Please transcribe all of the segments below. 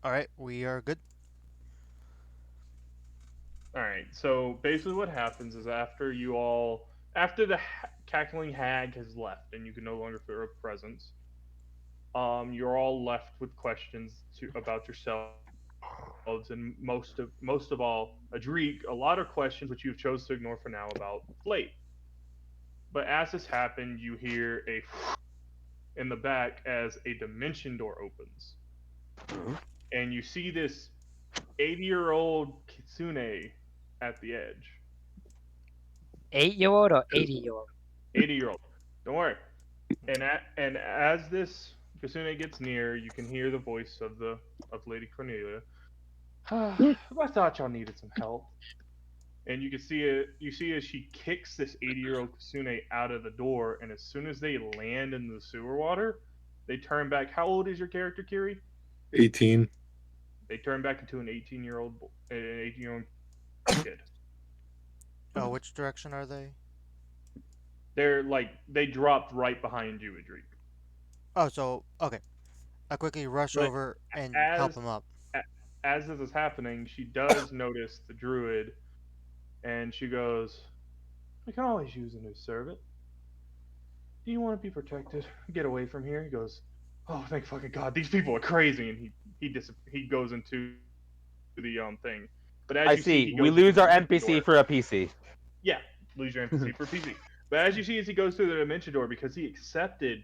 Alright, we are good. All right. So basically, what happens is after the cackling hag has left and you can no longer feel her presence, you're all left with questions about yourselves, and most of all, Adric, a lot of questions which you've chose to ignore for now about Flate. But as this happened, you hear a in the back as a dimension door opens, and you see this 80-year-old kitsune at the edge. 8-year-old or 80-year-old? 80-year-old. Don't worry. And as this Kasune gets near, you can hear the voice of Lady Cornelia. I thought y'all needed some help. And you can see it. You see as she kicks this 80-year-old Kasune out of the door, and as soon as they land in the sewer water, they turn back. How old is your character, Kiri? 18. They turn back into an 18-year-old kid. Oh, which direction are they? They dropped right behind you, Adric. Oh, so, okay. I quickly rush But over and help as him up. as this is happening, she does notice the druid, and she goes, "I can always use a new servant. Do you want to be protected? Get away from here." He goes, "Oh, thank fucking god, these people are crazy," and he goes into the thing. But as I you see, see. he We goes through lose the our dimension NPC door. for a PC. Yeah, lose your NPC for PC. But as you see, as he goes through the dimension door, because he accepted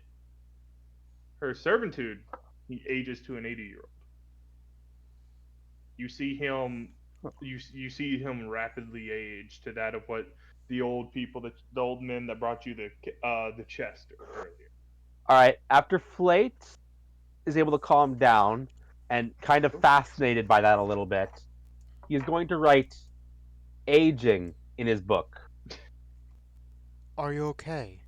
her servitude, he ages to an 80-year-old. You see him you see him rapidly age to that of what the old people, the old men that brought you the chest earlier. All right. After Flate is able to calm down and kind of fascinated by that a little bit, he's going to write aging in his book. Are you okay?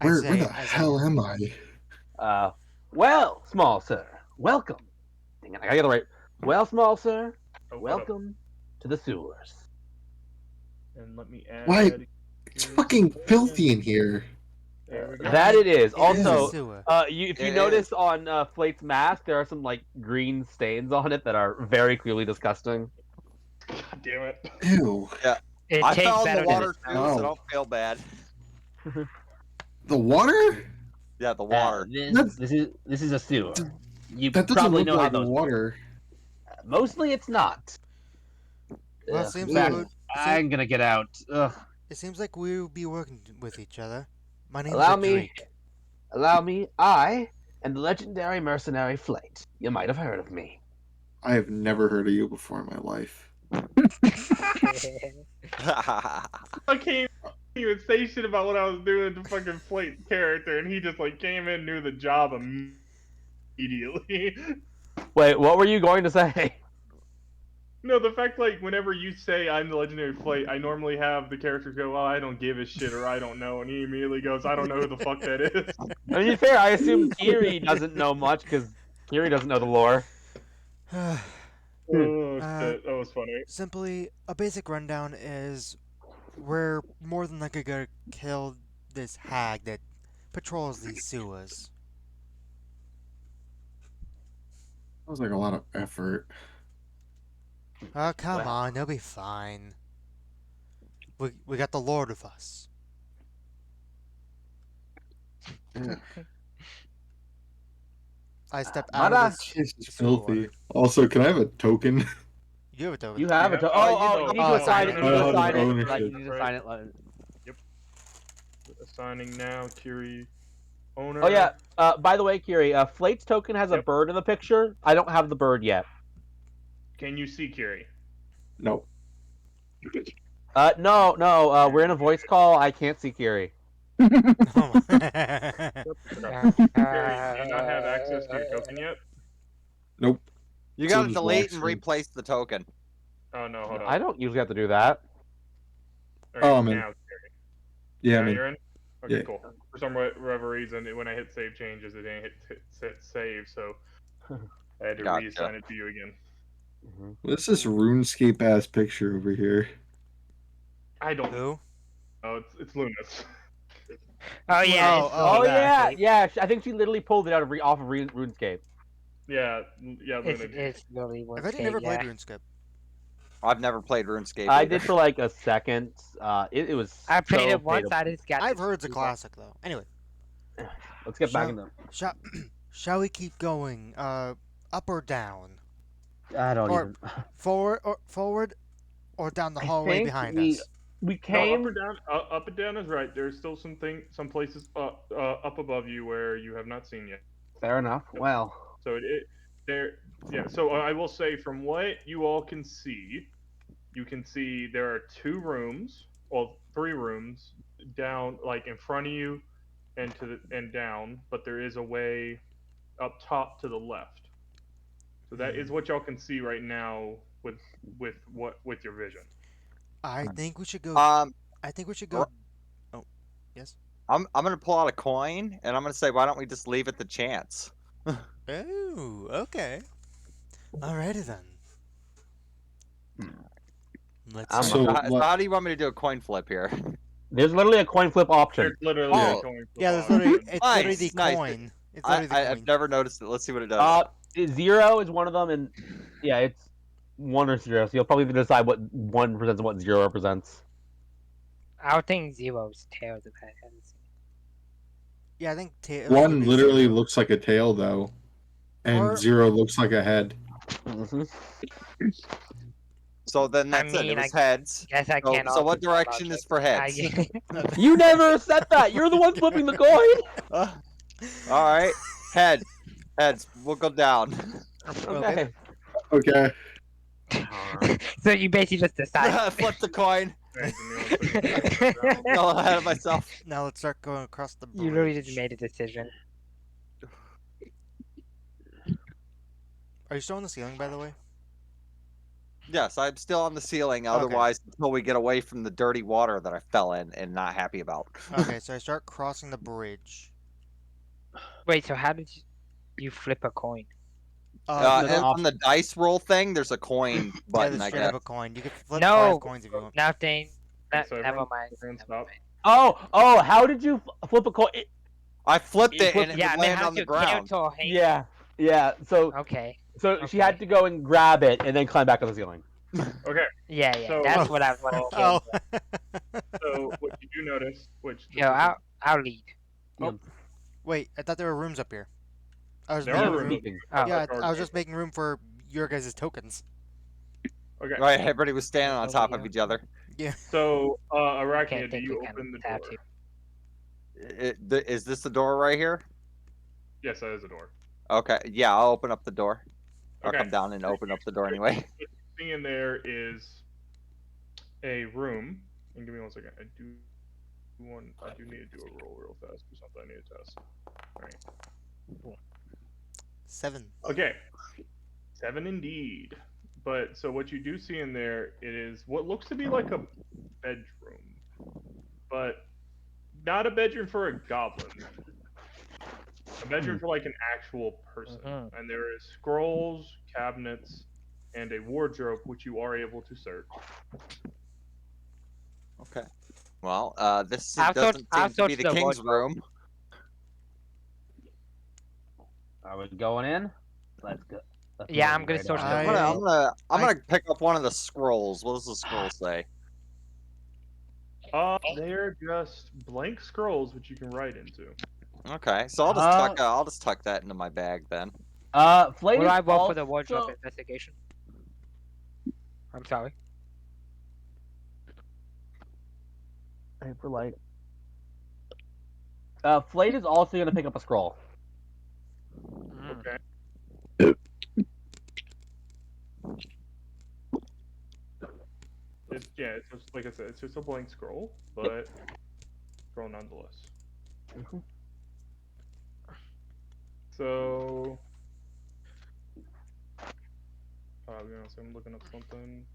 Where the as hell am I? Well, small sir, welcome. Dang it, I gotta get it right. Well, small sir, Oh, welcome to the sewers. and let me Why? add. It's fucking filthy in here. There we go. That it is. It is a Also, sewer. if you It notice is. on Flate's mask, there are some like green stains on it that are very clearly disgusting. God damn it. Ew. It I tastes fell in better the than water it too, smells. so No. don't feel bad. The water? Yeah, the water. This is a sewer. You That doesn't probably look know how like those work. water. Mostly, it's not. Well, it Ugh, seems in like fact, I'm gonna get out. Ugh. it seems like we'll be working with each other. My name's Allow me. Adric. Allow me. I am the legendary mercenary Flate. You might have heard of me. I have never heard of you before in my life. I can't even say shit about what I was doing to fucking Flate's character, and he just like came in and knew the job immediately. Wait, what were you going to say? No, the fact like whenever you say I'm the legendary Flate, I normally have the character go, "Well, I don't give a shit," or "I don't know," and he immediately goes, "I don't know who the fuck that is." I mean, to be fair, I assume Kiri doesn't know much because Kiri doesn't know the lore. Oh shit, that was funny. Simply, a basic rundown is we're more than likely gonna kill this hag that patrols these sewers. That was like a lot of effort. Oh, come Well. on, they'll be fine. We got the Lord with us. Yeah. I step out Mara, of this. This is sewer filthy. water. Also, can I have a token? You have a token. you have it. Yeah, Oh, you need to assign it. You need to Oh, assign it. ownership. Like, you need to assign it. Assigning now, Kiri, owner. Oh yeah. By the way, Kiri, Flate's token has a Yep. bird in the picture. I don't have the bird yet. Can you see Kiri? No. No. We're in a voice call. I can't see Kiri. Oh Kiri, do you not have access to your token yet? Nope. You So gotta does delete and Waxman. replace the token. Oh no, hold on. I don't usually have to do that. All Oh, right, I'm in. now, Kiri. Yeah, Now man. you're in. Okay, Yeah. cool. For some whatever reason, when I hit save changes, it didn't hit save, so I had to Gotcha. reassign it to you again. What's this RuneScape ass picture over here? I don't. Who? Oh, it's Lunas. Oh yeah. Oh, it's oh, Oh really yeah, bad. yeah. I think she literally pulled it out of off of RuneScape. Yeah, yeah, It's Luna. it's really I've actually RuneScape, never played yeah. RuneScape. I've never played RuneScape I either. did for like a second. It was I played so it once. pay I just got. I've to heard it's a move on. classic though. Anyway, Let's get back shall into. shall shall we keep going? Up or down, I don't or even. forward, or down the I hallway think behind we us? we No, up came. or down. Up and down is right. There's still some places up above you where you have not seen yet. Fair enough. Well, So it there. Yeah. So I will say, from what you all can see, you can see there are 2 rooms, well, 3 rooms down, like in front of you, and and down. But there is a way up top to the left. So that is what y'all can see right now with your vision. I think we should go. Um, I think we should go. r- Oh, yes. I'm gonna pull out a coin and I'm gonna say, why don't we just leave it to chance? Oh, okay. Alrighty then. Let's I'm see. So So what? how do you want me to do a coin flip here? there's literally a coin flip option. There's literally Oh, a coin flip Yeah, there's option. literally it's literally Nice, the nice. coin. It's literally the I've coin. never noticed it. Let's see what it does. 0 is one of them, and yeah, it's 1 or 0. So you'll probably decide what 1 represents and what 0 represents. I would think zero's tails if I hadn't seen Yeah, I think tails would One be literally 0. looks like a tail though, and Or 0 looks like a head. Mm-hmm. So then I that's it. It mean, was heads. Guess I So, can't. so also what do direction logic. is for heads? You never said that. You're the one flipping the coin. All right, heads. We'll go down. Okay. Okay. So you basically just decide. Flip the coin. Alright, give me 1 second. Got ahead of myself. now let's start going across the bridge. You literally just made a decision. Are you still on the ceiling, by the way? Yes, I'm still on the ceiling. Otherwise, until we get away from the dirty water that I fell in and not happy about. Okay, so I start crossing the bridge. Wait, so how did you flip a coin? there's an No, On the dice roll thing, there's a coin yeah, button. there's I straight guess. up a coin. You can flip No. 5 coins if you want. Nothing. So Never everyone- mind. everyone Never stop. mind. Oh, how did you flip a coin? I flipped You it flipped- and it Yeah, I would mean, land how on the to ground. kill hate. Yeah. So Okay. she had to go and grab it and then climb back on the ceiling. Okay, Yeah. So- That's what I was wondering. Oh. so what you do notice, which Yo, I'll lead. Wait, I thought there were rooms up here. I was There making are room. rooms. Sleeping. Oh. Yeah, I was just making room for your guys' tokens. okay. Right, everybody was standing on top of Nobody each other. So Arachnia, Can't do think you we can open the tap door? you. Is this the door right here? Yes, that is a door. Okay, yeah, I'll open up the door. I'll Okay. come down and open up the door anyway. What you see in there is a room. And give me 1 second. I do need to do a roll real fast for something I need to test. All right. 7. Okay. 7 indeed. But so what you do see in there, it is what looks to be like a bedroom, but not a bedroom for a goblin. A bedroom for like an actual person. Mhm. And there is scrolls, cabinets, and a wardrobe which you are able to search. Okay. Well, this I'll doesn't I'll seem to be search the the king's wardrobe. room. Are we going in? Let's go. Let's Yeah, move I'm gonna right search on. the I'm wardrobe. gonna pick up one of the scrolls. What does the scroll say? They're just blank scrolls which you can write into. Okay, so I'll just tuck that into my bag then. Flayed What do is I vote for the also- wardrobe investigation? I'm sorry. For light. Flayed is also gonna pick up a scroll. Mm. Okay. It's just like I said, it's just a blank scroll, but scroll nonetheless. Mhm. So, you know, so I'm looking up something.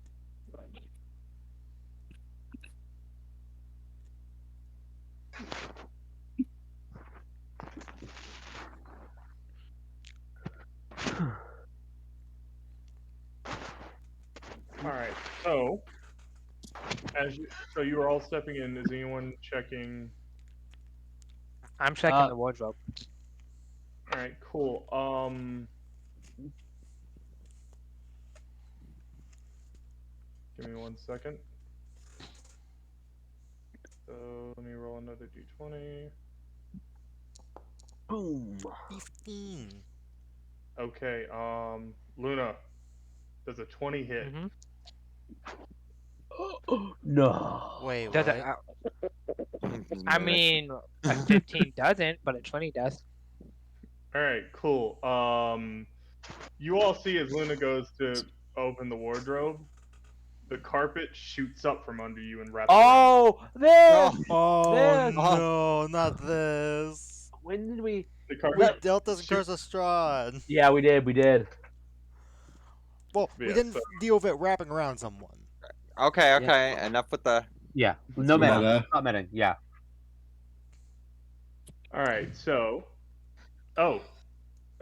All right. So, so you are all stepping in. Is anyone checking? I'm checking Uh, the wardrobe. All right. Cool. 1 second. So let me roll another d20. Boom. 15. Okay, Luna, does a 20 hit? Mhm. No. Wait, Does it, what? I mean, a 15 doesn't, but a 20 does. All right, cool. You all see as Luna goes to open the wardrobe, the carpet shoots up from under you and wraps around. Oh, this. Oh This. no, not this. When did we? The We carpet dealt this shoots. curse of Strahd. Yeah, we did. We did. Well, we Yeah, didn't so- deal with it wrapping around someone. Okay, okay. Enough with the. Yeah. No Meta. meta. Not meta. Yeah. All right, so at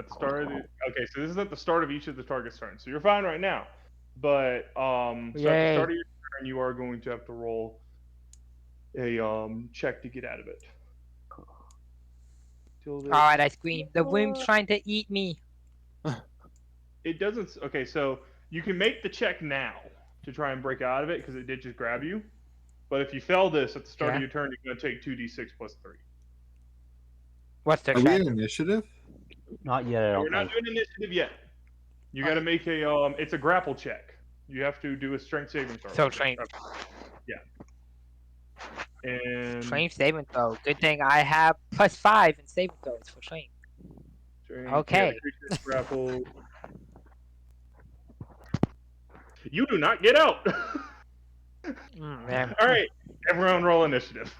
the start of the okay, so this is at the start of each of the target's turns. So you're fine right now, but so at the Yay. start of your turn, you are going to have to roll a check to get out of it. Till this, Alright, I scream. The worm's trying to eat me. it doesn't. Okay, so you can make the check now to try and break out of it because it did just grab you. But if you fail this at the start of Yeah. your turn, you're going to take 2d6 plus 3. What's the Are we check? in initiative? Not yet. I We're don't not think. doing initiative yet. You got to make a it's a grapple check. You have to do a strength saving throw. So train. And Train saving throw. Good thing I have +5 in saving throws for train. yeah, Okay. the creature is grappled. You do not get out. Man. All right, everyone, roll initiative.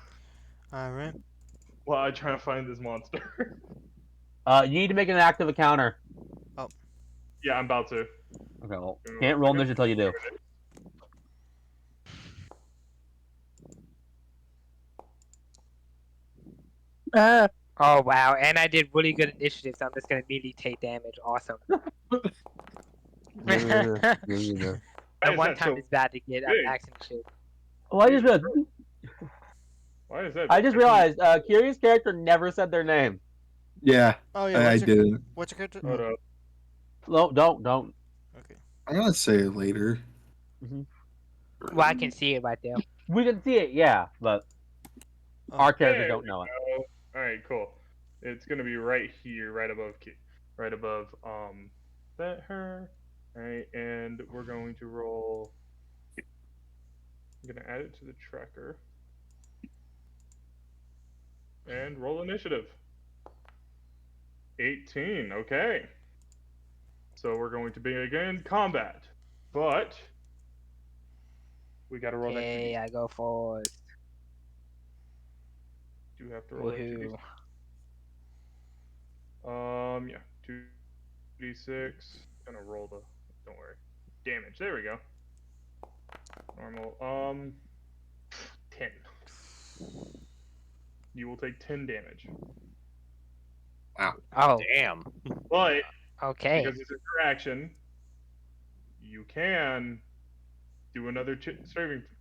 Alright. While I try to find this monster. You need to make an active encounter. Yeah, I'm about to. Okay. Well, can't roll initiative until you do. Oh wow, and I did really good initiative, so I'm just gonna immediately take damage. Awesome. Yeah. At Why is one that time so it's bad to get big? max initiative. Well, Why is that? I just realized Kiri's character never said their name. Yeah, Oh yeah, I didn't. what's your character? Hold up. No, don't. Okay. I'm gonna say it later. Well, I can see it right there. We can see it, yeah, but Oh. our characters There don't know it. Oh, all right, cool. It's gonna be right here, right above that her. All right, and we're going to roll. I'm gonna add it to the tracker and roll initiative. 18. Okay. So we're going to begin combat, but we got to roll that. Okay, I go forward. You have to roll that 2d6. Woohoo. Yeah, 2d6. Gonna roll the. Don't worry. Damage. There we go. Normal. 10. You will take 10 damage. Oh, Damn. But okay. because it's a your action, you can do another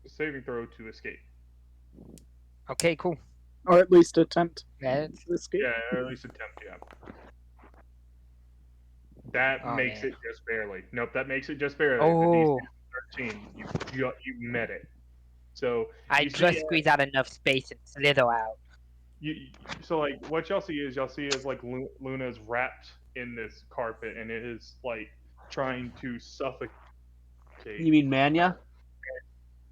saving throw to escape. Okay, cool. Or at least attempt That's to escape. Yeah, or at least attempt. Yeah. That Oh, makes man. it just barely. Nope, that makes it just barely. Oh, The DC is 13. You met it. So I you just see, squeeze out enough space and slither out. so like what y'all see is like Luna's wrapped in this carpet and it is like trying to suffocate. You mean Manya?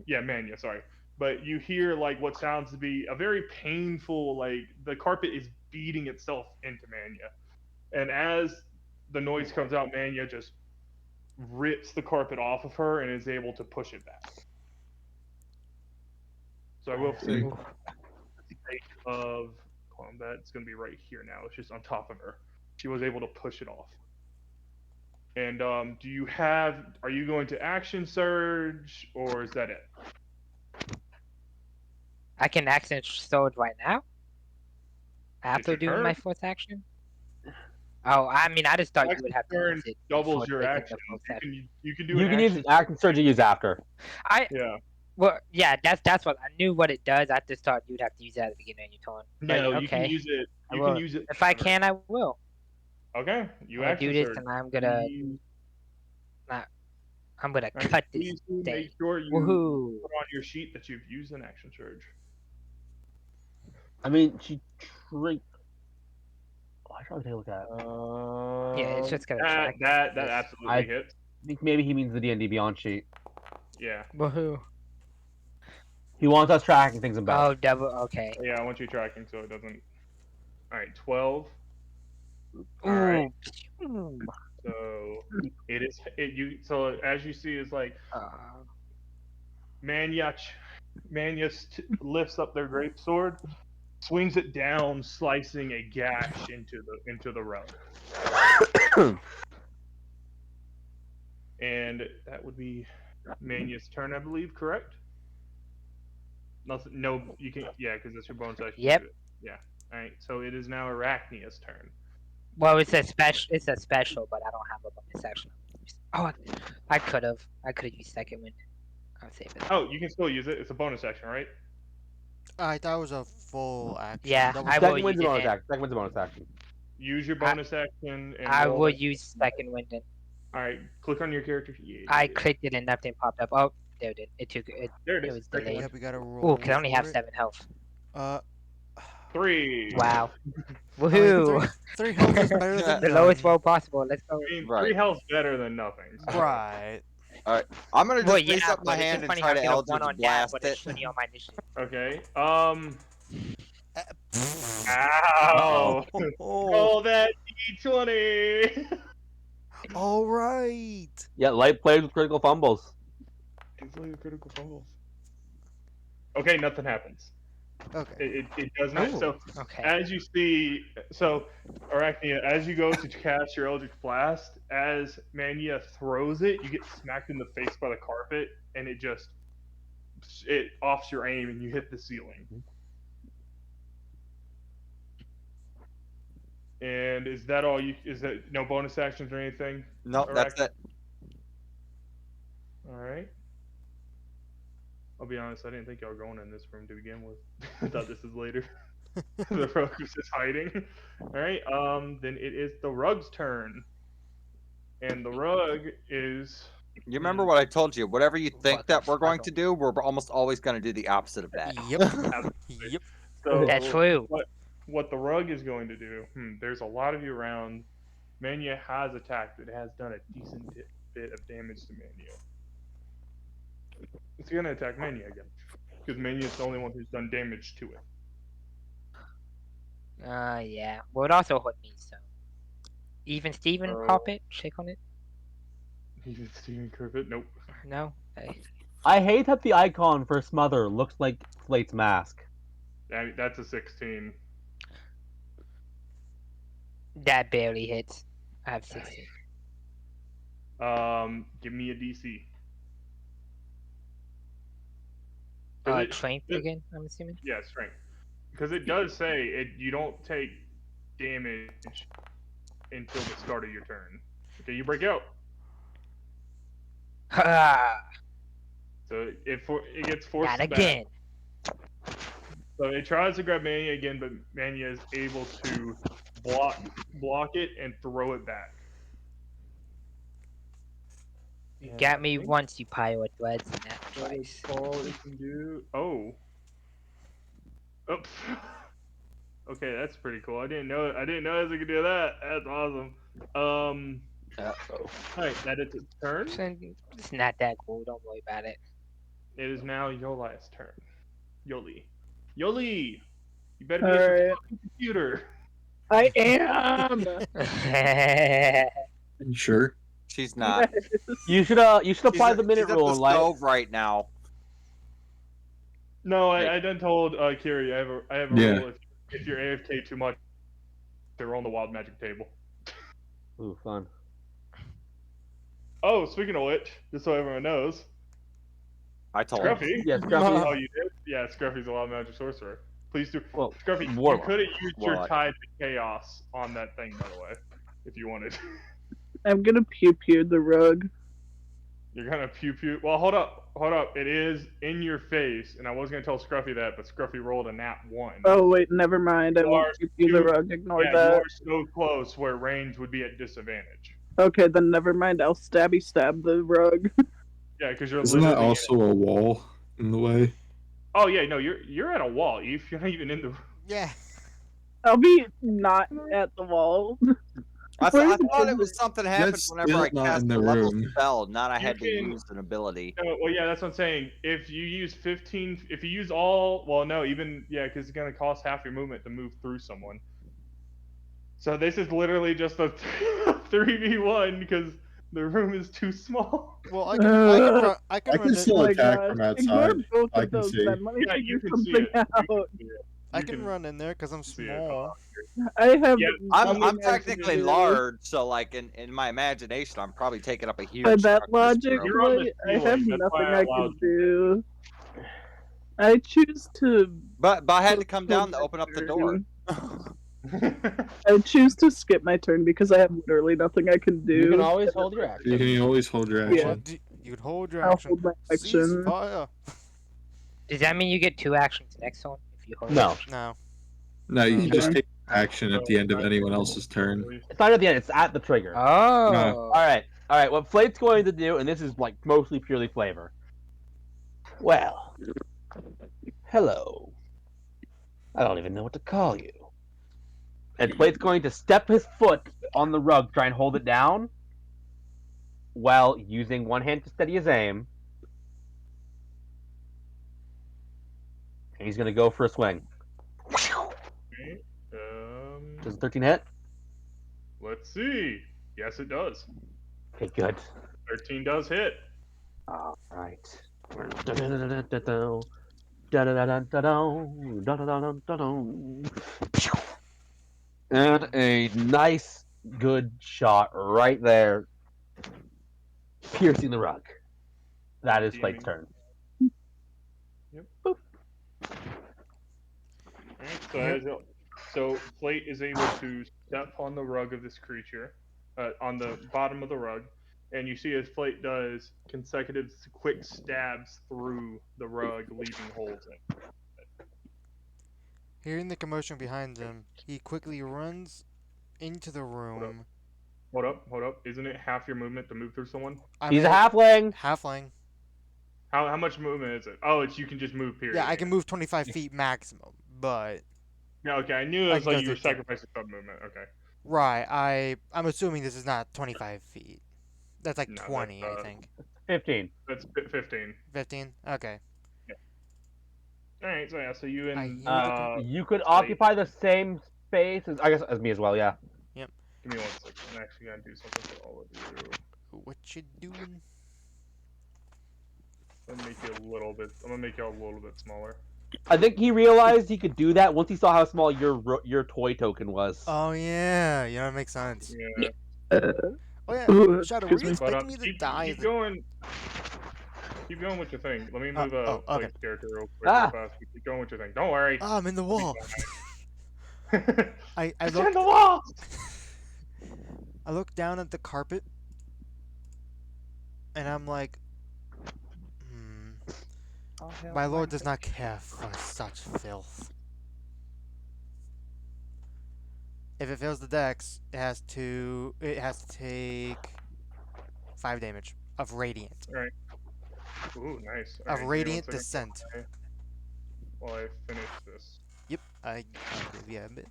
Yeah, Mania, sorry. But you hear like what sounds to be a very painful, like the carpet is beating itself into Mania. And as the noise comes out, Mania just rips the carpet off of her and is able to push it back. So I will say the state of combat, it's going to be right here now. It's just on top of her. She was able to push it off. And are you going to action surge or is that it? I can accent sword right now? After your doing turn. my fourth action? Oh, I mean, I just thought you would have to Turn use it doubles before your taking action. the fourth action. You can do You an can action. use action surge to use after. Yeah. Well, yeah, that's what I knew what it does. I just thought you'd have to use it at the beginning of your turn. But, No, okay. you can use it. I You can will. use it. If I forever. can, I will. Okay. You I'll action do this, surge. and I'm gonna. I'm gonna All right, cut this please do thing. make sure you Woohoo! put on your sheet that you've used an action surge. I mean, she tricked. Oh, I should probably take a look at it. Yeah, it's just gonna that track that this. absolutely hits. I think maybe he means the D&D Beyond sheet. Yeah, Woohoo! He wants us tracking things about. Oh, double. Okay. yeah. I want you tracking so it doesn't. All right, 12. Ooh. All right. So it is it you. So as you see, is like Manya lifts up their great sword, swings it down, slicing a gash into the rug. And that would be Manya's turn, I believe. Correct? Nothing. No, you can. Yeah, because that's your bonus action. Yep. Yeah. All right. So it is now Arachnia's turn. Well, it's a special. It's a special, but I don't have a bonus action. Oh, I could have. I could have used second wind. I'll save it. Oh, you can still use it. It's a bonus action, right? I thought it was a full action. Yeah, That I was- will Second wind's a use it bonus then. action. Second wind's a bonus action. Use your bonus action. And I roll will that. use second wind then. All right. Click on your character. Yeah. I clicked it and nothing popped up. Oh, there it did. It took it. There it It is. was Second delayed. Yep, we gotta roll. Oh, cause I only have for it. 7 health. Uh, 3. Wow. I mean, Woohoo! three health is better than The lowest none. roll possible. Let's go. I mean, Right. 3 health's better than nothing. so- Right. I'm gonna just Well, raise yeah, up my but it's hand just and funny try how to I get a 1 Eldritch on that, Blast but it. it's 20 on my initiative. Okay. Uh, Ow! Oh, Roll that d20. all right. Yeah, light plays with critical fumbles. Easily critical fumbles. Okay, nothing happens. Okay. It does not. Ooh, So okay. as you see, Arachnia, as you go to cast your Eldritch Blast, as Mania throws it, you get smacked in the face by the carpet, and it offs your aim, and you hit the ceiling. And is that all you? Is that no bonus actions or anything? No, that's it. All right. I'll be honest, I didn't think y'all were going in this room to begin with. I thought this is later. The rug was just hiding. All right. Then it is the rug's turn, and the rug is. You remember what I told you? Whatever you think What that the we're going fuck? to do, we're almost always going to do the opposite of that. Yep. Yep. So That's true. What the rug is going to do? There's a lot of you around. Mania has attacked. It has done a decent bit of damage to Mania. It's gonna attack Mania again, because Mania is the only one who's done damage to it. Yeah. Well, it also hurt me, so. Even Steven Oh. pop it? Shake on it? Even Steven Cricket, nope. No? Hey. I hate that the icon for Smother looks like Flate's mask. That's a 16. That barely hits. I have 16. Give me a DC. 'Cause Strength it- again, I'm assuming? Yeah, strength. Because it does say you don't take damage until the start of your turn. Okay, you break out. Ha! So it gets forced Not back. again. So it tries to grab Mania again, but Mania is able to block it and throw it back. You And got I me think once, you pile of threads, and that that is twice. all it can do. Oh. Oops. Okay, that's pretty cool. I didn't know it could do that. That's awesome. Alright, that is its turn. It's not that cool, don't worry about it. It is now Yoli's turn. Yoli, you better be All at your right. fucking computer. I am. You sure? She's not. You should apply the minute she's rule at in the life. stove right now. No, I done told Kiri I have a Yeah. rule if you're AFK too much, they're on the wild magic table. Ooh, fun. Oh, speaking of which, just so everyone knows, I told her. Scruffy. Yeah, Scruffy. Oh, you did? Yeah, Scruffy's a wild magic sorcerer. Please do. Well, Scruffy, you Warlock. could have used your Warlock. tide to chaos on that thing, by the way, if you wanted. I'm gonna pew pew the rug. You're gonna pew pew. Well, hold up. It is in your face, and I was gonna tell Scruffy that, but Scruffy rolled a nat 1. Oh wait, never mind. I You won't are pew pew the too- rug. Ignore Yeah, that. you are so close where range would be at disadvantage. Okay, then never mind. I'll stab the rug. Yeah, because you're Isn't that literally. also a wall in the way? Oh yeah, no, you're at a wall. Eve. You're not even in the. Yeah. I'll be not at the wall. I Where's the thought it kids? was something happened That's whenever still I not cast in a the level room. spell, not I You had to can- use an ability. No, well, yeah, that's what I'm saying. If you use 15, if you use all, well, no, even yeah, because it's gonna cost half your movement to move through someone. So this is literally just a 3v1 because the room is too small. Well, I can run. I can I run can it. still Oh my attack gosh. from Ignore outside. both I of can those see. then. Let me Yeah, you figure can see something it. You can out. see it. I You can run in there because I'm see it. small. I have Yeah, no I'm technically imagination. large, so like in my imagination, I'm probably taking up a By huge that chunk of this logic, room. You're on the like, I have ceiling. That's why nothing I I allowed can you. do. I choose to. But I had to come postpone down to my open up the turn. door. I choose to skip my turn because I have literally nothing I can do. You can always hold your action. You can always hold your Yeah. action. You could hold your I'll action. hold my Cease action. fire. Does that mean you get 2 actions next one if you hold? No, No. No, you can just Okay. take action at the end of anyone else's turn. it's not at the end. It's at the trigger. Oh. All right. What Flate's going to do, and this is like mostly purely flavor. Well, hello. I don't even know what to call you. And Flate's going to step his foot on the rug, try and hold it down, while using one hand to steady his aim. And he's going to go for a swing. Okay, Does 13 hit? let's see. Yes, it does. Okay, good. 13 does hit. All right. And a nice, good shot right there, piercing the rug. That is Flate's turn. Yep. Boop. Alright, so, so Plate is able to step on the rug of this creature, on the bottom of the rug, and you see as Plate does consecutive quick stabs through the rug, leaving holes in it. Hearing the commotion behind him, he quickly runs into the room. Hold up. Isn't it half your movement to move through someone? He's a halfling. Halfling. How much movement is it? Oh, it's you can just move, period. Yeah, I can move 25 feet maximum, but Yeah, okay, I knew it I was can like go you were through sacrificing some movement. Okay. right. I'm assuming this is not 25 feet. That's like No, 20, that's, I think. 15. That's 15. 15. Okay. Alright, so yeah, so you I and hear You could occupy the same space as, I guess, as me as well, yeah. give me 1 second. I'm actually gonna do something for all of you. What you doing? I'm gonna make you a little bit. I'm gonna make you a little bit smaller. I think he realized he could do that once he saw how small your toy token was. Oh yeah, that makes sense. Yeah. Oh yeah, Ooh, Shadow, were excuse you me. But expecting me to keep, die? keep going. Keep going with your thing. Let me move oh, okay. Blake's character real quick, Ah. real fast. Keep going with your thing. Don't worry. Oh, I'm in the wall. I It's look. in the wall. I look down at the carpet, and I'm like, my lord does not care for such filth. If it fails the dex, it has to take 5 damage of radiant. Ooh, nice. Of Alright, radiant give me 1 second descent. while I finish this. Yep, I'll give you a bit.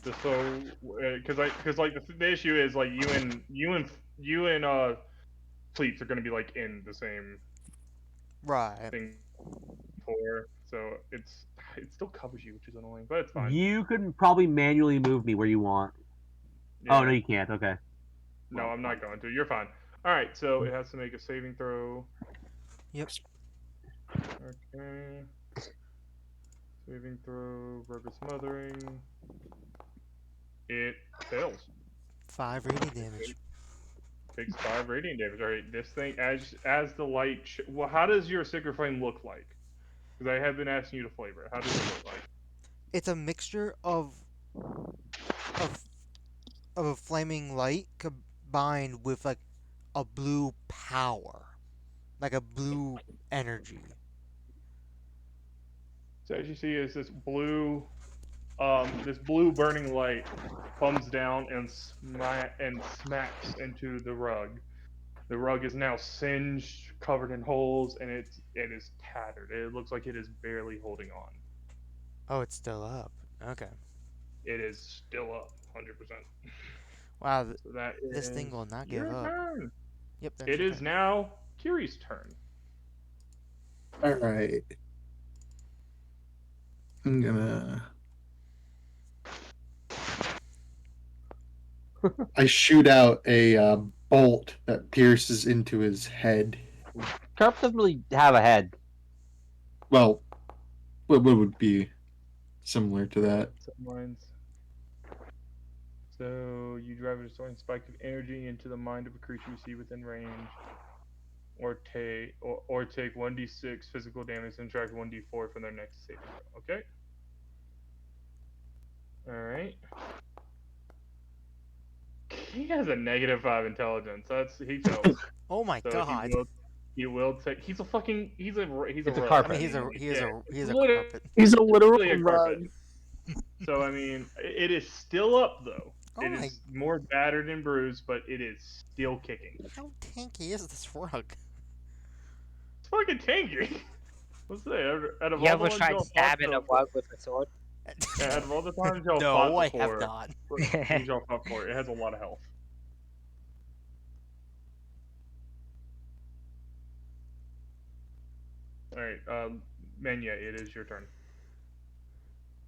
Just so, because like the issue is like you and Fleets are gonna be like in the same Right. thing for, so it still covers you, which is annoying, but it's fine. You could probably manually move me where you want. Yeah. Oh, no, you can't. Okay. No, I'm not going to. You're fine. All right, so it has to make a saving throw. Yep. Okay. Saving throw, verbal smothering. It fails. 5 radiant damage. Takes 5 radiant damage. All right, this thing as the light. Well, how does your Sacred Flame look like? Because I have been asking you to flavor it. How does it look like? It's a mixture of a flaming light combined with like a blue power, like a blue energy. So as you see, is this blue burning light comes down and smacks into the rug, The rug is now singed, covered in holes, and it is tattered. It looks like it is barely holding on. Oh, it's still up. Okay. It is still up, 100%. Wow, So that this thing is will not give your up. turn. Yep, that's It your is turn. now Kiri's turn. All right. I'm gonna. I shoot out a bolt that pierces into his head. Carp doesn't really have a head. Well, what would be similar to that? Some lines. So you drive a soaring spike of energy into the mind of a creature you see within range, or take 1d6 physical damage and subtract 1d4 from their next saving throw. Okay. All right. He has a -5 intelligence. He fails. Oh my So god. he will take. He's a fucking. He's a It's a rogue. carpet. I mean, Yeah, he is a literally carpet. He's a literal a carpet. rug. So I mean, it is still up though. Oh It my- is more battered and bruised, but it is still kicking. How tanky is this rug? It's fucking tanky. What's that? Out of You all ever the ones tried y'all fought stabbing so a rug with a sword? yeah, out of all the times y'all No, fought I before, have not. things y'all fought for, it has a lot of health. All right, Menya, it is your turn.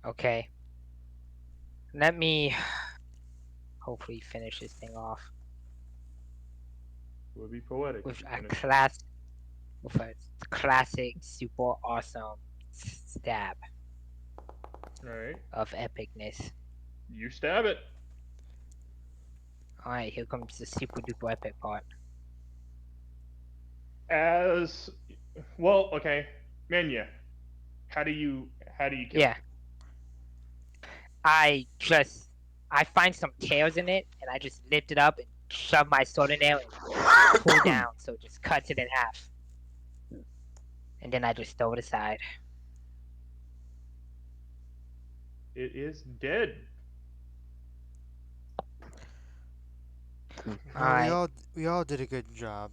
Okay. Let me hopefully finish this thing off It would be poetic. with if you a finished. classic, super awesome stab All right, of epicness. you stab it. All right, here comes the super duper epic part. As well, okay, Menya, how do you kill? Yeah. I find some tails in it, and I just lift it up and shove my sword in there and pull down, so it just cuts it in half. And then I just throw it aside. It is dead. Well, Alright. we all did a good job.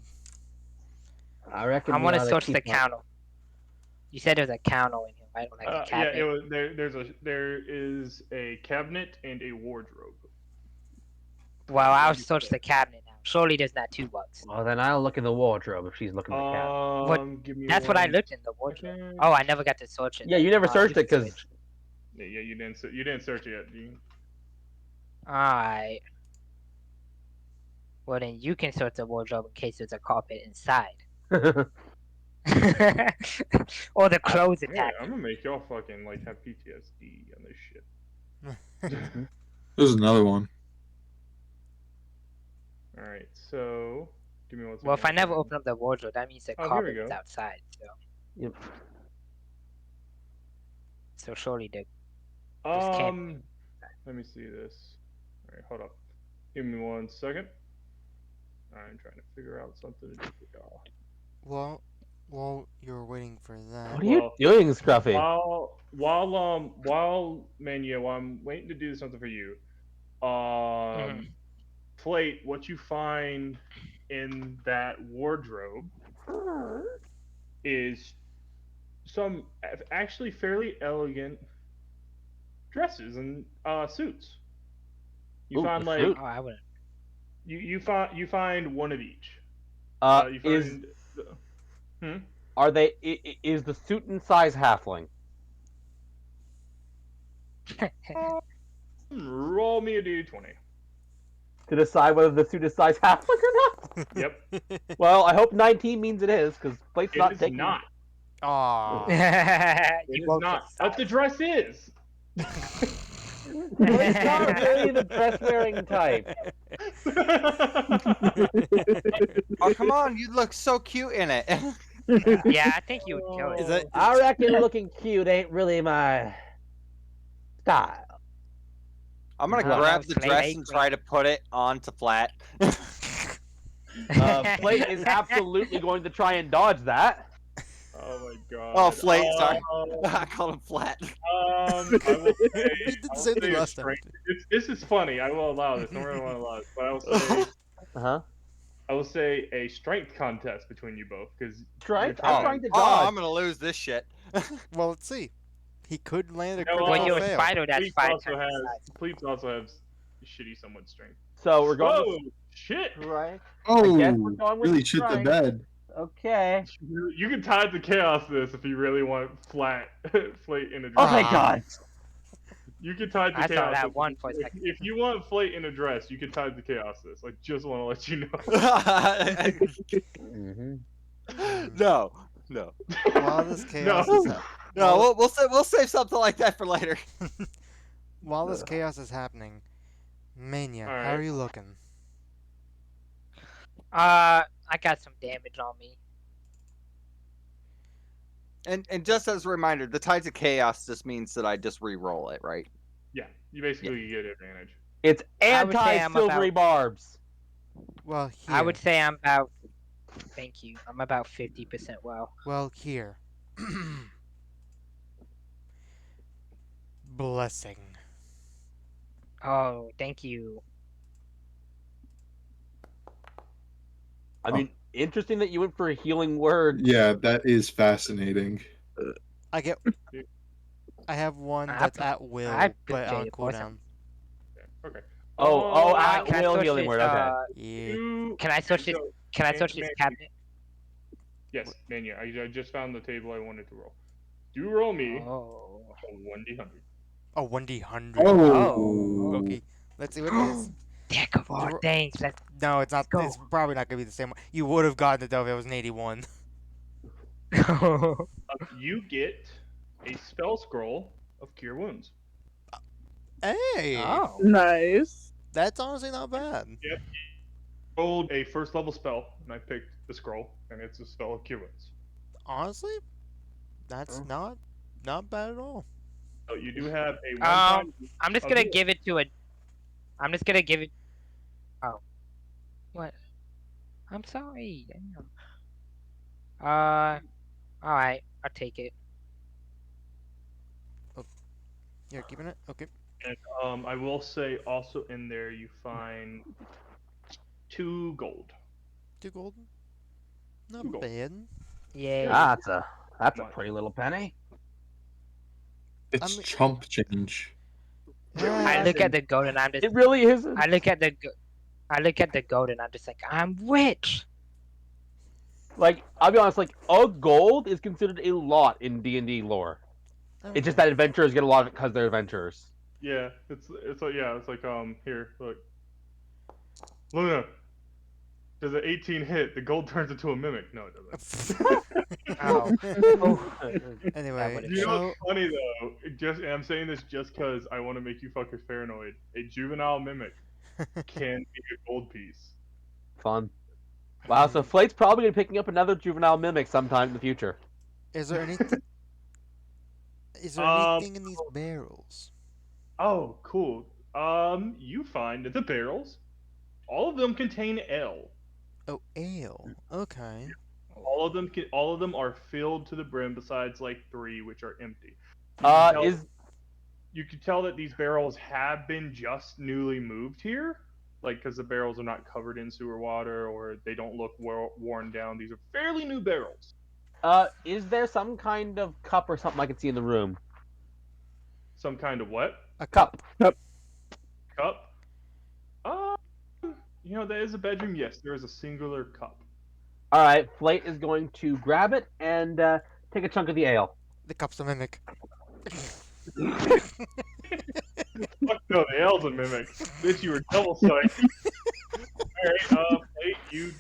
I reckon I we want to ought search keep the counter. You said there's a counter in here, right? Like a Yeah, cabinet. it was there is a cabinet and a wardrobe. Well, I'll search the cabinet now. Surely there's not 2 bucks. Well, then I'll look in the wardrobe if she's looking in the cabinet. Give me That's what I one looked in the wardrobe. second. Oh, I never got to search it. Yeah, you never Oh, searched you it can because switch. Yeah, you didn't search it yet. Alright. Well, then you can search the wardrobe in case there's a carpet inside. Or the clothes attached. I'm gonna make y'all fucking like have PTSD on this shit. There's another one. All right, so give me one second. Well, if I never open up the wardrobe, that means the Oh, here we carpet is go. outside. So, Yep. so surely the this can't let me see this. All right, hold up. Give me one second. I'm trying to figure out something to do for y'all. Well, you're waiting for that. What are you Well, doing, Scruffy? While Mania, while I'm waiting to do something for you, Plate, what you find in that wardrobe is some actually fairly elegant dresses and suits. You Ooh, find a like suit. Oh, I wouldn't. you find one of each. You Is find are they? Is the suit in size halfling? roll me a d20. To decide whether the suit is size halfling or not? Yep, Well, I hope 19 means it is, because Plate's it not is taking. not. Aw. It You is won't not. get But the dress is. Plate's not really the dress wearing type. Oh, come on, you look so cute in it. Yeah, I think you would kill Is it. that I reckon looking cute ain't really my style. I'm gonna No, grab no, the Slade dress ain't and clean. try to put it onto flat. Plate is absolutely going to try and dodge that. Oh my god. Oh, Flate, sorry. I called him flat. I will say, He did the I will same thing say last time. this is funny. I will allow this. Normally I won't allow this, but I will say, I will say a strength contest between you both because Strength? trying I'm to. trying to Oh, dodge. I'm gonna lose this shit. Well, let's see. He could land a No, When critical you're a fail. spider, that's Fleets 5 also times the has size. Fleets also has shitty somewhat strength. So we're going Whoa, shit! with strength. I guess we're Oh, going with really shit the strength. bed. Okay. You can tie it to chaos this if you really want flat flate in a Oh, dress. thank God. You can tie it to I thought chaos. that this. one for a second. If you want flate in a dress, you can tie it to chaos this. I just want to let you know. Mm-hmm. No, no, While this chaos No. is no. We'll save something like that for later. while this chaos is happening, Mania, All how are right. you looking? I got some damage on me. And just as a reminder, the Tides of Chaos just means that I just re-roll it, right? Yeah, you basically get advantage. It's I would say I'm anti-silvery about- barbs. Well, here. I would say I'm about. Thank you. I'm about 50% well. Well, here. Blessing. Oh, thank you. I mean, interesting that you went for a healing word. Yeah, that is fascinating. I get. I have one I that's put- at will, I but on appreciate it, boss. cooldown. Okay. Oh, at Can I will switch healing this? word. Okay. Yeah. Can I switch this? So, Can I switch this Man- cabinet? Yes, Mania. I just found the table I wanted to roll. Do roll me Oh. a 1d100. Oh, 1d100. Oh. Okay. Let's see what it is. Deck of all Dro- things. Let's No, it's not. go. It's probably not gonna be the same one. You would have gotten it though if it was an 81. go. You get a spell scroll of Cure Wounds. Hey, Oh. Nice. that's honestly not bad. Yep. Rolled a first level spell, and I picked the scroll, and it's a spell of Cure Wounds. Honestly, that's not bad at all. So you do have a one Um, time. I'm just gonna give it to a. I'm just gonna give it. Oh. What? I'm sorry. Damn. All right. I'll take it. You're keeping it? Okay. And I will say also in there you find 2 gold. 2 gold. Not 2 gold. bad. Yay. Ah, that's a Much. pretty little penny. It's mean- chump change. I look at the gold and I'm just. It really isn't. I look at the. I look at the gold and I'm just like, I'm rich. Like, I'll be honest. Like, a gold is considered a lot in D&D lore. It's just that adventurers get a lot of it because they're adventurers. Yeah, it's like here, look. Luna, does an 18 hit? The gold turns into a mimic. No, it doesn't. Oh. Oh. Anyway, would've You know so what's funny though? And I'm saying this just because I want to make you fuckers paranoid. A juvenile mimic can be a gold piece. Fun. Wow, so Flate's probably gonna be picking up another juvenile mimic sometime in the future. is there anything? Is there Um, anything in these barrels? Oh, cool. You find that the barrels, all of them contain ale. Oh, ale. Okay. All of them are filled to the brim, besides like 3 which are empty. You can tell that these barrels have been just newly moved here, like because the barrels are not covered in sewer water or they don't look worn down. These are fairly new barrels. Is there some kind of cup or something I can see in the room? Some kind of what? A Cup. Cup? There is a bedroom. Yes, there is a singular cup. All right, Flate is going to grab it and take a chunk of the ale. The cup's a mimic. Fuck no, the ale's a mimic. Bitch, you were double psyched. Alright, Flate,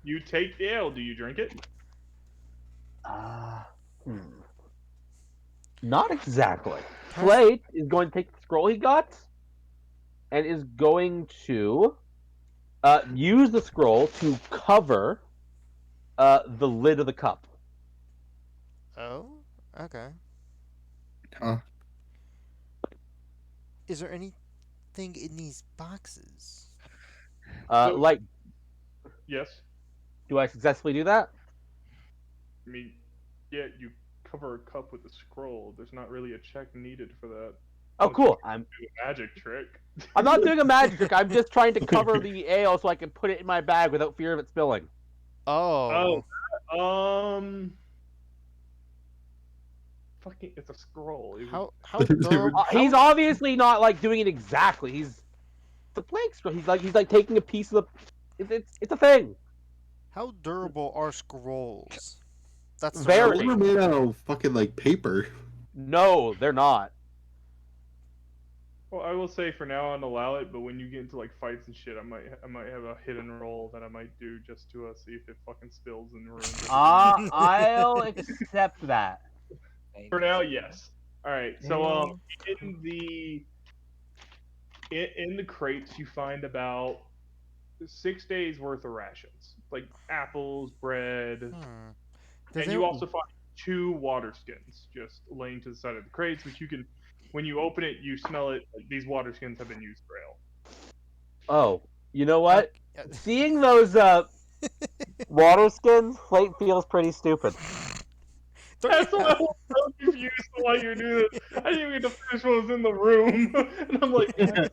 you take the ale. Do you drink it? Not exactly. Flate is going to take the scroll he got and is going to use the scroll to cover the lid of the cup. Oh, okay. Huh. Is there anything in these boxes? Like, Yes. do I successfully do that? I mean, yeah, you cover a cup with a scroll. There's not really a check needed for that. Oh, cool. I'm Do a magic trick. not doing a magic trick. I'm just trying to cover the ale so I can put it in my bag without fear of it spilling. Oh. Fucking, it's a scroll. How durable? He's obviously not like doing it exactly. He's the plague scroll. He's like taking a piece of the. It's a thing. How durable are scrolls? That's the Very. Those are made out of fucking like paper. No, they're not. Well, I will say for now I'll allow it, but when you get into like fights and shit, I might have a hidden roll that I might do just to see if it fucking spills and ruins. I'll accept that. For now, yes. All right. So in the crates you find about 6 days worth of rations, like apples, bread, Does and you also find 2 water skins just laying to the side of the crates, which you can, when you open it, you smell it. Like, these water skins have been used for ale. Oh, you know what? Seeing those water skins, Flate feels pretty stupid. That's why I'm so confused why you're doing this. I didn't even get to finish what was in the room, and I'm like, I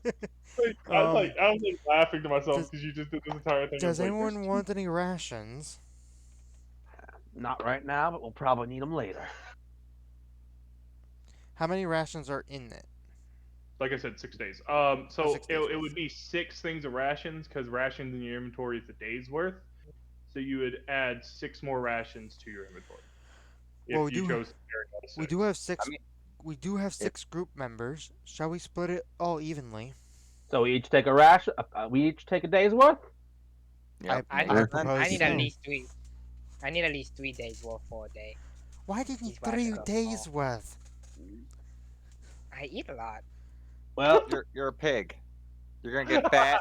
was like laughing to myself because you just did this entire thing. Does like, anyone want any rations? Not right now, but we'll probably need them later. How many rations are in it? Like I said, 6 days. 6 days it would be 6 things of rations because rations in your inventory is a day's worth. So you would add 6 more rations to your inventory. Well, If you chose to carry all 6. We do have 6. We do have 6 group members. Shall we split it all evenly? So we each take a ration. We each take a day's worth. Yeah. I propose need so. at least 3. I need at least 3 days worth for a day. Why did you These 3 rations are days small. worth? I eat a lot. Well, You're a pig. You're gonna get fat.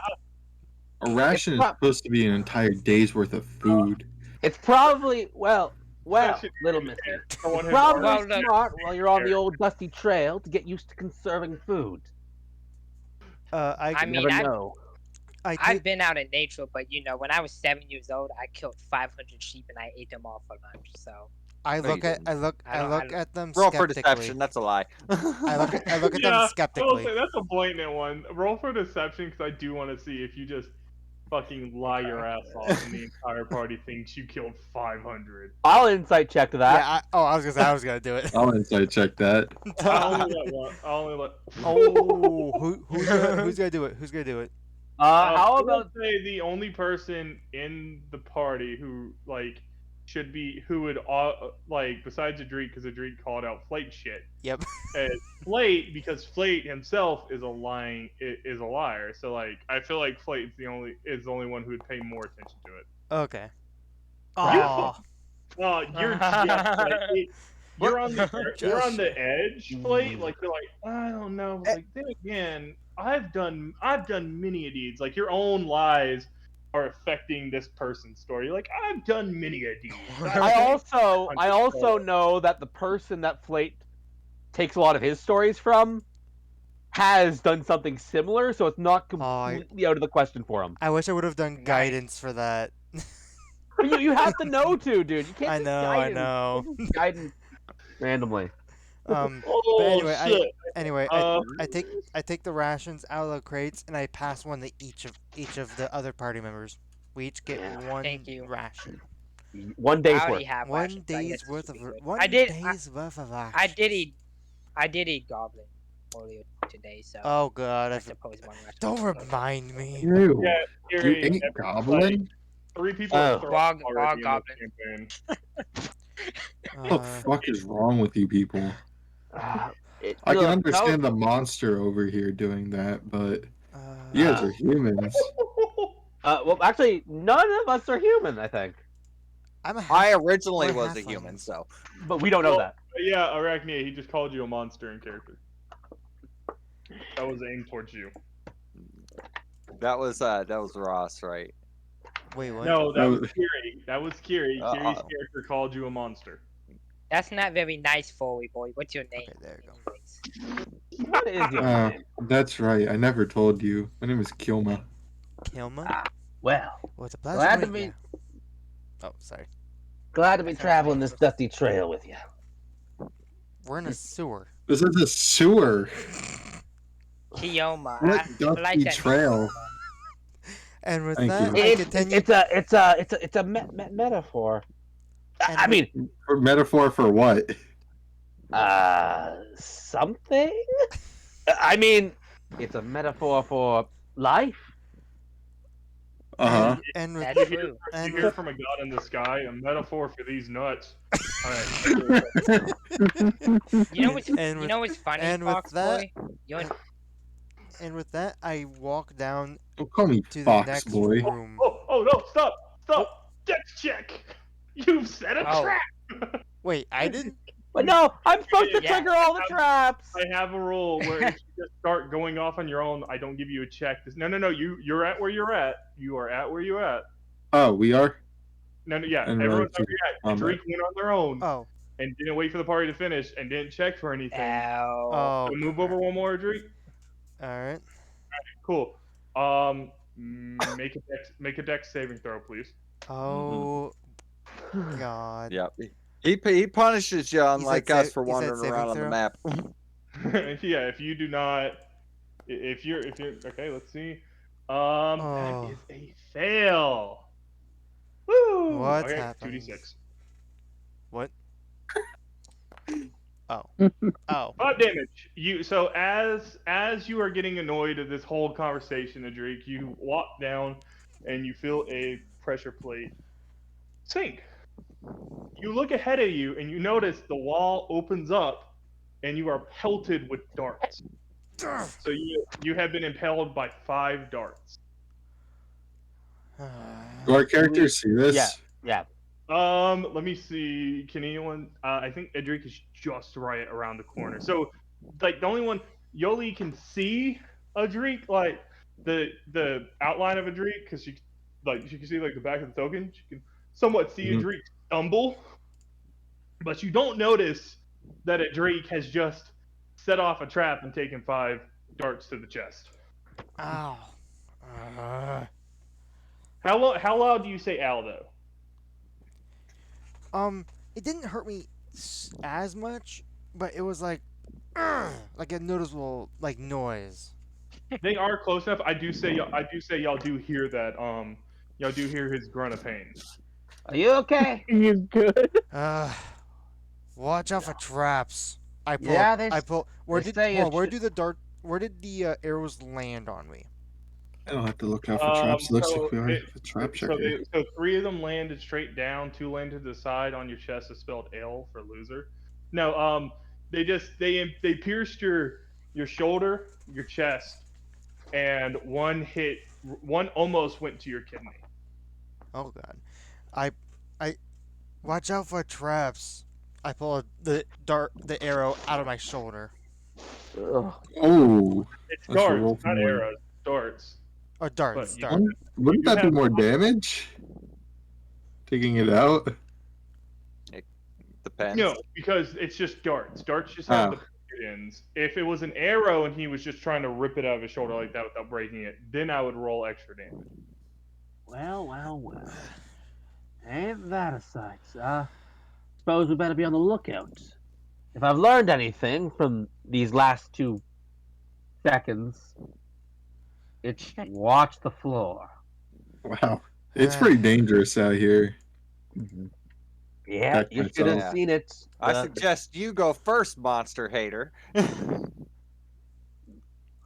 A ration is supposed to be an entire day's worth of food. it's probably little Missy. Someone has Probably already- Well, look. smart while you're on the old dusty trail to get used to conserving food. I You mean, never I've- know. I've been out in nature, but you know, when I was 7 years old, I killed 500 sheep and I ate them all for lunch. So I No, look you at I look I I don't- look at them Roll for skeptically. deception. That's a lie. I look at Yeah, them I will skeptically. say that's a blatant one. Roll for deception because I do want to see if you just fucking lie your ass off and the entire party thinks you killed 500. I'll insight check to that. Yeah. I was gonna say I was gonna do it. I'll insight check that. I only let one. I only let. Oh, who's gonna do it? Who's gonna do it? How I will about say the only person in the party who should be who would besides Adreek, because Adreek called out Flate shit. Yep. And Flate, because Flate himself is a liar. So I feel like Flate is the only one who would pay more attention to it. Okay. Oh. Oh, You're on the edge, Flate. Mm. Like you're like, I don't know. Like then again, I've done many of these. Like your own lies are affecting this person's story. Like I've done many of these. I also know that the person that Flate takes a lot of his stories from has done something similar, so it's not completely out of the question for him. I wish I would have done guidance for that. But you have to know to, dude. You can't. I just know. guidance. I know. You can't just guidance randomly. Oh, But anyway, shit. I take the rations out of the crates and I pass one to each of the other party members. We each get one Thank you. ration. 1 I day's already worth. have One rations, so I guess day's this worth should of be good. one I did. day's worth of rations. I did eat goblin earlier today, so Oh god, I suppose one ration. don't was good. remind me. Ew. Yeah, You Fury, ate everybody- goblin? 3 people Oh. are throwing Bog already in goblin. this campaign. What the fuck is wrong with you people? I can Look, understand the monster over here doing that, but you guys are humans. well, actually, none of us are human. I think, I'm a I half- originally we're was a halflings. human, so but we don't know that. Yeah, Arachnia, he just called you a monster in character. That was aimed towards you. that was Ross, right? Wait, what? No, that No. was Kiri. That was Kiri. Uh-oh. Kiri's character called you a monster. That's not very nice, Foley boy. What's your name? Okay, there you go. Anyways? What is your name? That's right. I never told you. My name is Kilma. Kilma? Well, Well, it's a pleasure glad to meeting meet. you. Oh, sorry. Glad to be traveling this dusty trail with you. We're in a sewer. This is a sewer. Kioma. What I like dusty that trail? And with Thank that, you. I continue. It's a metaphor. And I with- mean, For metaphor for what? something. I mean, it's a metaphor for life. Uh huh. and with That's true. You and hear with from a god in the sky, a metaphor for these nuts. All right. And You with- know what's funny, and with Fox that, Boy? You know, and with that, I walk down Don't call me to the Fox next Boy. room. Oh no! Stop! Dex check. You've set a Oh. trap. Wait, I didn't. But no, I'm supposed to Yeah. trigger all the traps. I have a rule where if you just start going off on your own, I don't give you a check. No. You're at where you're at. You are at where you're at. Oh, we are. No, yeah. And Everyone's we're where you're at. Drake went on their own Oh, and didn't wait for the party to finish and didn't check for anything. ow. oh. So move over one more, Drake. All right. Cool. Make a dex saving throw, please. Oh God. Yep. He punishes you You unlike said us for you said wandering saving around on the throw? map. Yeah, if you do not, if you're okay, let's see. That is a fail. Woo! What's okay, happening? 2d6. What? Oh. Oh. 5 damage. So as you are getting annoyed at this whole conversation, Adric, you walk down and you feel a pressure plate sink. You look ahead of you and you notice the wall opens up and you are pelted with darts. So you have been impaled by 5 darts. Do our characters see this? Yeah. Let me see. Can anyone? I think Edric is just right around the corner. So, like the only one Yoli can see Edric, like the outline of Edric, because she can see like the back of the token. She can somewhat see Mhm. Edric stumble, but you don't notice that Edric has just set off a trap and taken 5 darts to the chest. Ow. How loud do you say "ow" though? It didn't hurt me as much, but it was like a noticeable like noise. They are close enough. I do say y'all do hear that. Y'all do hear his grunt of pain. Are you okay? You good? Watch out for traps. I pull. Yeah, they I pull. Where they did? say Hold on, it where should- do the dart? Where did the arrows land on me? I don't have to look out for traps. It looks like we are it- a trap so, checker. so 3 of them landed straight down. 2 landed to the side. On your chest is spelled L for loser. No, they pierced your shoulder, your chest, and one almost went to your kidney. Oh God. I watch out for traps. I pull the arrow out of my shoulder. Ugh. Oh, It's Let's roll darts, for not more. arrows. Darts. Or darts. But you- Darts. wouldn't you that be have- more damage? Taking it out? Depends. No, because it's just darts. Darts just have the pointed ends. If it was an arrow and he was just trying to rip it out of his shoulder like that without breaking it, then I would roll extra damage. Well. Ain't that a sight? Suppose we better be on the lookout. If I've learned anything from these last 2 seconds, it's watch the floor. Wow. It's pretty dangerous out here. Yeah, Protect you should have myself. seen it. I suggest you go first, monster hater.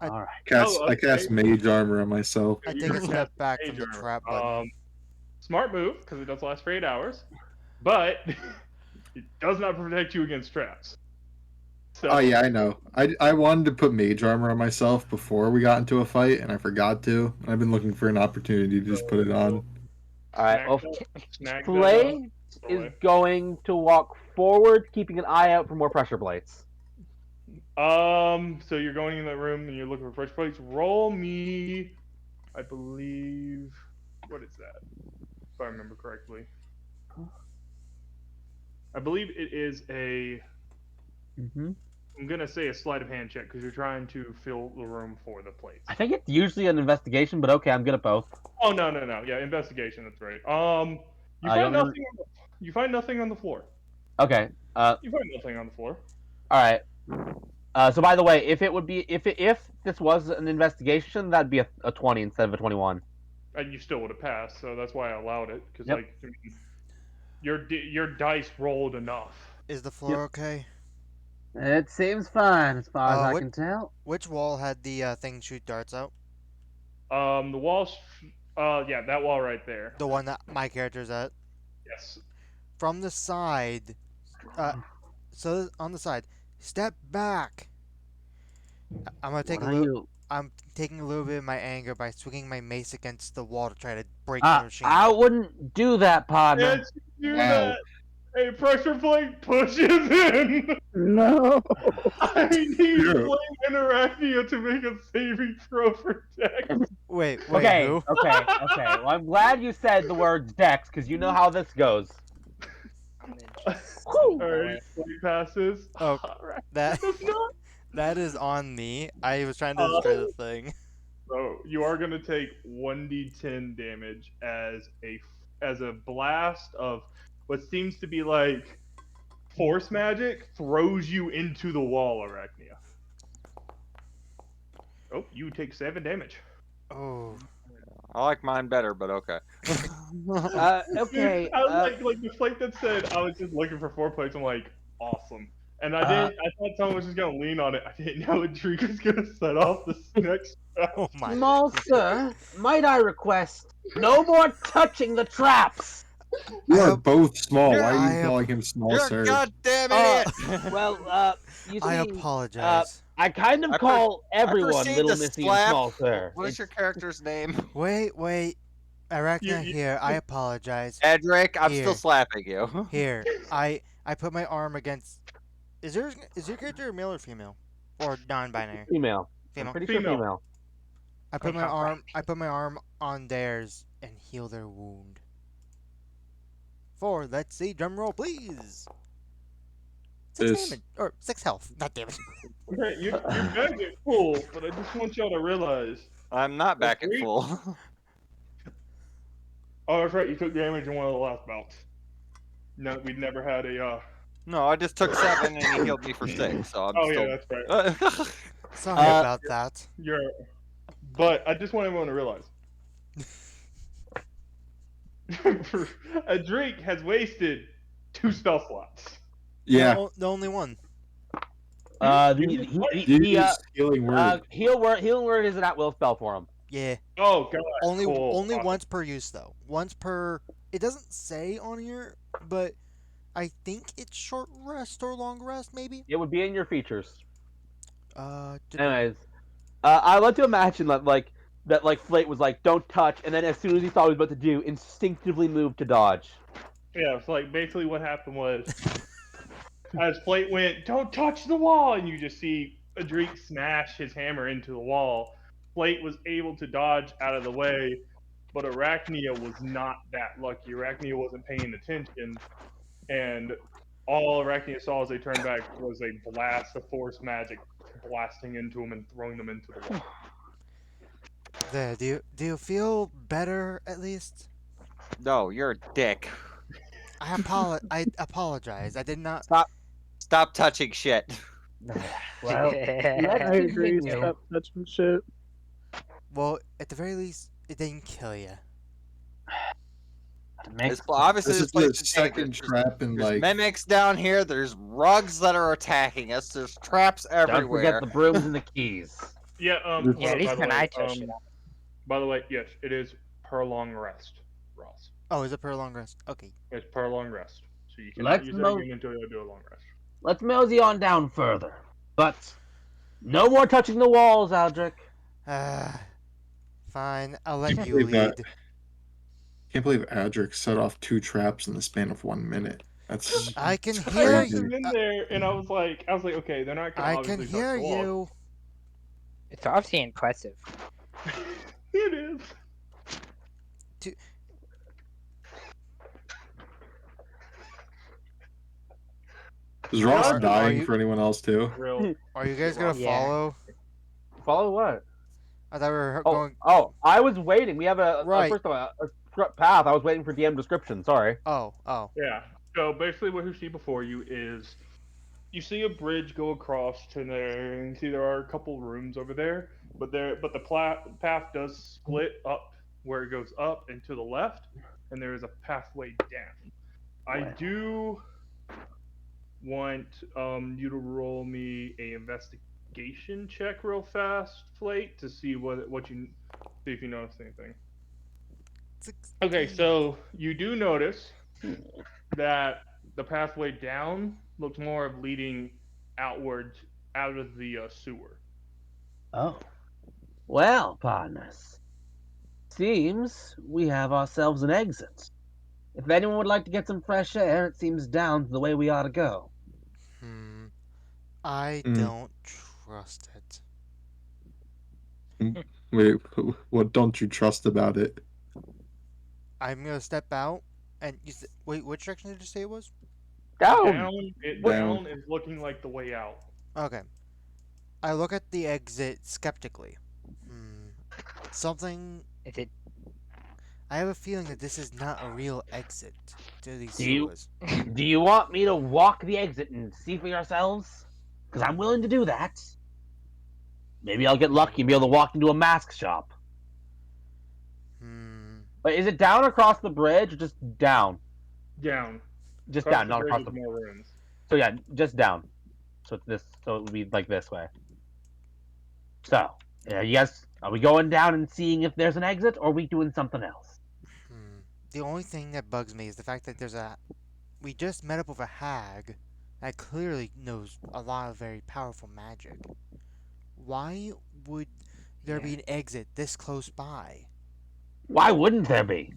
All right. I cast mage armor on myself. I You take a can step cast back from Mage the Armor. trap button. Smart move because it does last for 8 hours, but it does not protect you against traps. So, Oh yeah, I know. I wanted to put mage armor on myself before we got into a fight, and I forgot to. I've been looking for an opportunity to just put it on. All right. Well, snag Flay that is away. going to walk forward, keeping an eye out for more pressure plates. So you're going in that room and you're looking for fresh plates. Roll me, I believe. What is that? If I remember correctly, I believe it is a. Mm-hmm. I'm gonna say a sleight of hand check because you're trying to fill the room for the plates. I think it's usually an investigation, but okay, I'm good at both. Oh no. Yeah, investigation. That's right. You you find want nothing. You find nothing on the floor. Okay. You find nothing on the floor. All right. So by the way, if this was an investigation, that'd be a 20 instead of a 21. And you still would have passed, so that's why I allowed it. Because Yep. like, I mean, your dice rolled enough. Is the floor okay? It seems fine as far as I what- can tell. Which wall had the thing shoot darts out? The walls. Yeah, that wall right there. The one that my character's at. Yes. From the side. So on the side. Step back. I'm gonna take What a are little. you? I'm taking a little bit of my anger by swinging my mace against the wall to try to break the machine. I wouldn't do that, partner. Yes, you do Wow. that. A pressure plate pushes in. No. I need Yeah. Flame and Arachnia to make a saving throw for Dex. Wait, Okay, who? okay. Well, I'm glad you said the words Dex, because you know how this goes. Alright, Flame passes. Oh, Alright. that That's not. that is on me. I was trying to destroy the thing. So you are gonna take 1d10 damage as a blast of what seems to be like force magic throws you into the wall, Arachnia. Oh, you take 7 damage. Oh. I like mine better, but okay. Okay. I was like the plate that said I was just looking for 4 plates. I'm like, awesome. And I didn't. I thought someone was just gonna lean on it. I didn't know Adric was gonna set off this next spell. Oh my. Small sir, might I request no more touching the traps? You I are hope- both small. You're- Why are I you hope- calling him small, You're a sir? goddamn Uh, idiot. Well, you see, I apologize. I kind of I call everyone proceed Little to Missy and slap- Small Sir. What is your character's name? Wait. Arachnia You- here. I apologize. Edric, I'm Here. still slapping you. Here. I put my arm against. Is your character male or female? Or non-binary? Female. I'm Female. pretty sure Female. female. I put my arm on theirs and heal their wound. For let's see, drum roll, please. 6 This- damage or 6 health, not damage. Okay, you're back at full, but I just want y'all to realize. I'm not back at Agreed. full. Oh, that's right. You took damage in one of the last bouts. No, we'd never had a. No, I just took 7 and he healed me for 6, so I'm Oh still. yeah, that's right. Sorry about that. You're. But I just want everyone to realize. Adric has wasted 2 spell slots. Yeah. The only one. Use healing word. Healing word is an at-will spell for him. Yeah. Oh god. Only cool. Awesome. once per use though. Once per. It doesn't say on here, but I think it's short rest or long rest, maybe. It would be in your features. Did- Anyways, I like to imagine that Flate was like, "Don't touch," and then as soon as he saw what he was about to do, instinctively moved to dodge. Yeah, it's like basically what happened was, as Flate went, "Don't touch the wall," and you just see Adric smash his hammer into the wall. Flate was able to dodge out of the way, but Arachnia was not that lucky. Arachnia wasn't paying attention, and all Arachnia saw as they turned back was a blast of force magic blasting into him and throwing them into the wall. There. Do you feel better at least? No, you're a dick. I apologize. I did not. Stop touching shit. Well, I agree. continue. Stop touching shit. Well, at the very least, it didn't kill you. It's, obviously, This is place the is second dangerous. trap in There's like. mimics down here. There's rugs that are attacking us. There's traps Don't everywhere. forget the brooms and the keys. Yeah, Yeah, Yeah, at least by the when way, I touch it. by the way, yes, it is per long rest, Ross. Oh, is it per long rest? Okay. It's per long rest. So you Let's cannot use that mo- again until you do a long rest. Let's mosey on down further, but no more touching the walls, Aldrich. Fine. I'll let you believe that. lead. Can't believe Adric set off 2 traps in the span of 1 minute. That's I can It's hear crazy. you. I'm in there, and I was like, okay, they're not gonna. I can obviously hear touch the wall. you. It's obviously impressive. It is. is Ross Are dying you- for anyone else too? Real. Are you guys gonna Yeah. follow? Follow what? I thought we were Oh, going. I was waiting. We have Right. first of all, a path. I was waiting for DM description. Sorry. Oh. Yeah. So basically, what you see before you is you see a bridge go across to there, and you see there are a couple rooms over there, but the path does split up where it goes up and to the left, and there is a pathway down. I Well. do want you to roll me a investigation check real fast, Flate, to see what you see if you notice anything. Okay, 16. so you do notice that the pathway down looks more of leading outward out of the sewer. Oh. Well, partners. Seems we have ourselves an exit. If anyone would like to get some fresh air, it seems down to the way we ought to go. I Mm. don't trust it. Wait, what don't you trust about it? I'm gonna step out, and wait, which direction did you say it was? Down! Down is looking like the way out. Okay. I look at the exit skeptically. Something. Is it? I have a feeling that this is not a real exit to these Do you sewers. do you want me to walk the exit and see for yourselves? Because I'm willing to do that. Maybe I'll get lucky and be able to walk into a mask shop. But is it down across the bridge or just down? Down. Just Across down, the not bridge across is the. more rooms. So yeah, just down. So it's this. So it would be like this way. So, yeah, you guys, are we going down and seeing if there's an exit, or are we doing something else? The only thing that bugs me is the fact that we just met up with a hag that clearly knows a lot of very powerful magic. Why would there be an exit this close by? Why wouldn't there be?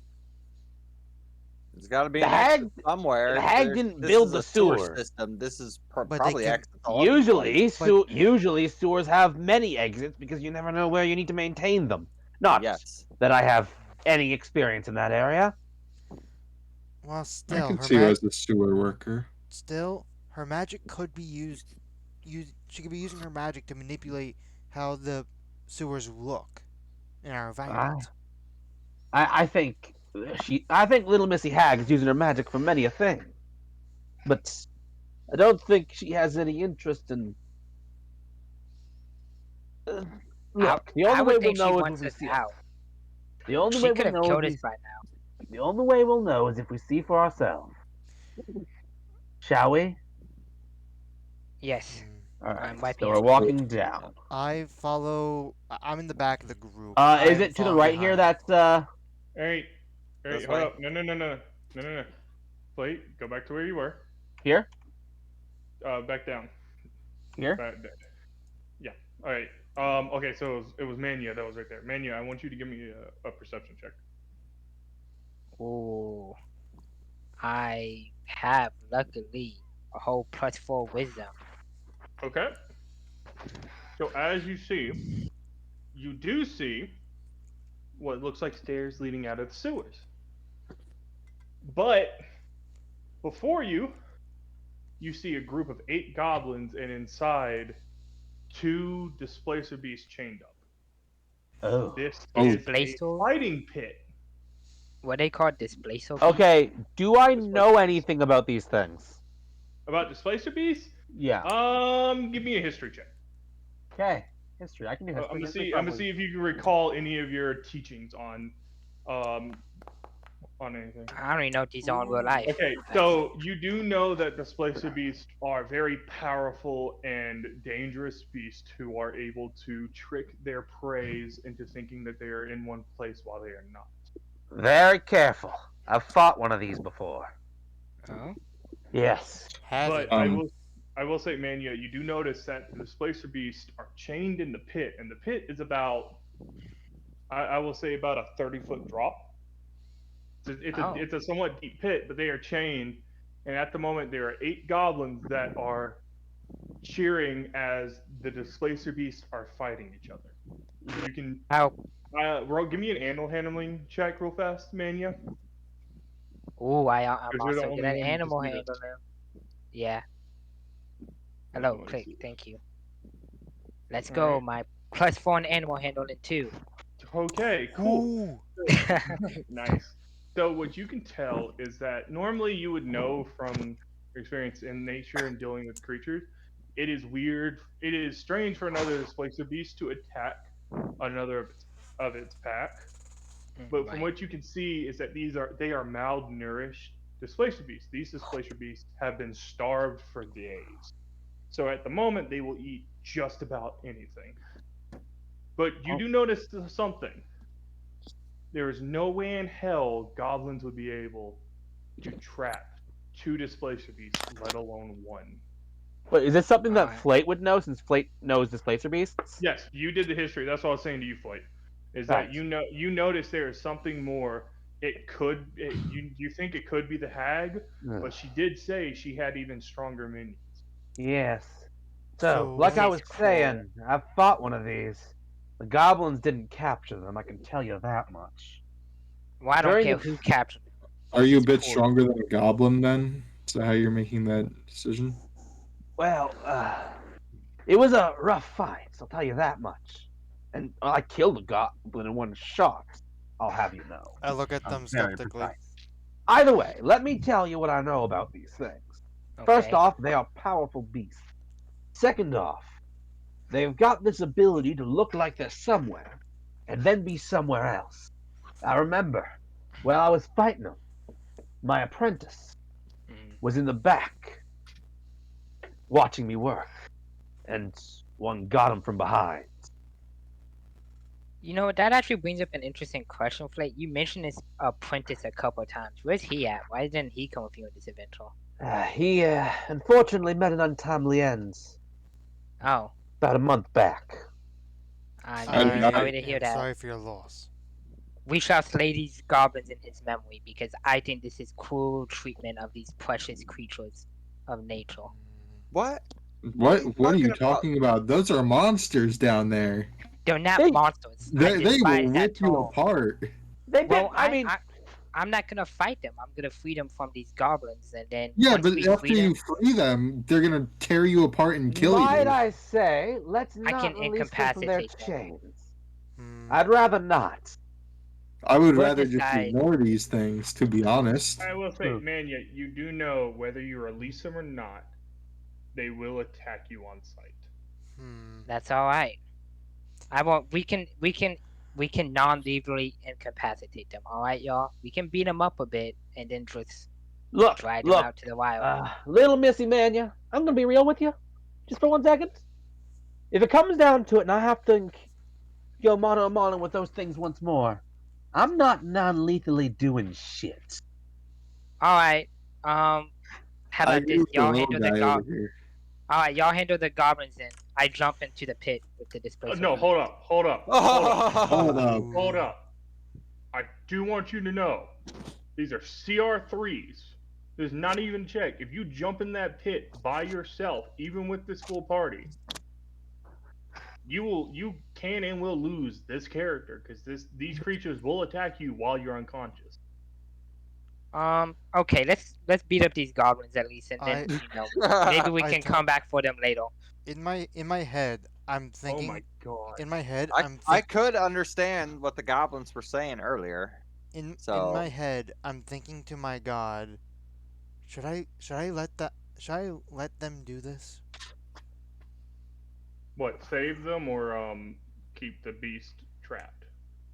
There's got to be The an hag- exit somewhere. the hag didn't build is the a sewer sewer. system. This is But they probably can- exits all over the place. Usually sewers have many exits because you never know where you need to maintain them. Not Yes. that I have any experience in that area. Well, I still, can see you as a sewer worker. her magic could be used. She could be using her magic to manipulate how the sewers look in our environment. I think Little Missy Hag is using her magic for many a thing, but I don't think she has any interest in. Look, the I only way would we'll think she know is wants if we us see. out. The only She way could we'll have know killed is us by now. the only way we'll know is if we see for ourselves. Shall we? Yes. All I'm right. wiping So we're his walking down. I follow. I'm in the back of the group. Is I'm it to the following right here? behind. That's Hey, This hold way? up. No. Wait, go back to where you were. here. Back down. Here. Yeah. All right. Okay, so it was Mania that was right there. Mania, I want you to give me a perception check. Ooh. I have, luckily, a whole +4 wisdom. Okay. So as you do see what looks like stairs leading out of the sewers. But before you see a group of 8 goblins, and inside 2 displacer beasts chained up. Oh. This Oh. is a Displacer? fighting pit. What they call displacer? Okay. Do I know anything about these things? About displacer beasts? Yeah. Give me a history check. Okay. History. I can do history. I'm gonna History see. I'm gonna probably- see if you can recall any of your teachings on anything. I don't even know if these are in real life. Okay, so you do know that displacer beasts are very powerful and dangerous beasts who are able to trick their preys into thinking that they are in one place while they are not. Very careful. I've fought one of these before. Oh? Yes. Have But it. I will say, Mania, you do notice that the displacer beasts are chained in the pit, and the pit is about, I will say, about a 30-foot drop. It's a somewhat deep pit, but they are chained, and at the moment there are 8 goblins that are cheering as the displacer beasts are fighting each other. You can give me an animal handling check real fast, Mania. Ooh, I'm you're the also only good at one who animal can see this. handling. Yeah. Hello, Let's click. see. Thank you. Let's All go. right. My +4 in animal handling too. Okay, cool. Ooh. Nice. So what you can tell is that normally you would know from experience in nature and dealing with creatures, it is weird. It is strange for another displacer beast to attack another of its pack. But from Right. what you can see is that they are malnourished displacer beasts. These displacer beasts have been starved for days. So at the moment they will eat just about anything. But you Oh. do notice something. There is no way in hell goblins would be able to trap two displacer beasts, let alone one. But is this something that Alright. Flate would know since Flate knows Displacer Beasts? Yes, you did the history. That's what I was saying to you, Floyd. Is that Right. you notice there is something more. You think it could be the hag, Ugh. but she did say she had even stronger minions. Yes. So, So like This I is was cool. saying, I've fought one of these. The goblins didn't capture them, I can tell you that much. Well, I don't During care the who captured them. Are you a It's bit cool. stronger than a goblin then? Is that how you're making that decision? Well, it was a rough fight, I'll tell you that much. And I killed a goblin in one shot, I'll have you know. I look at I'm them very skeptically. precise. Either way, let me tell you what I know about these things. First Okay. off, they are powerful beasts. Second off, they've got this ability to look like they're somewhere and then be somewhere else. I remember, while I was fighting them, my apprentice Mhm. was in the back watching me work, and one got him from behind. You know, that actually brings up an interesting question, Flake. You mentioned this apprentice a couple of times. Where's he at? Why didn't he come with you in this adventure? He unfortunately met an untimely end Oh, about a month back. I'm I, very I sorry to hear am that. sorry for your loss. We shall slay these goblins in his memory because I think this is cruel treatment of these precious creatures of nature. What? What are you what are you talking about? talking about? Those are monsters down there. They're not They monsters. I They will despise that rip you term. apart. they did. Well, I mean, I'm not gonna fight them. I'm gonna free them from these goblins, and then Yeah, once but we after free them, you free them, they're gonna tear you apart and kill might you. I say, let's I not can release them from their incapacitate them. chains. Hmm. I'd rather not. I would We'll rather just decide. ignore these things, to be honest. I will say, Hmm. Manya, you do know whether you release them or not, they will attack you on sight. Hmm. That's all right. I won't. We can non-legally incapacitate them. All right, y'all. We can beat them up a bit and then just drag them Look, out to the wild. little Missy Mania, I'm gonna be real with you, just for 1 second. If it comes down to it, and I have to go mano a mano with those things once more, I'm not non-lethally doing shit. All right. How I about agree this? with the Y'all little handle the guy over here. All right, y'all handle the goblins. Then I jump into the pit with the displacer. No, beast. hold up, hold up, hold up, Hold up. hold up. I do want you to know these are CR3s. There's not even check. If you jump in that pit by yourself, even with this full party, you can and will lose this character because these creatures will attack you while you're unconscious. Okay, let's beat up these goblins at least, and then maybe we I can tell come back for them later. in my head, I'm Oh my thinking. god. In my head, I could understand what the goblins were saying earlier. in my So head, I'm thinking to my god. Should I let them do this? What, save them or keep the beast trapped?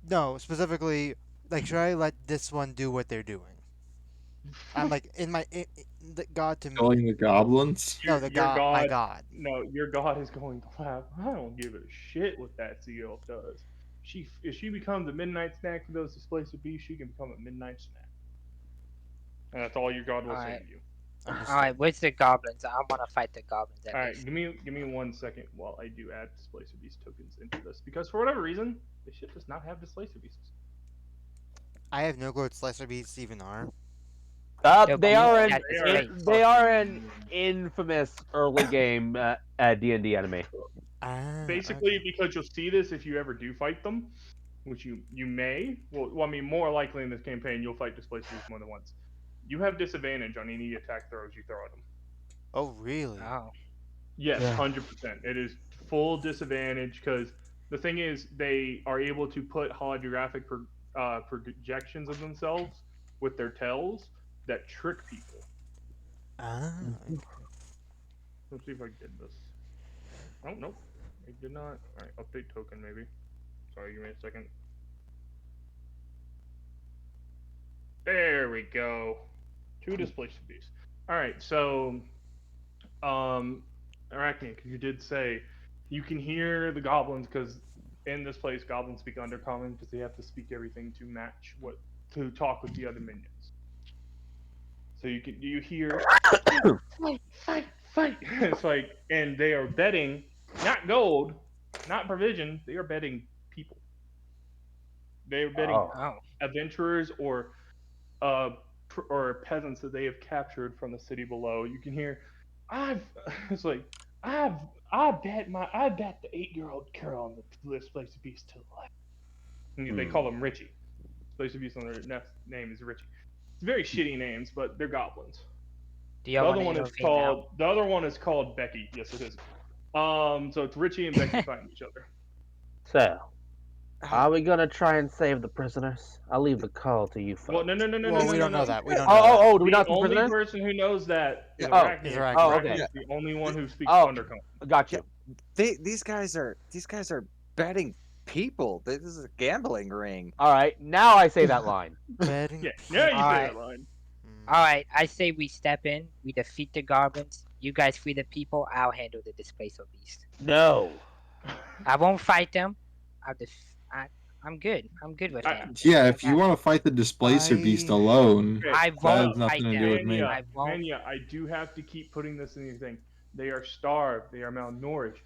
No, specifically, like, should I let this one do what they're doing? I'm like the god to me. Killing the goblins? No, the Your god, my god, god. no, your god is going to laugh. I don't give a shit what that sea elf does. If she becomes a midnight snack for those displacer beasts, she can become a midnight snack, and that's all your god will All say right, to you. all Understood. right. Where's the goblins? I want to fight the goblins at All right, least. give me 1 second while I do add displacer beast tokens into this because for whatever reason this shit does not have displacer beasts. I have no clue what slicer beasts even are. They're They beasts are that They are displace. they are an fucking infamous early game D&D enemy. Ah, basically okay. because you'll see this if you ever do fight them, which you may. Well, I mean, more likely in this campaign you'll fight displacer beasts more than once. You have disadvantage on any attack throws you throw at them. Oh, really? Oh, Yes, Yeah. 100%. It is full disadvantage because the thing is they are able to put holographic projections of themselves with their tails that trick people. Ah, okay. Let's see if I did this. Oh, nope. I did not. Alright, update token maybe. Sorry, give me a second. There we go. 2 displaced beasts. Alright, so Arachne, you did say you can hear the goblins because in this place goblins speak undercommon because they have to speak everything to match what to talk with the other minions. So you hear fight, fight, fight. It's like, and they are betting not gold, not provision. They are betting people. They are betting Oh. Oh, adventurers uh or peasants that they have captured from the city below. You can hear, I've it's like I've I bet the 8-year-old girl on this place of beast to the life. And they call him Richie. Place of beast on their next name is Richie. It's very shitty names, but they're goblins. do y'all want to intervene now? The other one is called Becky. Yes, it is. So it's Richie and Becky fighting each other. So, Hey, are we gonna try and save the prisoners? I'll leave the call to you Well, folks. Well, we don't know no. that. We don't know that. Oh, do we The not see only prisoners? person who knows that is Yeah. Oh, Arachne. Is Arachne. Oh, Arachne okay. is the only one who speaks Oh. Undercommon. Got you. these guys are betting people. This is a gambling ring. All right, now I say that line. Betting Yeah, people. yeah, you say Alright. that line. Hmm. All right, I say we step in, we defeat the goblins. You guys free the people. I'll handle the displaced beast. No. I won't fight them. I'm good. I'm good with I- that. Yeah, if you want to fight the displacer beast I- alone, Okay, I that won't has nothing fight to them. do with me. I won't. Mania, I do have to keep putting this in your thing. They are starved. They are malnourished.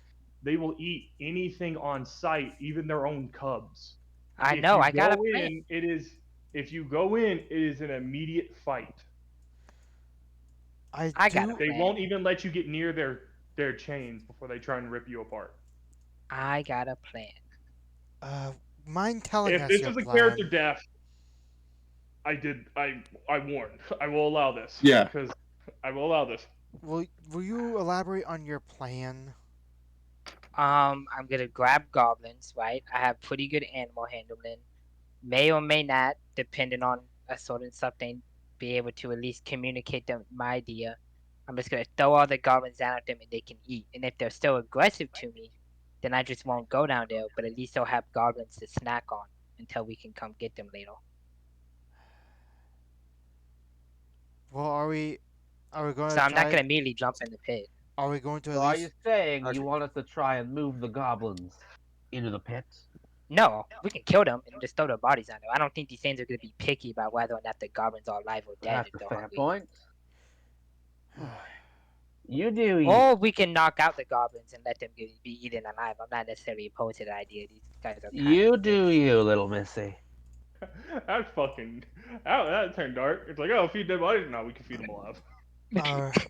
They will eat anything on sight, even their own cubs. I If know. you I got a go plan. in, it is. If you go in, it is an immediate fight. I got a They plan. won't even let you get near their chains before they try and rip you apart. I got a plan. Mind telling If us this your is a plan? character death, I warned. I will allow this. Yeah. Because I will allow this. Will you elaborate on your plan? I'm gonna grab goblins, right? I have pretty good animal handling. May or may not, depending on a certain something, be able to at least communicate them my idea. I'm just gonna throw all the goblins down at them and they can eat. And if they're still aggressive to me, then I just won't go down there. But at least they'll have goblins to snack on until we can come get them later. Well, are we going So to I'm not try? gonna immediately jump in the pit. Are we going to So at are you least? saying Okay. you want us to try and move the goblins into the pit? No, we can kill them and just throw their bodies on there. I don't think these things are gonna be picky about whether or not the goblins are alive or dead That's if a they're fair hungry. point. You do you. Or we can knock out the goblins and let them be eaten alive. I'm not necessarily opposed to the idea. These guys are kind You of do you, little missy. That turned dark. It's like, oh, feed dead bodies. No, we can feed them alive.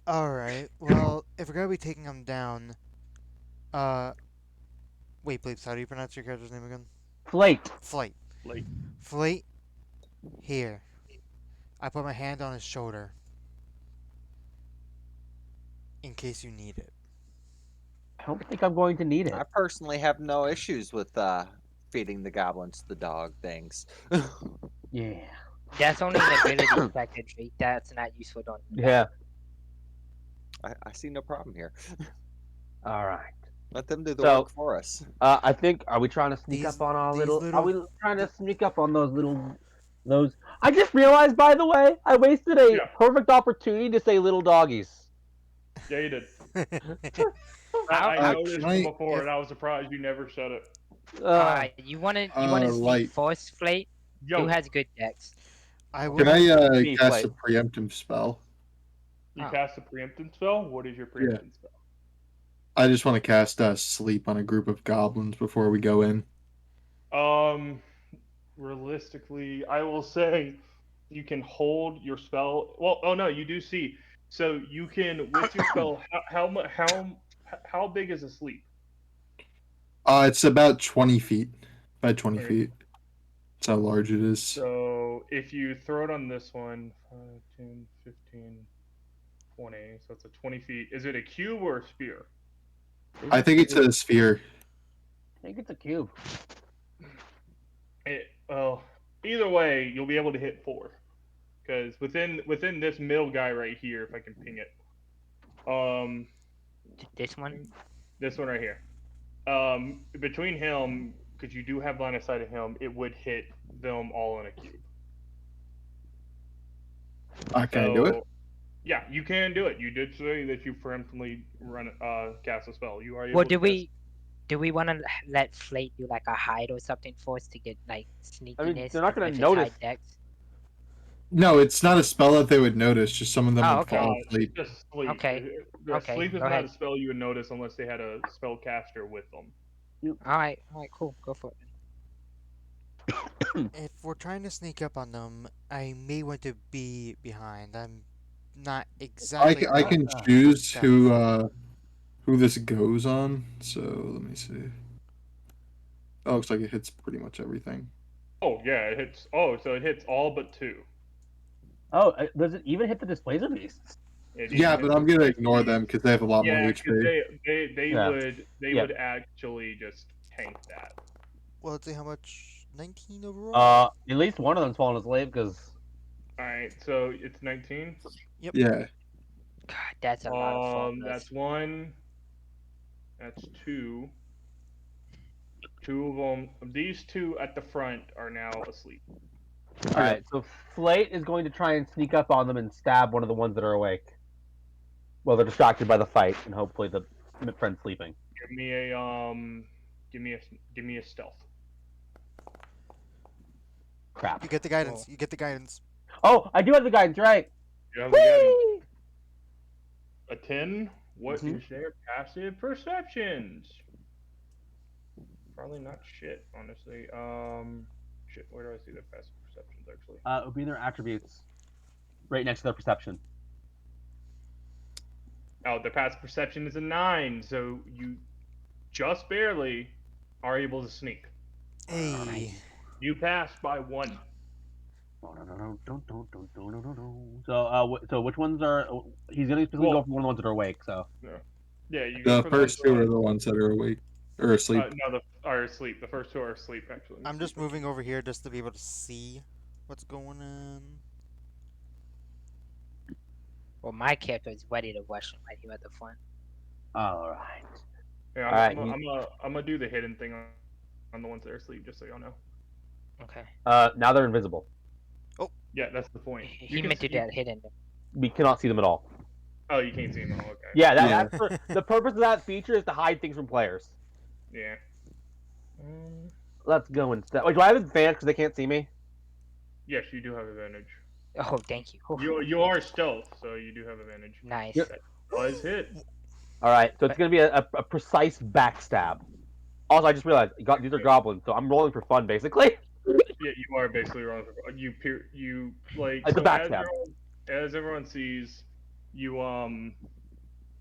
All right. Well, if we're gonna be taking them down, uh, wait, please. How do you pronounce your character's name again? Flake. Flight. Like, Flight. Here. I put my hand on his shoulder. In case you need it. I don't think I'm going to need it. I personally have no issues with feeding the goblins the dog things. Yeah. That's only an ability affected trait. That's not useful on. Yeah. I see no problem here. All right. Let them do the So- work for us. I think. Are we trying to sneak These- up on our these little? little- Are we trying to sneak up on those little? Those. I just realized, by the way, I wasted a Yeah. perfect opportunity to say little doggies. yeah, you did. I Alright, noticed can from I- before, and I was surprised you never said it. Alright, you wanna sneak light. force flate? Yo, Who has good decks? I Can will. I Be cast flight. a preemptive spell? you Oh. cast a preemptive spell. What is your preemptive spell? I just want to cast sleep on a group of goblins before we go in. Realistically, I will say you can hold your spell. Well, oh no, you do see. So you can with your spell. How big is a sleep? It's about 20 feet by 20 Okay. feet. That's how large it is. So if you throw it on this one, 5, 10, 15, 20. So it's a 20 feet. Is it a cube or a sphere? I think it's a sphere. I think it's a cube. Well, either way, you'll be able to hit 4. because within this middle guy right here, if I can ping it, um, This one? this one right here, between him, because you do have line of sight of him, it would hit them all in a cube. Can I do it? So yeah, you can do it. You did say that you preemptively run cast a spell. You are able Well, to cast. do we want to let Flate do like a hide or something for us to get like I mean, sneakiness they're not if gonna it's notice. hide dex? No, it's not a spell that they would notice. Just some of them Oh, would okay. fall asleep. Just sleep. Okay. Okay, Sleep is go not ahead. a spell you would notice unless they had a spellcaster with them. All right, cool. Go for it. If we're trying to sneak up on them, I may want to be behind. I'm not exactly I good can at choose stealth. who this goes on. So let me see. Oh, looks like it hits pretty much everything. Oh yeah, it hits. Oh, so it hits all but two. Oh, does it even hit the displacer beasts? It Yeah, even but hits I'm the gonna space ignore beast. them because they have a lot more Yeah, because HP. they Yeah. they Yeah. would actually just tank that. Well, let's see how much. 19 overall? At least one of them's fallen asleep because All right, so it's 19. Yep. Yeah. God, that's a lot of faultless. That's one. That's two. Two of them. These two at the front are now asleep. All right. So Flate is going to try and sneak up on them and stab one of the ones that are awake. Well, they're distracted by the fight, and hopefully the friend's sleeping. Give me a give me a stealth. Crap. You get the guidance. You get the guidance. Oh, I do have the guidance, right? You have again Whee! a 10. What is Mhm. their passive perceptions? Probably not shit, honestly. Shit. Where do I see their passive perceptions actually? It would be their attributes, right next to their perception. Oh, their passive perception is a 9, so you just barely are able to sneak. Hey. You passed by 1. So which ones are? He's gonna specifically go for one of the ones that are awake. So Yeah, you go The for the ones first that two are are the ones that are awake or asleep. no, are asleep. The first two are asleep actually. I'm just moving over here just to be able to see what's going on. Well, my character is ready to rush him right here at the front. all right. Yeah, Alright, I'm gonna do the hidden thing on the ones that are asleep, just so y'all know. Okay. Now they're invisible. Yeah, that's the point. He meant to do that hidden. We cannot see them at all. Oh, you can't see them all. Okay. Yeah, Yeah. that's the purpose of that feature is to hide things from players. Yeah. Let's go instead. Wait, do I have advantage because they can't see me? Yes, you do have advantage. Oh, thank you. You are stealth, so you do have advantage. Nice. Yep. That does hit. All right, so it's gonna be a precise backstab. Also, I just realized these are goblins, so I'm rolling for fun basically. Yeah, you are basically wrong. You like It's a so backstab. as everyone sees, you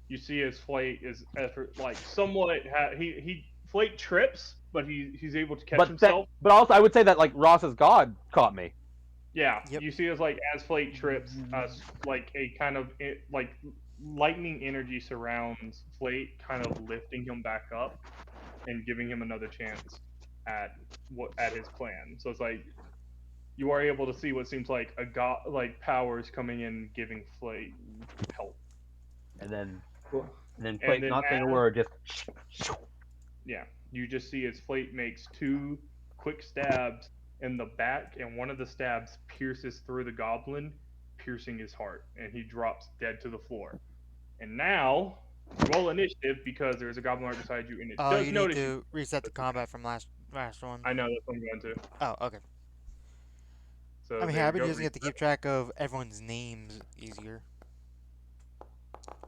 you see his flight is effort like somewhat he flight trips, but he's able to catch himself. But also, I would say that like Ross's god caught me. Yeah, Yep. you see as like as flight trips, like a kind of like lightning energy surrounds Flate, kind of lifting him back up and giving him another chance at his plan. So it's like you are able to see what seems like a god like powers coming in giving Flate help. And then And Flate then not saying a word, just yeah, you just see as Flate makes 2 quick stabs in the back, and one of the stabs pierces through the goblin, piercing his heart, and he drops dead to the floor. And now, roll initiative because there's a goblin right beside you, and it Oh, does you need notice you. to reset the combat from last one. I know that's what I'm going to. Oh, okay. So I mean, there I've you been go. using it to keep track of everyone's names easier.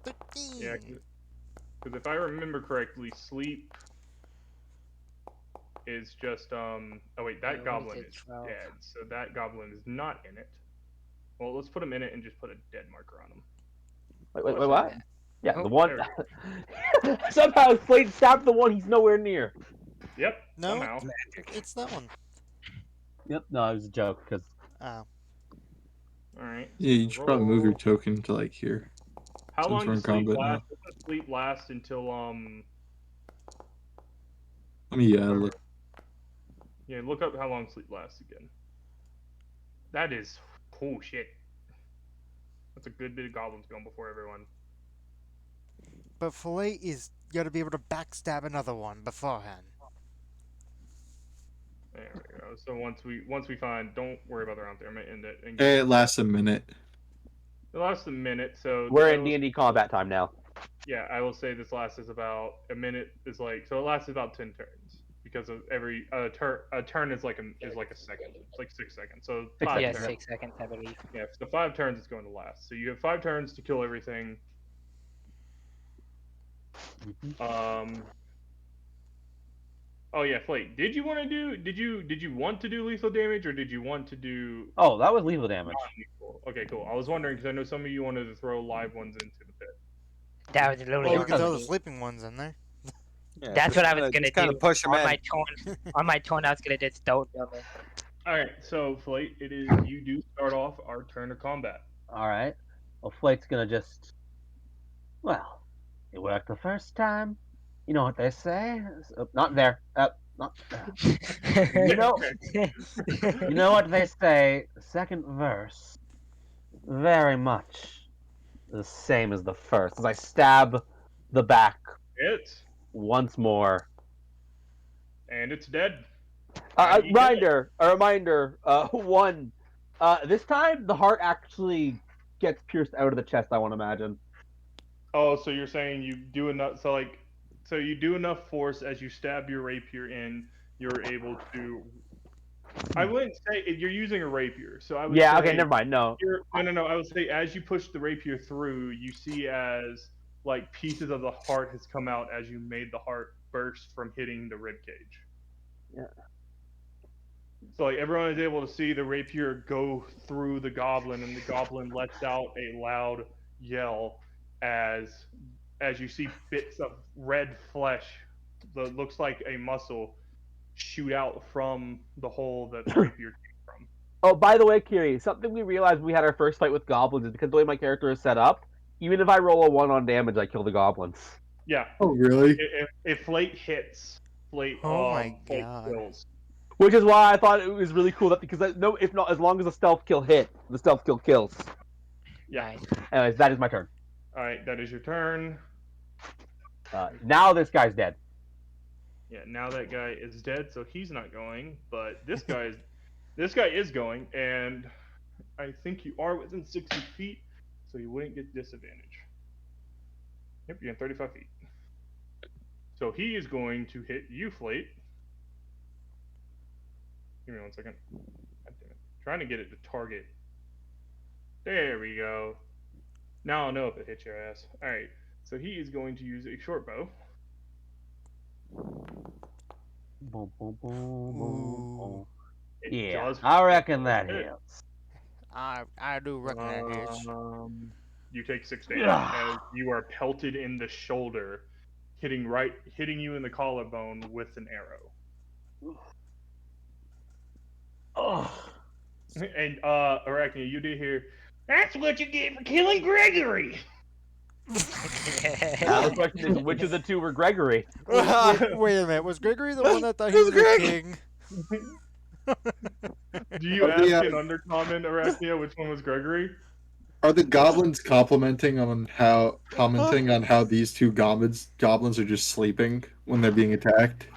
13. Yeah, because if I remember correctly, sleep is just Oh wait, that Yeah, what goblin is it, is 12? dead. So that goblin is not in it. Well, let's put him in it and just put a dead marker on him. wait, Oh, what? Yeah, Oh, the one. there Somehow Flate stabbed the one he's nowhere near. Yep. No, Somehow. it's that one. Yep, no, it was a joke because Oh. All right. Yeah, you should probably move your token to like here. How Since long we're does in sleep combat last? now. Does sleep last until Let me look. Yeah, look up how long sleep lasts again. That is oh shit. That's a good bit of goblins going before everyone. But Fillet is gotta be able to backstab another one beforehand. There we go. So once we find, don't worry about the round there. I'm gonna end it. And It lasts a minute. it lasts a minute. So We're I in will- D&D combat time now. Yeah, I will say this lasts is about a minute. Is like so it lasts about 10 turns because of every turn is like a second. It's like 6 seconds. So 6 five Yeah, seconds. turns. 6 seconds, I believe. Yeah, so 5 turns it's going to last. So you have 5 turns to kill everything. Oh yeah, Flake. Did you want to do? Did you want to do lethal damage or did you want to do Oh, that was lethal damage. non-lethal? Okay, cool. I was wondering because I know some of you wanted to throw live ones into the pit. That was literally Well, we on can throw me. the sleeping ones in there. Yeah, That's just what I was kinda- gonna just do. kinda push them on in. my tone, on my tone, I was gonna just throw them in. All right, so Flake, it is you do start off our turn of combat. All right. Well, Flake's gonna just. Well, it worked the first time. You know what they say? Not there. Not. You know. You know what they say? The second verse, very much the same as the first. As I stab the back It's once more. and it's dead. A do you kill reminder. A reminder. One. This time the heart actually gets pierced out of the chest. I want to imagine. Oh, so you're saying you do enough? So you do enough force as you stab your rapier in, you're able to. I wouldn't say you're using a rapier, so I would Yeah. say Okay. Never mind. No. No. I would say as you push the rapier through, you see as like pieces of the heart has come out as you made the heart burst from hitting the rib cage. Yeah. So like everyone is able to see the rapier go through the goblin, and the goblin lets out a loud yell as you see bits of red flesh that looks like a muscle shoot out from the hole that the rapier came from. Oh, by the way, Kiri, something we realized when we had our first fight with goblins is because the way my character is set up, even if I roll a 1 on damage, I kill the goblins. Yeah. Oh, really? If Flate hits, Flate Oh my Flate God. kills. Which is why I thought it was really cool that because no, if not, as long as the stealth kill hit, the stealth kill kills. Yeah. Nice. Anyways, that is my turn. All right, that is your turn. Now this guy's dead. Yeah, now that guy is dead, so he's not going. But this guy is going, and I think you are within 60 feet, so you wouldn't get disadvantage. Yep, you're in 35 feet. So he is going to hit you, Flate. Give me 1 second. God damn it. Trying to get it to target. There we go. Now I'll know if it hits your ass. Alright, so he is going to use a short bow. Boom, boom, boom, boom, boom. It Yeah, does I reckon that hit. hits. I do reckon that hits. You take 6 damage as you are pelted in the shoulder, hitting you in the collarbone with an arrow. Oh. And Arachne, you did hear, "That's what you get for killing Gregory." Now the question is, which of the two were Gregory? Wait a minute. Was Gregory the one that thought he was the king? Do you Are the, ask in undercommon, Arachne, which one was Gregory? Are the goblins commenting on how these two goblins are just sleeping when they're being attacked?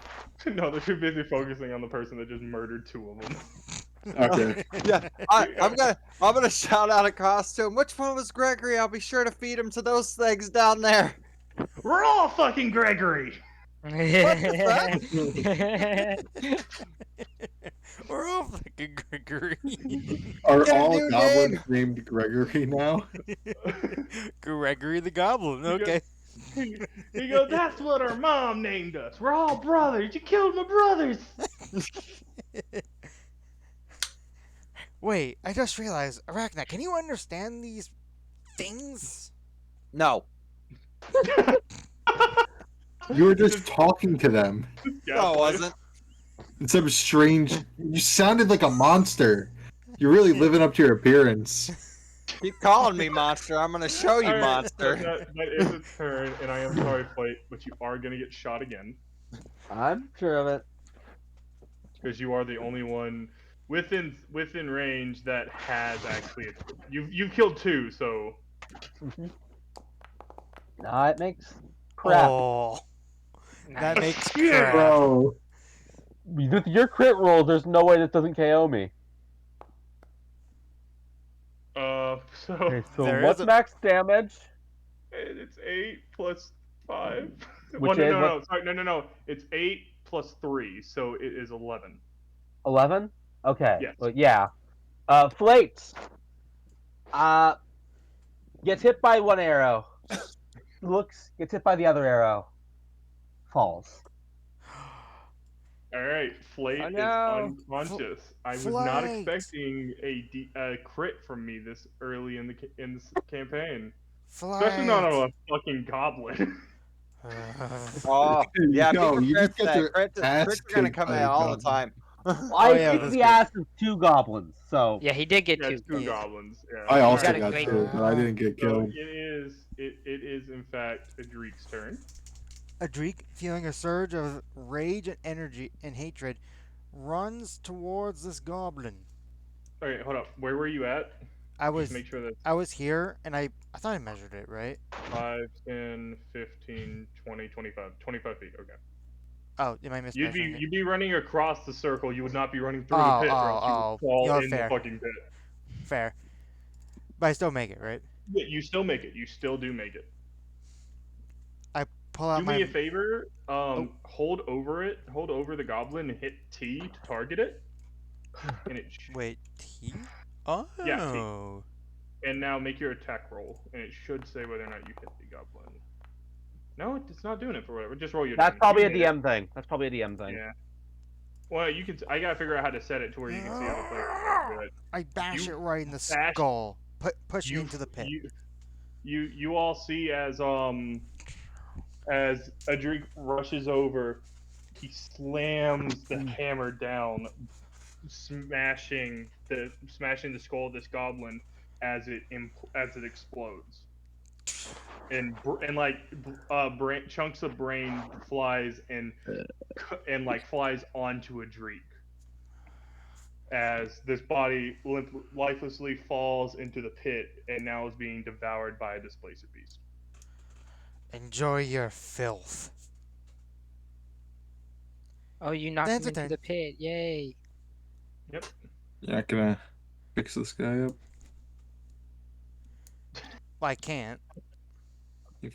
No, they're too busy focusing on the person that just murdered 2 of them. Okay. Yeah, I'm gonna shout out across to him. Which one was Gregory? I'll be sure to feed him to those things down there. We're all fucking Gregory. We're all fucking Gregory. Are Get a all new goblins name. named Gregory now? Gregory the Goblin. Okay. He goes, "That's what our mom named us. We're all brothers. You killed my brothers." Wait, I just realized, Arachna, can you understand these things? No. You were just talking to them. No, I wasn't. In some strange. You sounded like a monster. You're really living up to your appearance. Keep calling me monster. I'm gonna show you, All right, monster. so that is its turn, and I am sorry, Flate, but you are gonna get shot again I'm sure of it. because you are the only one. within range that has actually you've killed 2, so It makes crap. Oh, that Nice. makes shit. crap. Bro. With your crit roll, there's no way this doesn't KO me. So Okay, so There is what's a- max damage? it's 8 plus 5. Which Well, is no, sorry, no. It's 8 plus 3, so it is 11. 11? Okay. Yes. Well, yeah. Flates. Gets hit by one arrow. Gets hit by the other arrow. Falls. All right, Flate Oh, is no. unconscious. I was not Flate. expecting a crit from me this early in this campaign, especially not Flight. on a fucking goblin. Oh, yeah, Yo, bigger you just crits, get your crits ass are gonna kicked come by out a all the goblin. time. I yeah, kicked that's the good. ass of 2 goblins, so Yeah, he did get Yeah, 2. two Yeah. goblins. Yeah. I He's also got a got great- 2, but I didn't get So killed. it is in fact Adrik's turn. Adrik, feeling a surge of rage and energy and hatred, runs towards this goblin. Okay, hold up. Where were you at? I Just was make sure that's I was here and I thought I measured it, right? 5, 10, 15, 20, 25. 25 feet. Okay. Oh, am I mismeasuring it? You'd be running across the circle. You would not be running through the Oh, pit, or else you would oh. fall You know, in fair. the fucking pit. Fair. But I still make it, right? Yeah, you still make it. You still do make it. I pull out Do my me a favor. Oh. Hold over the goblin, and hit T to target it. And Wait, T? Oh. Yeah, T. And now make your attack roll, and it should say whether or not you hit the goblin. No, it's not doing it for whatever. Just roll your that's damage. probably You a hit it. DM thing. That's probably a DM thing. Yeah. Well, you can. I gotta figure out how to set it to where you can see how to play it. But I bash You it right in the bash- skull, pushing you into the pit. you all see as Adrik rushes over, he slams the hammer down, smashing the skull of this goblin as it explodes, and chunks of brain flies and flies onto Adrik as this body lifelessly falls into the pit and now is being devoured by a displaced beast. Enjoy your filth. Oh, you knocked That's him a into 10. the pit. Yay. Yep. You're not gonna fix this guy up? Well, I can't.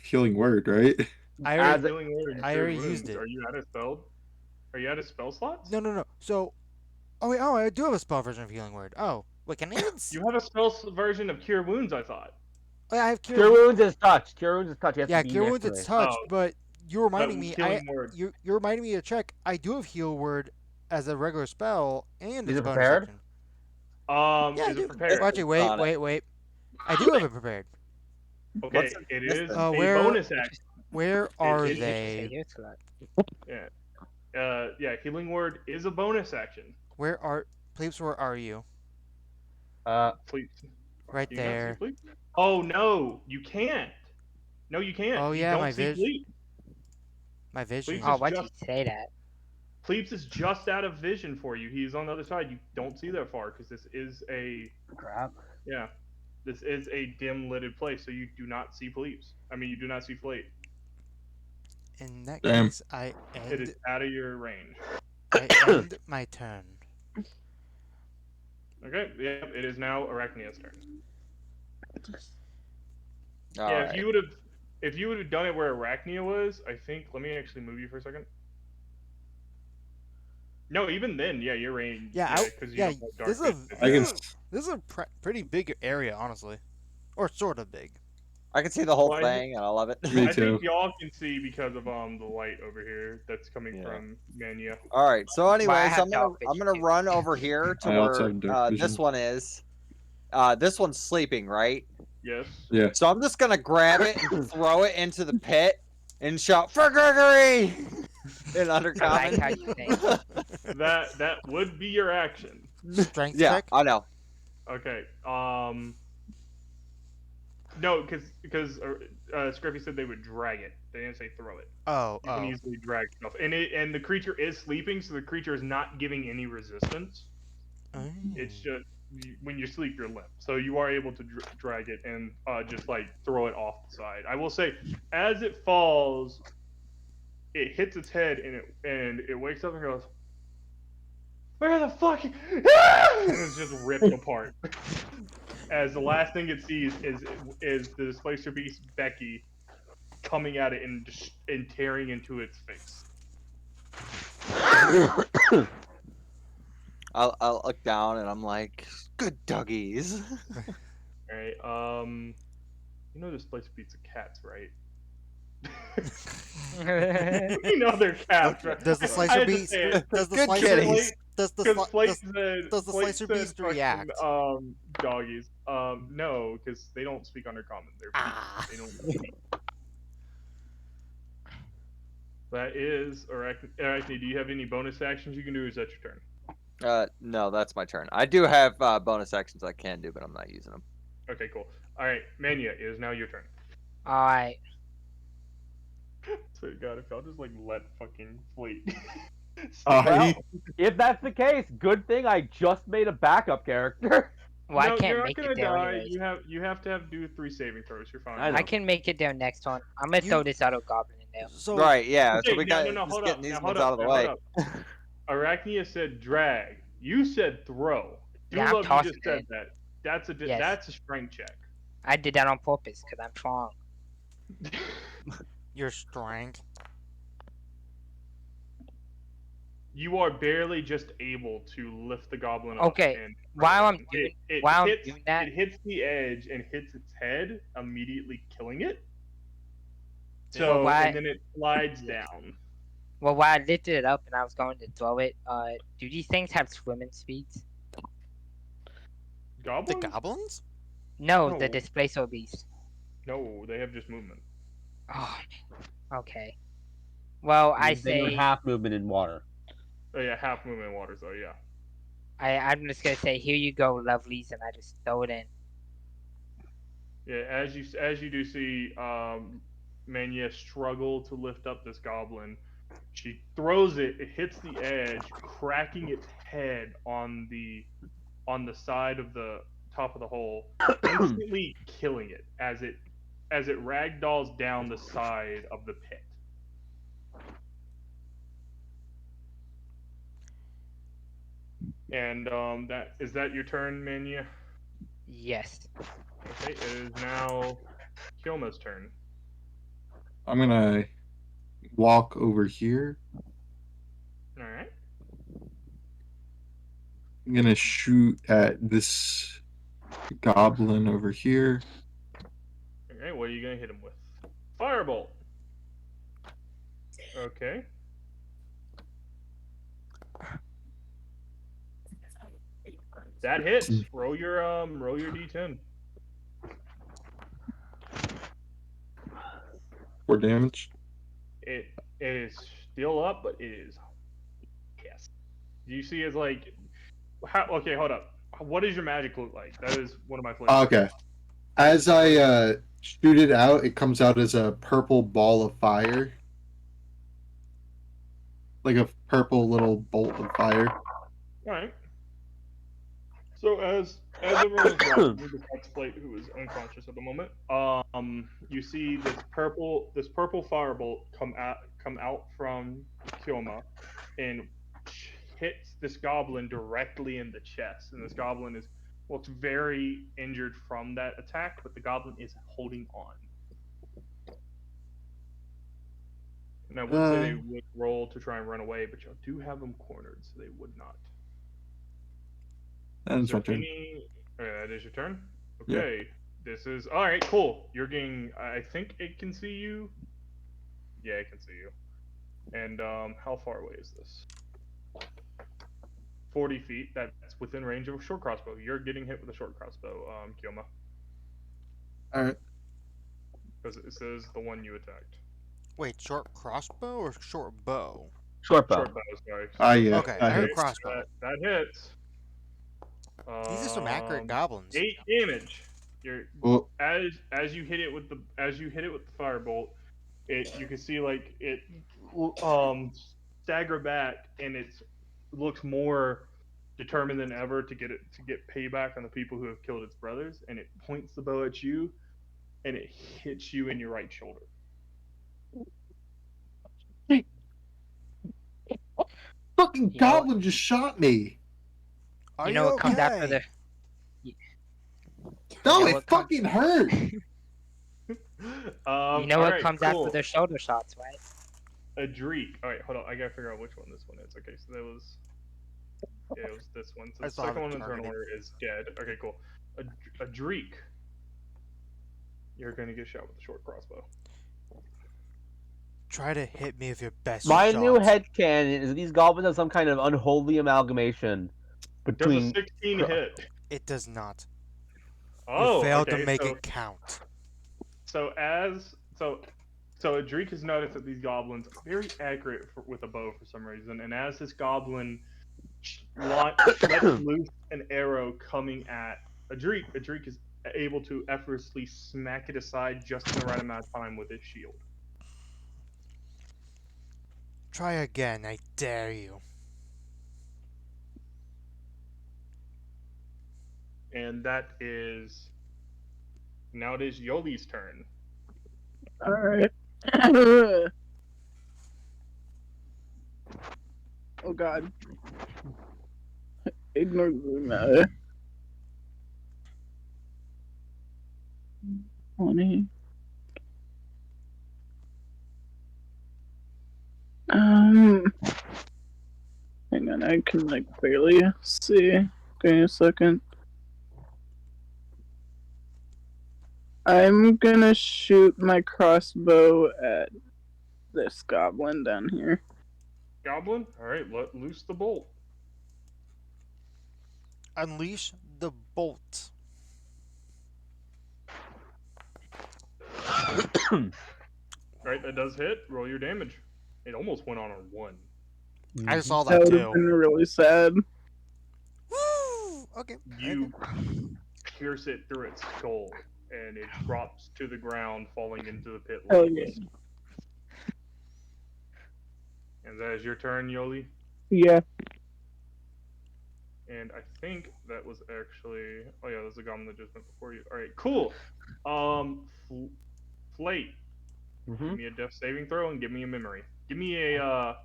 Healing word, right? I As already, Healing word and I cure already wounds. used it. Are you out of spell? Are you out of spell slots? No. So, wait, I do have a spell version of healing word. Oh, wait, can I even? You have a version of cure wounds, I thought. Oh, yeah, I have Cure wounds is touch. Cure wounds is touch. You have Yeah, to be cure next wounds to it's me. touched, Oh, but you're reminding me. healing word. You're reminding me to check. I do have heal word as a regular spell and Is it's it a bonus prepared? action. Yeah, I Is do. it prepared? Well, actually, Got it. wait. I do have it prepared. Okay, What's it this is then? a Where- bonus action. Where are is- they? Here it's like- Yeah, healing word is a bonus action. Where are you? Please. Right Do you not see there. Fleet? Oh no, you can't. No, you can't. Oh, You yeah, don't my see vision. Fleet. My vision. Please Oh, just- why'd you say that? Pleeps is just out of vision for you. He's on the other side. You don't see that far because this is a Crap. this is a dim lidded place, so you do not see Pleeps. I mean, you do not see Flate. In that Damn. case, I It is out of your range. end my turn. Okay, yeah, it is now Arachnia's turn. All yeah, right. if you would have done it where Arachnia was, I think. Let me actually move you for a second. No, even then, yeah, your range. Yeah, because yeah, you have dark this is a- vision. I can. This is a pretty big area, honestly, or sort of big. I can see the whole Well, thing, and I love it. Me I too. think y'all can see because of the light over here that's coming Yeah. from Mania. All right. So, anyways, have I'm dark gonna vision, too. run over here to I also where have dark this vision. one is. This one's sleeping, right? Yes. Yeah. So I'm just gonna grab it and throw it into the pit and shout for Gregory in I like how undercommon. you think. That would be your action. Strength Yeah, check. I know. Okay. No, because Scruffy said they would drag it. They didn't say throw it. Oh, You can easily drag stuff, and the creature is sleeping, so the creature is not giving any resistance. It's Mm. just when you sleep, you're limp, so you are able to drag it and just like throw it off the side. I will say, as it falls, it hits its head and it wakes up and goes, "Where the fuck?" and it's just ripped apart. As the last thing it sees is the displacer beast Becky coming at it and tearing into its face. I'll look down and I'm like, good doggies. All right. You know displacer beasts are cats, right? You know they're cats, right? Does the I slicer had to beast? say it Does the Good slicer? kitties. because Does the Slate slicer said beast fucking react? doggies. No, because they don't speak undercommon. They're people. Ah. They don't speak. That is Arachne. Do you have any bonus actions you can do? Or is that your turn? No, that's my turn. I do have bonus actions I can do, but I'm not using them. Okay, cool. All right, Mania, it is now your turn. All right. So God, if y'all just like let fucking Slate. Well, if that's the case, good thing I just made a backup character. Well, I No, you're can't not make gonna it there die. anyways. You have to do 3 saving throws. You're fine. I know. I can make it there next one. I'm gonna You- throw this auto goblin in there. So Right, yeah. So Okay, we no, got no, no, just hold getting up. these Now, ones hold out up. of the Now, hold way. up. Arachnia said drag. You said throw. Yeah, I'm Dulove, you tossing just it said in. that. Yes. That's a strength check. I did that on purpose because I'm strong. your strength. You are barely just able to lift the goblin up Okay, and throw while it I'm down. doing It while I'm hits doing that, it hits the edge and hits its head, immediately killing it. well, So why? and then it slides Yes. down. Well, while I lifted it up and I was going to throw it, do these things have swimming speeds? The Goblins? goblins? No, No. the displacer beast. No, they have just movement. Oh, okay. Well, I They are say half movement in water. Oh yeah, half movement in water, so yeah. I'm just gonna say here you go, lovelies, and I just throw it in. Yeah, as you do see Mania struggle to lift up this goblin, she throws it, it hits the edge, cracking its head on the side of the top of the hole, instantly killing it as it ragdolls down the side of the pit. And that your turn, Mania? Yes. Okay, it is now Kilma's turn. I'm gonna walk over here. All right. I'm gonna shoot at this goblin over here. All right, what are you gonna hit him with? Firebolt. Okay. That hits. Roll your d10. 4 damage. It is still up, but it is yes. Do you see it's like okay, hold up. What does your magic look like? That is one of my flavors. Okay. As I shoot it out, it comes out as a purple ball of fire. Like a purple little bolt of fire. All right. So as everyone is watching, besides Plate, who is unconscious at the moment, you see this purple firebolt come out from Kyoma and hits this goblin directly in the chest, and this goblin looks very injured from that attack, but the goblin is holding on. And I would say they would roll to try and run away, but you do have them cornered, so they would not. Is That's my there turn. any? That is your turn. Yeah. Okay. This is all right. Cool. You're getting. I think it can see you. Yeah, it can see you. And how far away is this? 40 feet. That's within range of a short crossbow. You're getting hit with a short crossbow, Kyoma. Alright. Because it says the one you attacked. Wait, short crossbow or short bow? Short bow. Short bow, sorry. Yeah. Okay, That I heard hits. crossbow. That hits. These are some accurate goblins. 8 damage. You're Well, as you hit it with the firebolt, you can see like it stagger back and it looks more determined than ever to get payback on the people who have killed its brothers, and it points the bow at you, and it hits you in your right shoulder. Fucking You know, goblin just shot me. Are you you know what comes after okay? No, know it what comes- fucking hurt. you know All what right, comes cool. after the shoulder shots, right? A Dreek. All right, hold on. I gotta figure out which one this one is. Okay, so that was. Yeah, it was this one. So I the still have second it one in turn targeted. order is dead. Okay, cool. A Dreek. You're gonna get shot with a short crossbow. Try to hit me with your best My shot. new headcanon is that these goblins have some kind of unholy amalgamation Does a between. 16 hit? It does not. Oh, You failed okay. to make so, it count. so as so so Adreek has noticed that these goblins are very accurate with a bow for some reason, and as this goblin lets loose an arrow coming at Adreek, Adreek is able to effortlessly smack it aside just in the right amount of time with his shield. Try again, I dare you. And that is now it is Yoli's turn. Alright. Oh god. Ignore the matter. 20. Hang on, I can like barely see. Give me a second. I'm gonna shoot my crossbow at this goblin down here. Goblin, all right, let loose the bolt. Unleash the bolt. Right, that does hit. Roll your damage. It almost went on a 1. I saw That that would have too. been really sad. Woo! Okay. You pierce it through its skull, and it drops to the ground, falling into the pit. Hell yeah. And that is your turn, Yoli. Yeah. And I think that was actually. Oh yeah, that's the goblin that just went before you. All right, cool. Flate. Mm-hmm. Give me a death saving throw and give me a memory. Give me a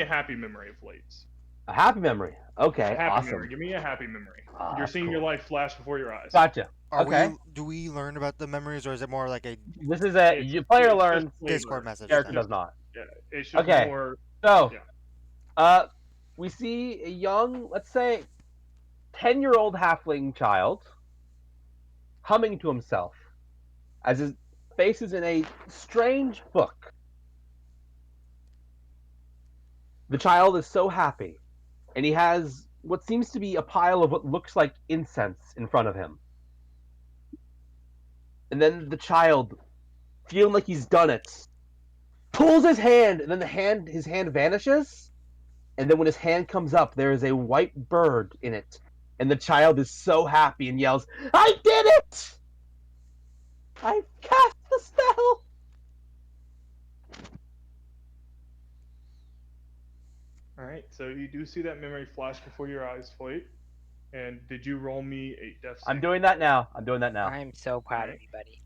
happy memory of Flate's. A happy memory. Okay, A happy awesome. memory. Give me a happy memory. You're That's seeing your cool. life flash before your eyes. Gotcha. Are Okay. do we learn about the memories, or is it more like a This is a It's player just learns, flavor. Discord message? character Then? does not. Yeah, it's just Okay. more. So, Yeah. we see a young, let's say, 10-year-old halfling child humming to himself as his face is in a strange book. The child is so happy, and he has what seems to be a pile of what looks like incense in front of him. And then the child, feeling like he's done it, pulls his hand, and then his hand vanishes. And then when his hand comes up, there is a white bird in it. And the child is so happy and yells, "I did it! I've cast the spell!" All right. So you do see that memory flash before your eyes, Flate. And did you roll me a death? I'm save? doing that now. I'm so proud of you, buddy.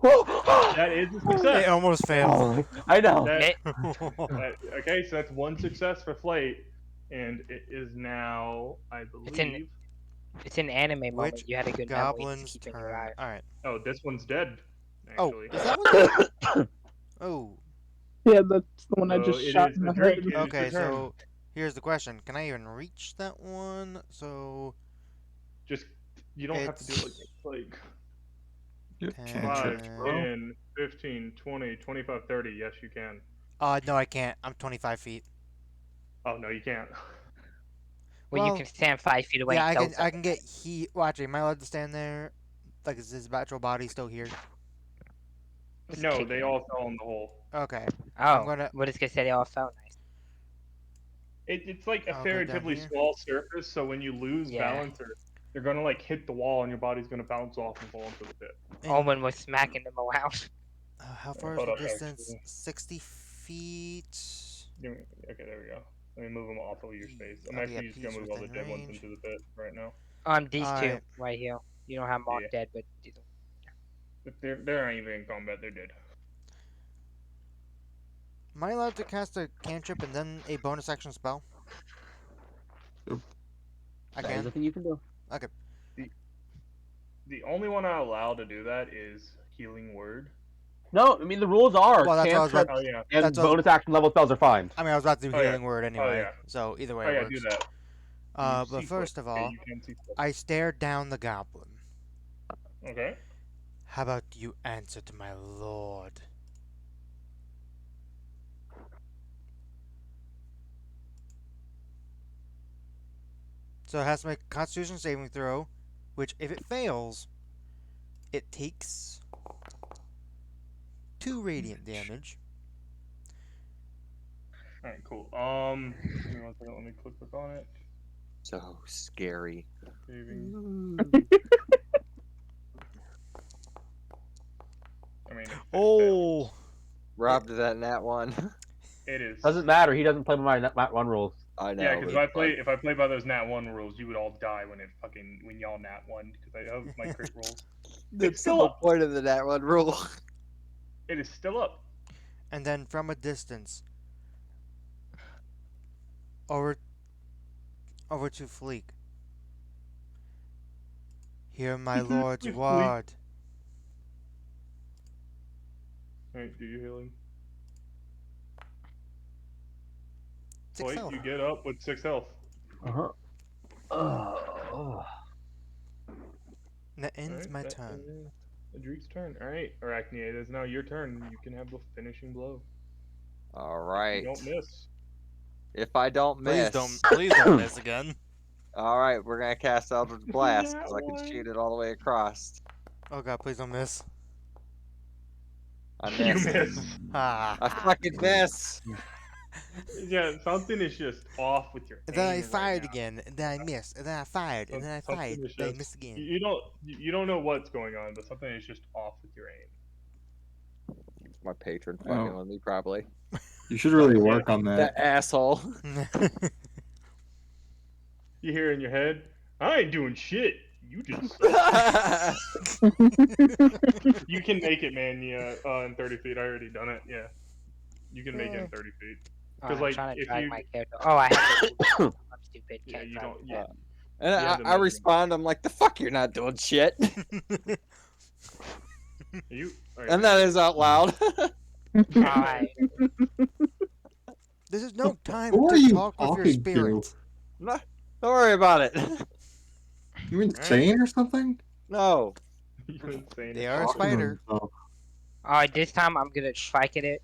That is a It success. almost failed. Oh, I know. Okay, so that's one success for Flate, and it is now, I believe. It's an anime moment. Which You had a good memory. goblin's Just keep in your turn? eye. All right. Oh, this one's dead. Oh, Actually. is that what? Oh. Yeah, that's the one I So just it shot is in the Adreek. head. It is Okay, your turn. so here's the question: can I even reach that one? So Just you don't have to do it like You 10, cantrip, 5, bro. 10, 15, 20, 25, 30. Yes, you can. no, I can't. I'm 25 feet. Oh no, you can't. Well, you can stand 5 feet away Yeah, and I kill can. I someone. can get heat. Watch, am I allowed to stand there? Like, is his actual body still here? Just No, kick they him. all fell in the hole. Okay. Oh, gonna- what is gonna say? They all felt nice. It's like a I'll go down relatively here. small surface, so when you lose Yeah. balance, or you're gonna like hit the wall, and your body's gonna bounce off and fall into the pit. Owen was smacking them around. How far is Hold the up, distance? actually. 60 feet. Okay, there we go. Let me move them off of your space. I'm Okay, yeah, actually just gonna peace move all the within dead ones range. into the pit right now. These two Alright. right here. You don't have marked Yeah. dead, but these. If they're not even in combat, they're dead. Am I allowed to cast a cantrip and then a bonus action spell? Yep. I That is can? the thing you can do. Okay. The only one I'm allowed to do that is Healing Word. No, I mean the rules are Well, that's what I was about. cantrips Oh yeah. and That's what I was, bonus action level spells are fine. I mean, I was about to do Oh yeah. healing word Oh anyway. yeah. So either way Oh it yeah. works. Do that. But C first of okay, all, you can see click. I stare down the goblin. Okay. How about you answer to my lord? So it has to make a Constitution saving throw, which if it fails, it takes 2 radiant damage. All right. Cool. Give me one second. Let me click on it. So scary. Saving. I mean, if it fails, Oh, Robbed of that nat one. it is. Doesn't matter. He doesn't play by my nat one rules. I know. Yeah, because but if I play by those nat one rules, you would all die when y'all nat one because I have my crit rolls. that's It's the still whole up. point of the nat one rule. It is still up. and then from a distance, over to Fleek. Hear my lord's Fleek. word. Alright, do your healing. 6 Wait, health. you get up with 6 health. Uh-huh. Oh. And that ends Alright, my that turn. is Adrik's turn. Alright, Arachne, it is now your turn. You can have the finishing blow. All You right. don't miss. If I don't miss, Please don't miss again. all right, we're gonna cast Eldritch Blast Nat because I can one. shoot it all the way across. Oh god, please don't miss. I You missed. miss. Ah. I fucking miss. Yeah, something is just off with your And then I aim right fired now. again, and then I missed, and then I fired, and then I Something fired, is then I just missed again. you don't know what's going on, but something is just off with your aim. My patron Oh. fucking with me probably. You should really work on That that. asshole. You hear in your head, I ain't doing shit. You just suck. You can make it, man. Yeah, in 30 feet. I already done it. Yeah, you can make it in 30 feet. Oh, Because I'm like trying to if drag you, my character. Oh, I have to. I'm stupid. yeah, Can't you drag don't. with Yeah, that. And you have the I measurement. respond. I'm like, the fuck, you're not doing shit. You. And that is out loud. Alright. This is no time Who are to you talk with your talking to? spirit. No, don't worry about it. You insane or something? No. You insane. They as are a fuck. Talking to spider. himself. Alright, this time I'm gonna strike at it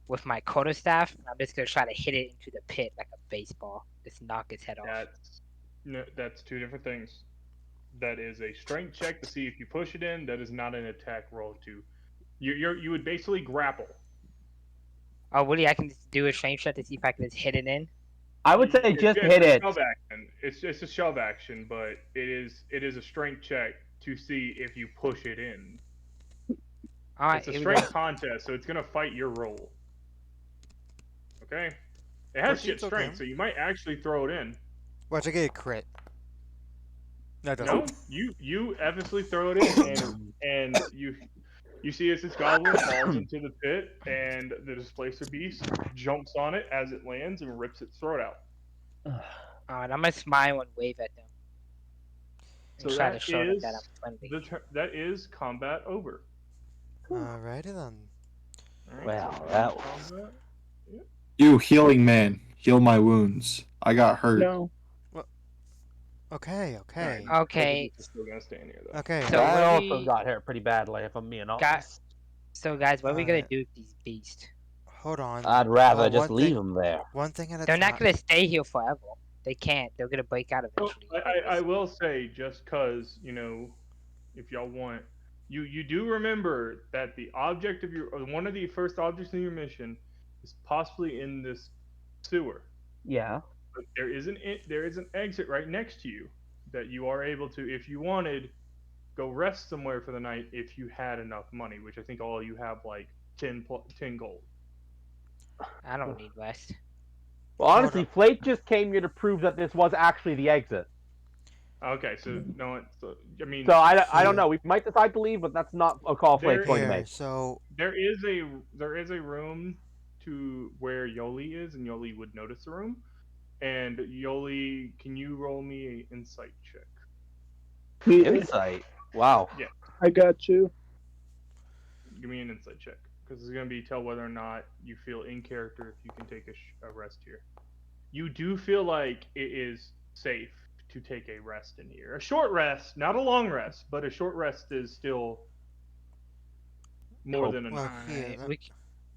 with my quarterstaff. And I'm just gonna try to hit it into the pit like a baseball. Just knock its head off. That's no, that's two different things. That is a strength check to see if you push it in. That is not an attack roll to. You would basically grapple. Oh, Woody, I can just do a strength check to see if I can just hit it in. I would say just hit a it. shove action. It's a shove action, but it is a strength check to see if you push it in. Alright, It's a here we go. strength contest, so it's gonna fight your roll. Okay. It has shit 14's okay. strength, so you might actually throw it in. Watch, I get a crit. No, it doesn't. No, you effortlessly throw it in, and you see as this goblin falls into the pit, and the displacer beast jumps on it as it lands and rips its throat out. Alright, I'm gonna smile and wave at them. And So try to that show them is that I'm friendly. that is combat over. Alrighty then. All right, Well, so that was- combat. You healing man, heal my wounds. I got hurt. No. Okay, okay. Alright. Okay, It's still gonna stay in here though. Okay. So I what also we- got hurt pretty badly, if I'm being honest. Guys, so guys, what are we gonna Alright. do with these beasts? Hold on. I'd rather Oh, just one leave thing- them there. One thing at a They're time. not gonna stay here forever. They can't. They're gonna break out So, eventually. I will say, just cause if y'all want, you do remember that the object of one of the first objects in your mission is possibly in this sewer. Yeah. But there is an exit right next to you that you are able to, if you wanted, go rest somewhere for the night if you had enough money, which I think all you have like 10 gold. I don't need rest. Well, Hold honestly, up. Flake just came here to prove that this was actually the exit. Okay, so no, so, I mean, So I don't Here. know. We might decide to leave, but that's not a call Flake's there going to Here. make. So, there is a room to where Yoli is, and Yoli would notice the room. And Yoli, can you roll me an insight check? Yeah, Insight. Wow. Yeah, I got you. give me an insight check because it's gonna be tell whether or not you feel in character if you can take a rest here. You do feel like it is safe to take a rest in here. A short rest, not a long rest, but a short rest is still more Cool. than well, enough. here. Alright,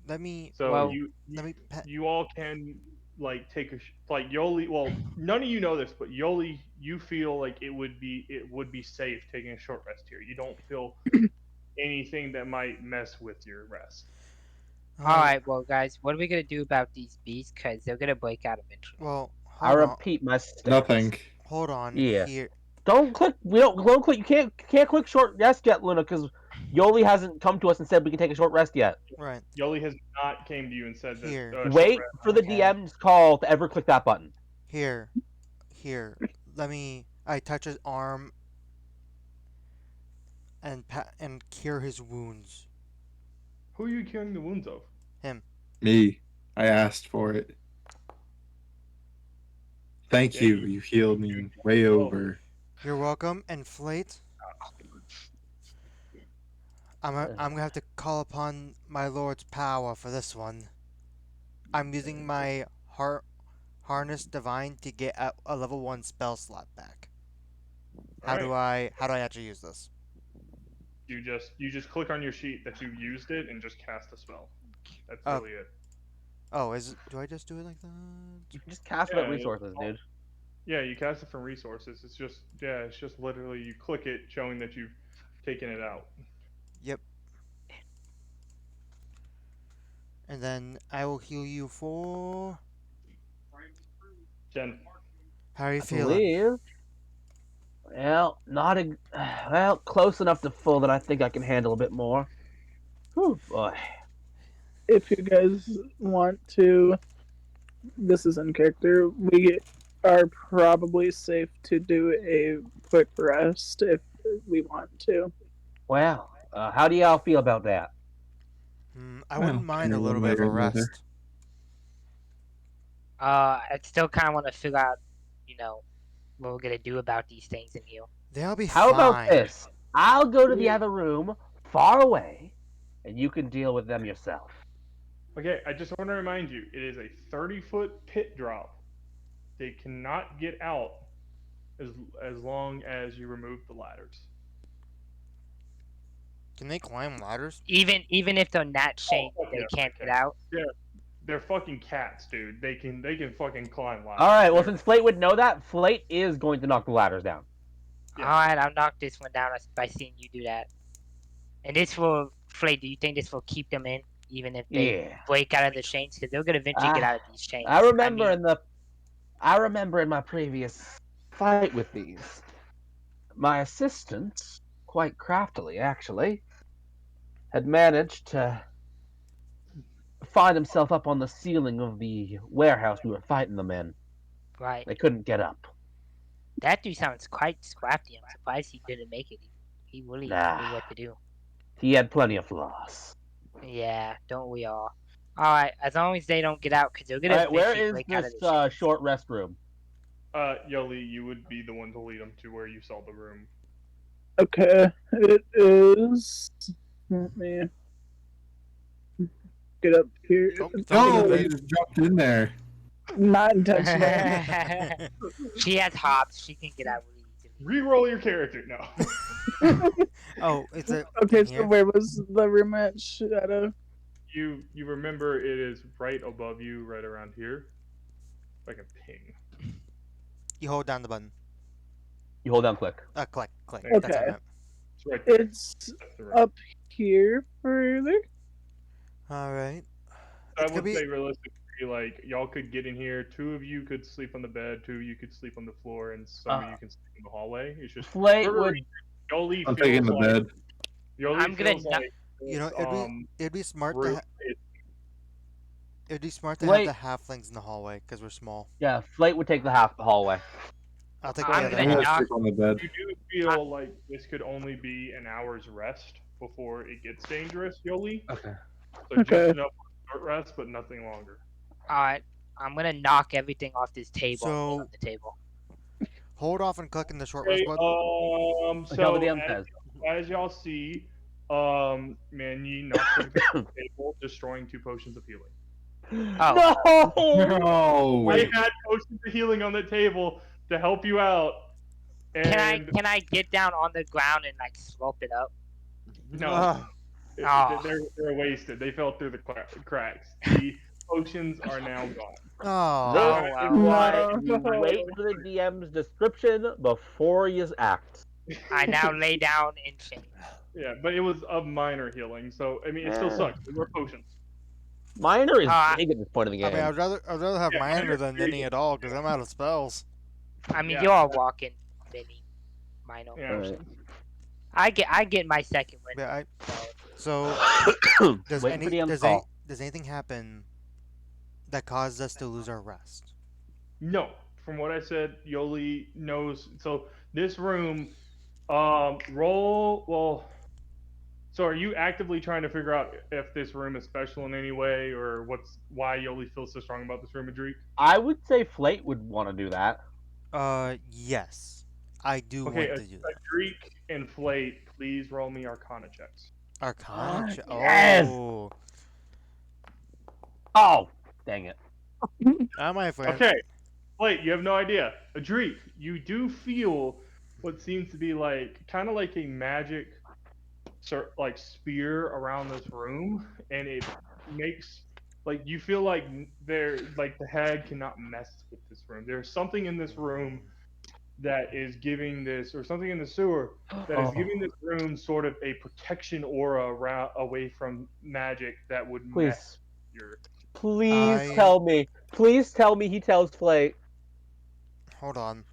Let me. So well, Let me. you all can like take like Yoli. Well, none of you know this, but Yoli, you feel like it would be safe taking a short rest here. You don't feel anything that might mess with your rest. alright, well, guys, what are we gonna do about these beasts? Because they're gonna break out eventually. Well, I hold on. repeat my stance. Nothing. Hold on. Yeah. Here. Don't click. We don't click. You can't click short rest yet, Luna, because Yoli hasn't come to us and said we can take a short rest yet. Right. Yoli has not came to you and said that Here. short Wait rest. for the Okay. DM's call to ever click that button. Here. Here. Let me. I touch his arm and cure his wounds. Who are you curing the wounds of? Him. Me. I asked for it. Thank Yeah, you. You healed me way over. You're welcome. And Flate, I'm gonna have to call upon my lord's power for this one. I'm using my harness divine to get a level 1 spell slot back. All right. How do I actually use this? You just click on your sheet that you used it and just cast a spell. That's Oh. really it. Oh, do I just do it like that? You can just cast Yeah, it resources, dude. Yeah, you cast it from resources. It's just literally you click it showing that you've taken it out. Yep. And then I will heal you for. 10. How are you I feeling? believe. Well, not well, close enough to full that I think I can handle a bit more. Whew, boy. If you guys want to, this is in character. We are probably safe to do a quick rest if we want to. Well, how do y'all feel about that? I wouldn't don't mind care a little one bit of way a or the other. rest. I still kind of want to figure out, what we're gonna do about these things in here. They'll be How fine. about this? I'll go to the other room, far away, and you can deal with them yourself. Okay, I just want to remind you, it is a 30-foot pit drop. They cannot get out as long as you remove the ladders. Can they climb ladders? Even if they're not chained, fuck they yeah, can't they get out. They're fucking cats, dude. They can fucking climb ladders. All right. Well, They're- since Flate would know that, Flate is going to knock the ladders down. Yeah. Alright, I'll knock this one down by seeing you do that. And this will, Flay, do you think this will keep them in, even if they Yeah. break out of the chains? Because they're gonna eventually get out of these chains. I remember mean, I remember in my previous fight with these, my assistant, quite craftily actually, had managed to find himself up on the ceiling of the warehouse we were fighting them in. right. They couldn't get up. That dude sounds quite scrappy. I'm surprised he didn't make it. He really knew what to do. He had plenty of flaws. Yeah, don't we all? Alright, as long as they don't get out, because they're gonna All right, where eventually is break out of this the chains. short rest room? Yoli, you would be the one to lead them to where you saw the room. Okay, it is. Let me get up here. Oh, No, Don't you just jumped in there. Not intentional. She has hops. She can get out really easily. Reroll your character. No. Oh, it's a. Okay, in so here? where was the room at Shadow? You remember it is right above you, right around here. Like a ping. You hold down the button. You hold down click. Click. Okay. That's what I meant. It's right there. It's That's the room. up here further. All right. I It's gonna would be. say realistically, like y'all could get in here. 2 of you could sleep on the bed. 2 of you could sleep on the floor, and some of you can sleep in the hallway. It's just Flate for would. Yoli I'm feels taking the like bed. Yoli I'm gonna feels not- like You know, it'd be smart room to. is It'd be smart to have Flate, the halflings in the hallway because we're small. yeah, Flate would take the hallway. I'll take the I'm other gonna I'm gonna half. knock. sleep on the bed. You do feel like this could only be an hour's rest before it gets dangerous, Yoli. Okay. So just Okay. enough for a short rest, but nothing longer. All right, I'm gonna knock everything off this table and lay on So the table. hold off and clicking the short rest Okay, button. Until the so DM says. as y'all see, Manny knocks everything off the table, destroying 2 potions of healing. Oh. No! No. I had potions of healing on the table to help you out, and Can I get down on the ground and like slope it up? no, Oh. they're wasted. They fell through the cracks. The potions are now gone. Oh. This wow. is why No. you wait for the DM's description before you act. I now lay down in shame. Yeah, but it was a minor healing, so I mean, it still sucks. They were potions. Minor is Ah. big at this point in the game. I mean, I'd rather have Yeah, minor than there you any go. at all because I'm out of spells. I mean, Yeah. you're all walking, mini, minor. Yeah. Alright. I get my second win. Yeah, So, so does Waiting for DM's call. does anything happen that causes us to lose our rest? No, from what I said, Yoli knows. So this room, roll. Well, so are you actively trying to figure out if this room is special in any way, or why Yoli feels so strong about this room, Adric? I would say Flate would want to do that. Yes, I do Okay, want to do that. Adric and Flate, please roll me Arcana checks. Arcana. Yes! Oh, Oh, dang it. I might forget. Okay, Flate, you have no idea. Adric, you do feel what seems to be kind of like a magic like spear around this room, and it makes you feel like the hag cannot mess with this room. There's something in this room that is giving this, or something in the sewer that is giving this room sort of a protection aura away from magic that would mess Please. your. Please tell me. Please tell me he tells Flate. Hold on.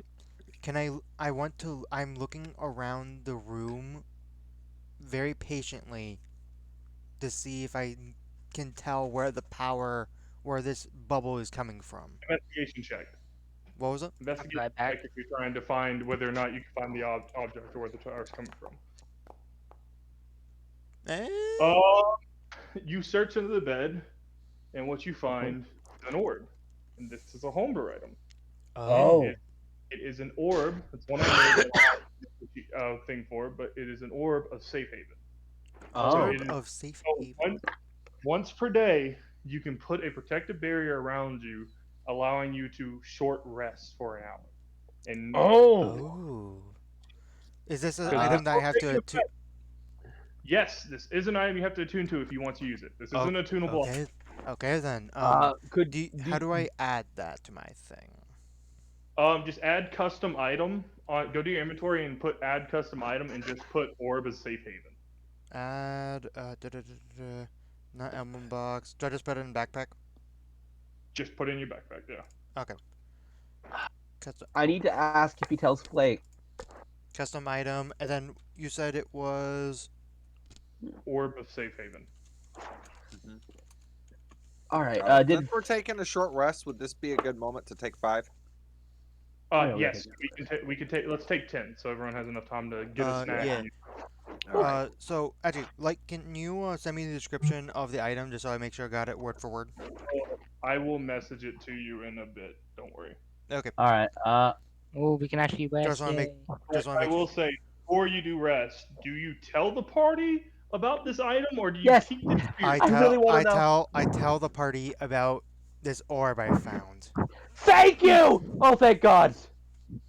Can I want to. I'm looking around the room very patiently to see if I can tell where this bubble is coming from. Investigation check. What was it? Investigation right back. check if you're trying to find whether or not you can find the object or where the tower is coming from. Eh? You search under the bed, and what you find is an orb. And this is a homebrew item. Oh. It is an orb. It's one I made a thing for, but it is an orb of safe haven. Oh. it is- Of safe So haven. once per day, you can put a protective barrier around you, allowing you to short rest for an hour. And Oh. Is this an Because item that I have to yes, this is an item you have to attune to if you want to use it. This isn't a tunable. Okay. Okay then. Could How do I add that to my thing? Just add custom item. Go to your inventory and put add custom item, and just put orb as safe haven. Add not emblem box. Do I just put it in backpack? Just put it in your backpack. Yeah. Okay. Custom, I need to ask if he tells Flate. custom item, and then you said it was. Orb of safe haven. All right. Since we're taking a short rest, would this be a good moment to take 5? yeah, Yes, we can take. Let's take 10, so everyone has enough time to get a snack. Yeah. So actually, can you send me the description of the item just so I make sure I got it word for word? I will message it to you in a bit. Don't worry. Okay. All right. oh, we can actually rest. Just want to make. yay. Just want to I make. will say, before you do rest, do you tell the party about this item, or do you Yes. keep this? I really wanna know. tell the party about this orb I found. Thank you. Oh, thank God.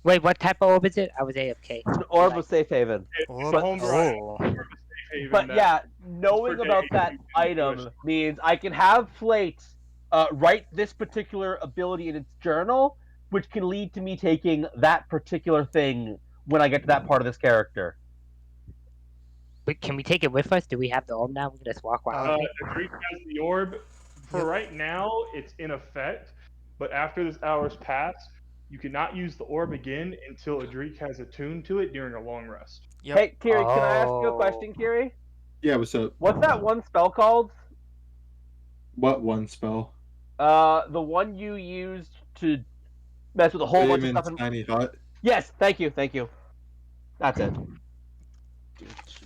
Wait, what type of orb is it? I was AFK. An orb of safe haven. Orb. But yeah, knowing about that item means I can have Flate write this particular ability in its journal, which can lead to me taking that particular thing when I get to that part of this character. Wait, can we take it with us? Do we have the orb now? We can just walk around. Adric has the orb. For right now, it's in effect. But after this hour's passed, you cannot use the orb again until Adric has attuned to it during a long rest. Yep. Hey, Kiri, can I ask you a question, Kiri? Yeah, what's up? What's that one spell called? What one spell? The one you used to mess with a whole bunch of stuff. Tiny Hut. Yes, thank you. That's it.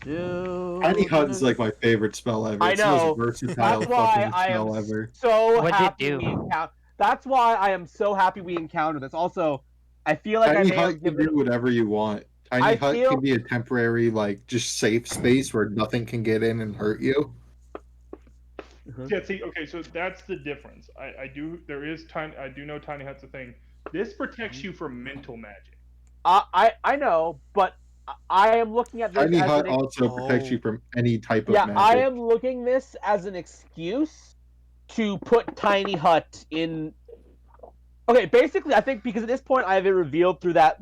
Tiny Hut is like my favorite spell ever. I It's the most know. versatile That's why fucking I am spell ever. so What'd it happy do? we encountered. That's why I am so happy we encountered this. Also, I feel like I Tiny may Hut have can given. do whatever you want. Tiny I Hut feel. can be a temporary, like, just safe space where nothing can get in and hurt you. Yeah, see, okay, so that's the difference. I do there is tiny I do know tiny hut's a thing. This protects you from mental magic. I know, but I am looking at this Tiny as Hut an. also protects you Oh, from any type of Yeah, I magic. am looking this as an excuse to put Tiny Hut in. Okay, basically, I think because at this point I have it revealed through that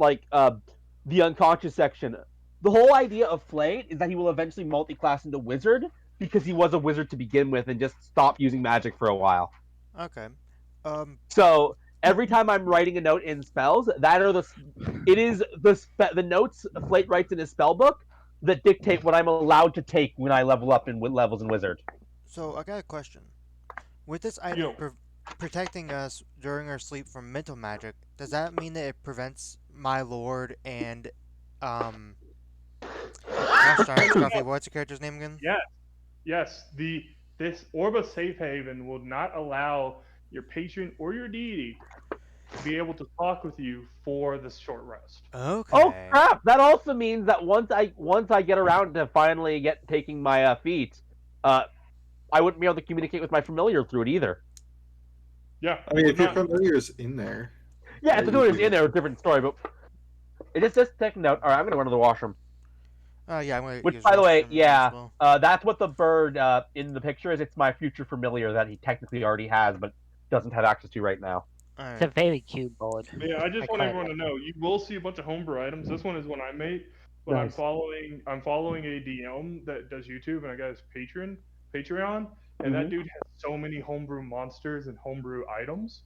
the unconscious section. The whole idea of Flay is that he will eventually multi-class into wizard because he was a wizard to begin with and just stopped using magic for a while. okay. So every time I'm writing a note in spells, it is the notes Flate writes in his spell book that dictate what I'm allowed to take when I level up in levels in wizard. So I got a question. With this item Yo, protecting us during our sleep from mental magic, does that mean that it prevents my lord and um gosh darn it, Scruffy, what's your character's name again? yes, yes. This Orb of Safe Haven will not allow your patron or your deity to be able to talk with you for this short rest. Oh Okay. crap! That also means that once I get around to finally taking my feat, uh, I wouldn't be able to communicate with my familiar through it either. Yeah, I you mean, would if your not. familiar is in there, Yeah, if that the you familiar's in can. there, it's a different story. But it just says take note. All right, I'm gonna run to the washroom. Yeah, I'm gonna Which, use by the way, restroom as yeah, well. that's what the bird in the picture is. It's my future familiar that he technically already has, but doesn't have access to right now. It's a Alright. very cute board. Yeah, I just I want quite everyone like to know you will see a bunch of homebrew items. This one is one I made, but Nice. I'm following a DM that does YouTube, and I got his Patreon, and that Mhm. dude has so many homebrew monsters and homebrew items.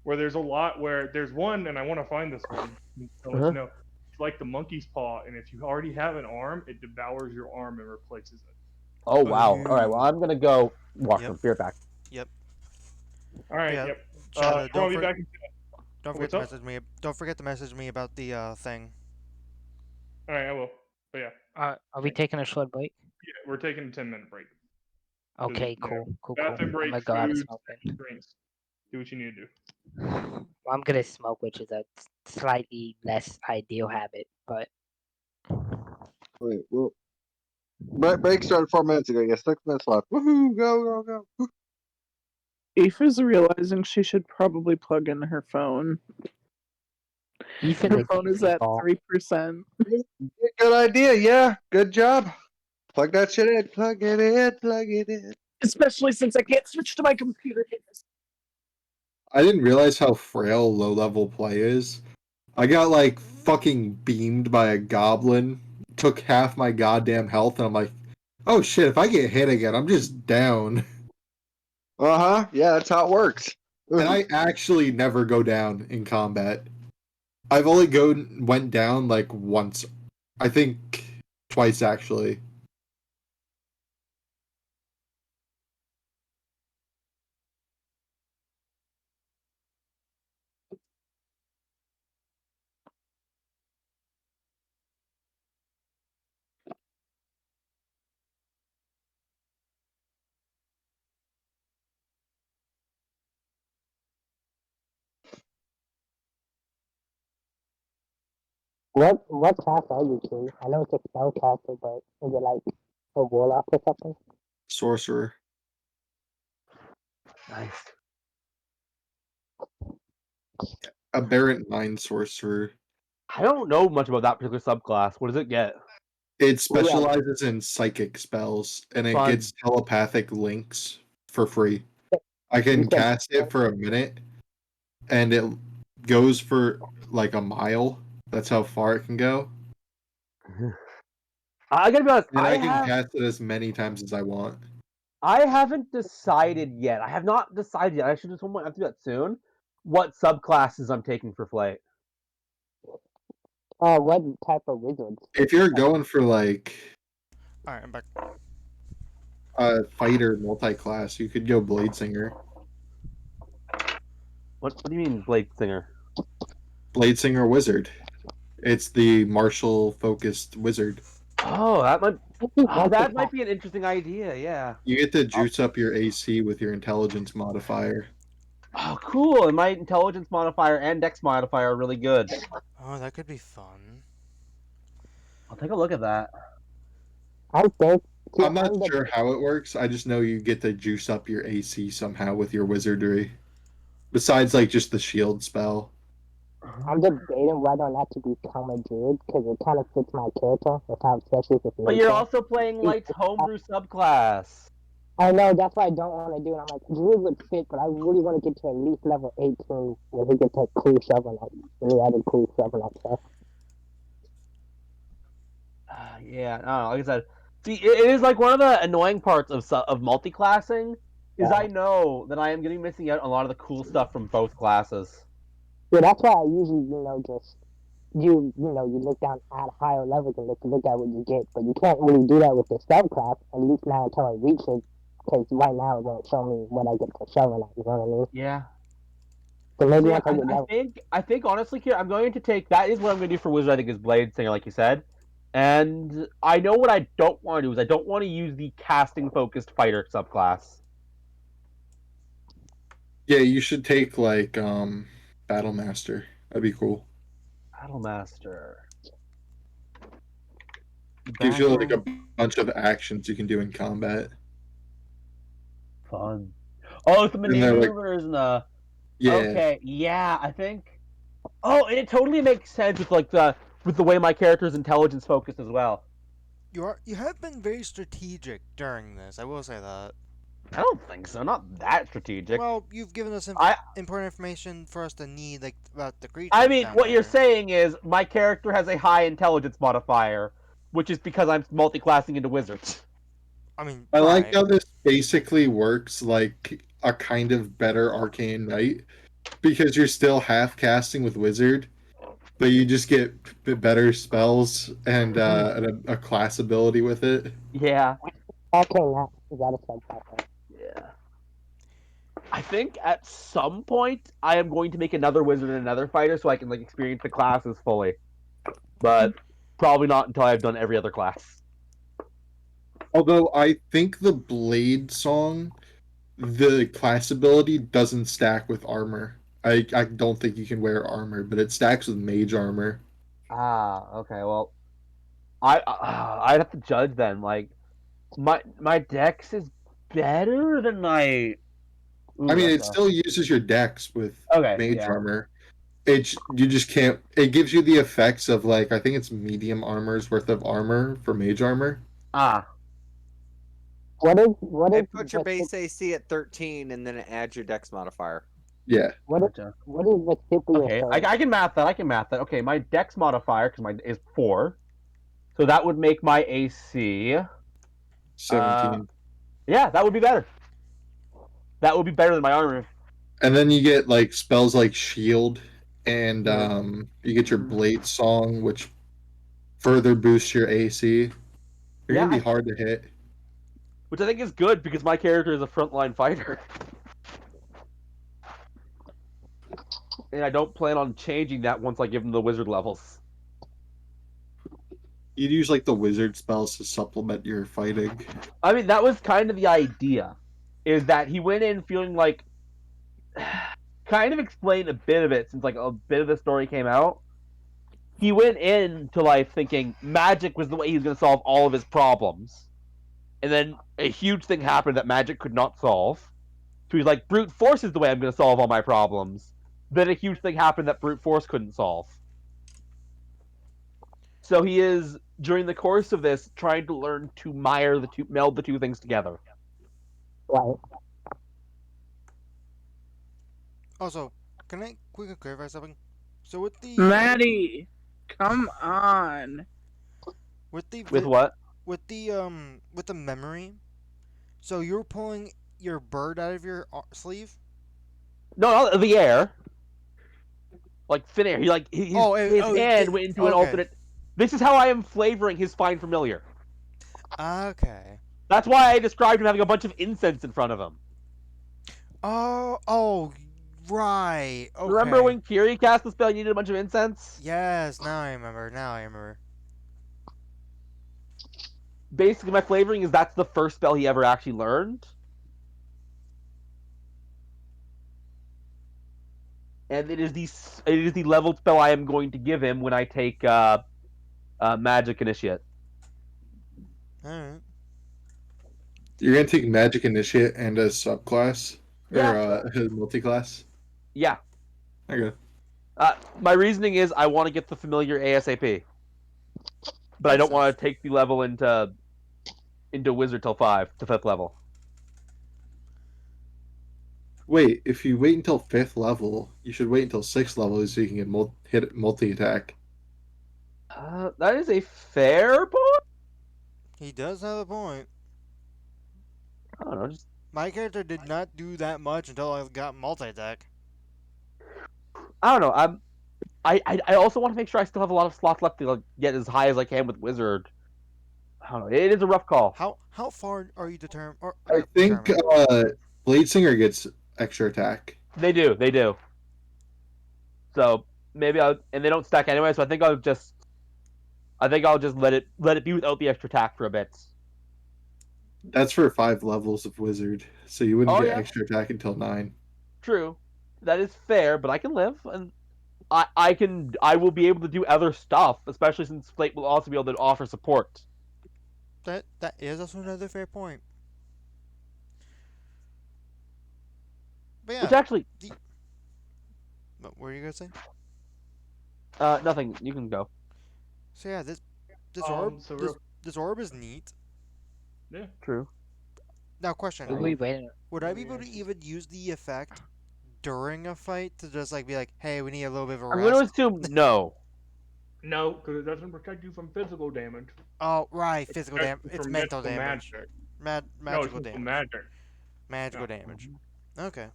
Where there's a lot where there's one, and I want to find this one. I'll let you Uh-huh. know. It's like the monkey's paw, and if you already have an arm, it devours your arm and replaces it. Oh wow! All right, well Ooh. I'm gonna go Yep. washroom. Be right back. Yep. All But right, yeah, yep. Shadow, I'll be back. don't forget What's to up? message me. Don't forget to message me about the thing. All right, I will. But yeah, Are we taking a short break? yeah, we're taking a 10-minute break. Okay, Yeah, cool. bathroom I'm break, gonna go out and food, smoke drinks. Do what you need to do. then. I'm gonna smoke, which is a slightly less ideal habit, but Wait, well, break started 4 minutes ago. You got 6 minutes left. Woohoo! Go, go. Aoife's realizing she should probably plug in her phone. Ethan Her the phone is goofy at ball. 3%. Good idea. Yeah, good job. Plug that shit in. Plug it in. Plug it in. Especially since I can't switch to my computer. I didn't realize how frail low level play is. I got like fucking beamed by a goblin, took half my goddamn health, and I'm like, oh shit, if I get hit again, I'm just down. Yeah, that's how it works. And I actually never go down in combat. I've only went down like once. I think twice actually. What class are you, King? I know it's a spellcaster, but is it like a warlock or something? Sorcerer. Nice. Aberrant mind sorcerer. I don't know much about that particular subclass. What does it get? It specializes in psychic spells, and it Fun. gets telepathic links for free. I You can said cast it for a minute, and it goes for like a mile. That's how far it can go. I gotta be honest. And I can cast it as many times as I want. I haven't decided yet. I have not decided yet. I should just have to do that soon. What subclasses I'm taking for Flay? what type of wizards? If you're going for like Alright, I'm back. a fighter multi-class, you could go Bladesinger. What do you mean, Blade Singer? Blade Singer Wizard. It's the martial focused wizard. Oh, that might Multi-class. that might be an interesting idea. Yeah. You get to Oh, juice up your AC with your intelligence modifier. oh, cool! And my intelligence modifier and dex modifier are really good. Oh, that could be fun. I'll take a look at that. I think to I'm not end sure how it works. I just know you get to juice up your AC somehow with your wizardry. Besides, like, just the shield spell. I'm debating whether or not to become a druid because it kind of fits my character, especially with But you're nature. also playing Light's homebrew subclass. I know, that's why I don't want to do it. I'm like, druid would fit, but I really want to get to at least level 18 where he gets a cool shovel and really added cool shovel and stuff. Yeah, no, like I said, see, it is like one of the annoying parts of multi-classing is Yeah. I know that I am getting missing out on a lot of the cool stuff from both classes. Yeah, that's why I usually, just you look down at higher levels and look at what you get, but you can't really do that with the subclass, at least not until I reach it, because right now it won't show me what I get for shoveling at, you know what I mean? Yeah. So maybe So once I get level... I think honestly, here I'm going to take that is what I'm going to do for Wizard. I think is Blade Singer, like you said, and I know what I don't want to do is I don't want to use the casting focused fighter subclass. Yeah, you should take, like, Battle Master. That'd be cool. Battle Master. Gives you, like, a bunch of actions you can do in combat. Fun. Oh, it's the And they're, like, maneuvers and the... Yeah. Okay, yeah, I think. Oh, and it totally makes sense with with the way my character is intelligence focused as well. You have been very strategic during this. I will say that. I don't think so. Not that strategic. Well, you've given us important information for us to need, like about the creatures. I mean, down what you're there. saying is my character has a high intelligence modifier, which is because I'm multi-classing into wizards. I mean, I like right. how this basically works like a kind of better Arcane Knight, because you're still half casting with Wizard, but you just get better spells and a class ability with it. Yeah. Okay, now you gotta start that. Yeah. I think at some point I am going to make another wizard and another fighter so I can like experience the classes fully. But probably not until I've done every other class. Although I think the Blade song, the class ability doesn't stack with armor. I don't think you can wear armor, but it stacks with mage armor. Ah, okay. Well, I'd have to judge then. Like my dex is better than my. Ooh, I mean, it that's still uses your dex with Okay, mage yeah. armor. You just can't. It gives you the effects of like I think it's medium armor's worth of armor for mage armor. Ah, What is Put your base AC at 13 and then add your dex modifier. Yeah. what is the tip of okay. your I can math that. I can math that. Okay, my dex modifier because my is 4, so that would make my AC 17. Yeah, that would be better. That would be better than my armor. And then you get like spells like shield, and you get your Mhm. blade song, which further boosts your AC. You're Yeah, gonna be hard to hit. which I think is good because my character is a frontline fighter. And I don't plan on changing that once I give him the wizard levels. You'd use like the wizard spells to supplement your fighting. I mean, that was kind of the idea, is that he went in feeling like, kind of explained a bit of it since like a bit of the story came out. He went into life thinking magic was the way he was going to solve all of his problems. And then a huge thing happened that magic could not solve. So he's like, brute force is the way I'm going to solve all my problems. Then a huge thing happened that brute force couldn't solve. So he is, during the course of this, trying to learn to meld the two things together. right? Also, can I quickly clarify something? So with the Maddie, come on. with the With what? with the memory, so you're pulling your bird out of your sleeve? No, not the air. Like thin air. His hand went into an alternate. This is how I am flavoring his fine familiar. Okay. That's why I described him having a bunch of incense in front of him. Oh, Right. Remember Okay. when Kiri cast the spell and you needed a bunch of incense? Yes. Now I remember. Now I remember. Basically, my flavoring is that's the first spell he ever actually learned. And it is the leveled spell I am going to give him when I take Magic Initiate. All right. You're gonna take Magic Initiate and a subclass or Yeah, a multi-class. yeah. Okay. My reasoning is I want to get the familiar ASAP, but I Makes don't want sense. to take the level into Wizard till to fifth level. Wait, if you wait until 5th level, you should wait until 6th level so you can get hit multi-attack. That is a fair point. He does have a point. I don't know. Just My character did not do that much until I got multi-attack. I don't know. I also want to make sure I still have a lot of slots left to like, get as high as I can with Wizard. I don't know. It is a rough call. How far are you determined? Or I not think determined? Bladesinger gets extra attack. They do. They do. So maybe and they don't stack anyway. So I think I'll just let it be without the extra attack for a bit. That's for 5 levels of Wizard, so you wouldn't Oh get yeah, extra attack until 9. true. That is fair, but I can live, and I will be able to do other stuff, especially since Slate will also be able to offer support. That is also another fair point. But Which yeah, actually, what were you gonna say? nothing. You can go. So yeah, this orb So this real, this orb is neat. yeah. True. Now question: Who we waiting? would I be able to even use the effect during a fight to just like be like, hey, we need a little bit of a I'm going to rest? assume no. No, because it doesn't protect you from physical damage. Oh right, physical Protects damage. you It's from mental mystical damage. magic. No, it's Magical mystical damage. magic. Magical Yeah. damage. Okay.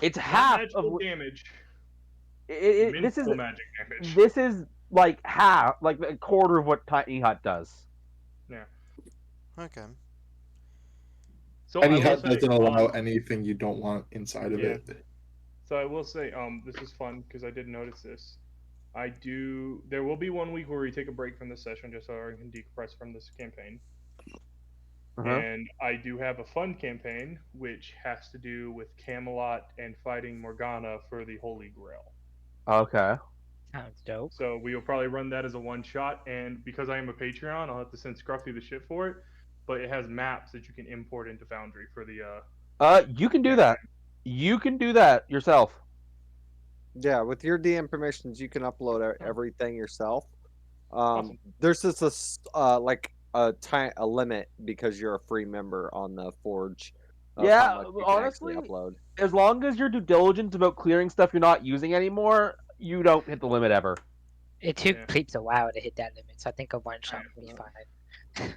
It's Not half of magical damage. this is Mystical magic damage. this is like half, like a quarter of what Tiny Hut does. Yeah. Okay. So I Tiny will Hut say, doesn't allow anything you don't want inside of yeah. it. So I will say, this is fun because I did notice this. There will be 1 week where we take a break from this session just so I can decompress from this campaign. Uh-huh. And I do have a fun campaign which has to do with Camelot and fighting Morgana for the Holy Grail. Okay. Sounds dope. So we will probably run that as a one shot, and because I am a Patreon, I'll have to send Scruffy the shit for it. But it has maps that you can import into Foundry for the. You can do campaign. that. You can do that yourself. Yeah, with your DM permissions, you can upload everything yourself. Awesome. There's just like a limit because you're a free member on the Forge. Of Yeah, how much you can actually honestly, upload. as long as you're due diligent about clearing stuff you're not using anymore, you don't hit the limit ever. It took Yeah. Peeps a while to hit that limit, so I think a one shot would be Yeah. fine.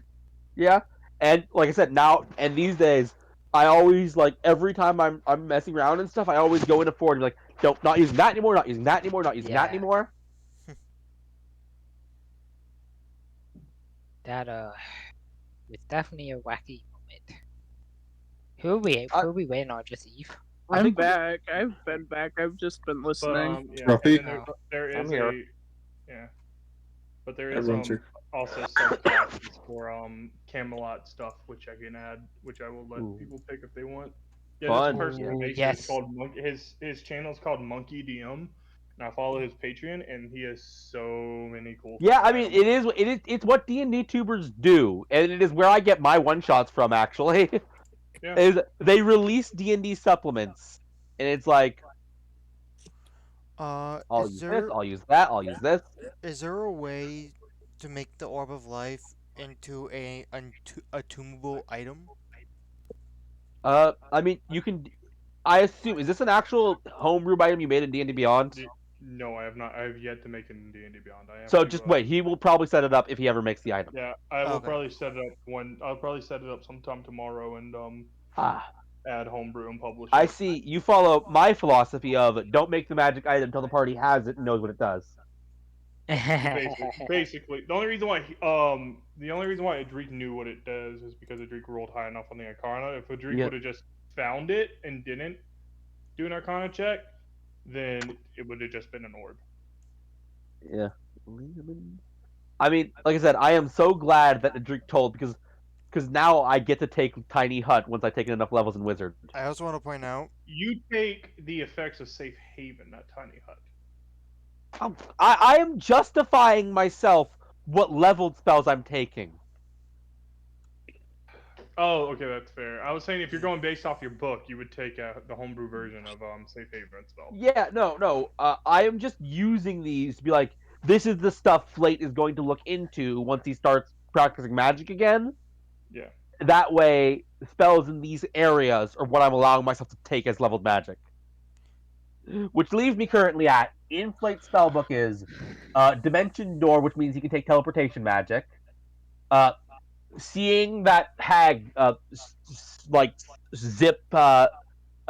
Yeah, and like I said, now and these days, I always like every time I'm messing around and stuff, I always go into Forge and be like, nope, not using that anymore, not using that anymore, not using that Yeah. anymore. That it's definitely a wacky moment. Who are we waiting on? Just Eve? I I'm think back. I've been back. I've just been But listening. yeah, Scruffy? and then Oh. there I'm is here. yeah, but there is Everyone's here. also subclasses for Camelot stuff which I can add, which I will let Ooh. people pick if they want. Yeah, Fun. this person who Ooh, makes it yes. is called his channel is called Monkey DM, and I follow his Patreon, and he has so many cool. Yeah, I fucking mean animals. it's what D&D tubers do, and it is where I get my one shots from. Actually, Yeah. is they release D&D supplements, and it's like I'll Is use this, there I'll use that, I'll use this. is there a way to make the orb of life into a attunable item? I mean you can. I assume is this an actual homebrew item you made in D&D Beyond? No, I have not. I have yet to make it in D&D Beyond. I have So to, just wait, he will probably set it up if he ever makes the item. Yeah, I will Okay. probably set it up I'll probably set it up sometime tomorrow and Ah, add homebrew and publish I it. see. You follow my philosophy of don't make the magic item until the party has it and knows what it does. Basically, the only reason why Adric knew what it does is because Adric rolled high enough on the Arcana. If Adric Yeah. would have just found it and didn't, do an Arcana check, then it would have just been an orb. Yeah. I mean, like I said, I am so glad that the drink told because now I get to take Tiny Hut once I've taken enough levels in Wizard. I also want to point out. You take the effects of Safe Haven, not Tiny Hut. I am justifying myself what leveled spells I'm taking. Oh, okay, that's fair. I was saying if you're going based off your book, you would take the homebrew version of Safe Haven spell. Yeah, no. I am just using these to be like, this is the stuff Flate is going to look into once he starts practicing magic again. Yeah. That way, spells in these areas are what I'm allowing myself to take as leveled magic. Which leaves me currently at, in Flate's spellbook is Dimension Door, which means he can take teleportation magic. Seeing that hag, like, zip, what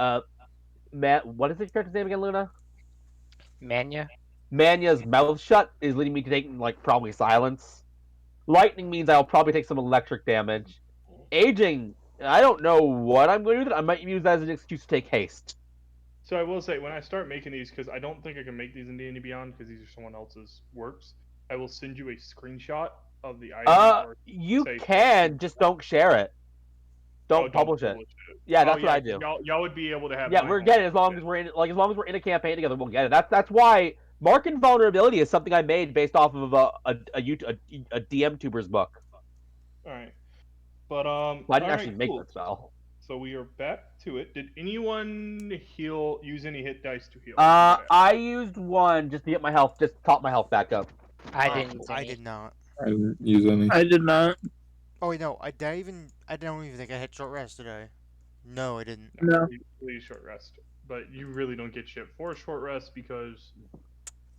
is the character's name again, Luna? Mania. Manya's mouth shut is leading me to taking, like, probably silence. Lightning means I'll probably take some electric damage. Aging, I don't know what I'm going to do with it. I might use that as an excuse to take haste. So I will say, when I start making these, because I don't think I can make these in D&D Beyond, because these are someone else's works, I will send you a screenshot of the item. You can, just don't share it. Don't publish it. Yeah, that's what I do. Y'all would be able to have. Yeah, we're getting it as long as we're in, like, as long as we're in a campaign together, we'll get it. That's why Mark and Vulnerability is something I made based off of a DM tuber's book. All right, but I didn't actually make that spell. So we are back to it. Did anyone use any hit dice to heal? I used one just to get my health, just top my health back up. I didn't. I did not. I didn't use any. I did not. Oh wait, no. I don't even think I had short rest today. No, I didn't. No. Please short rest, but you really don't get shit for a short rest because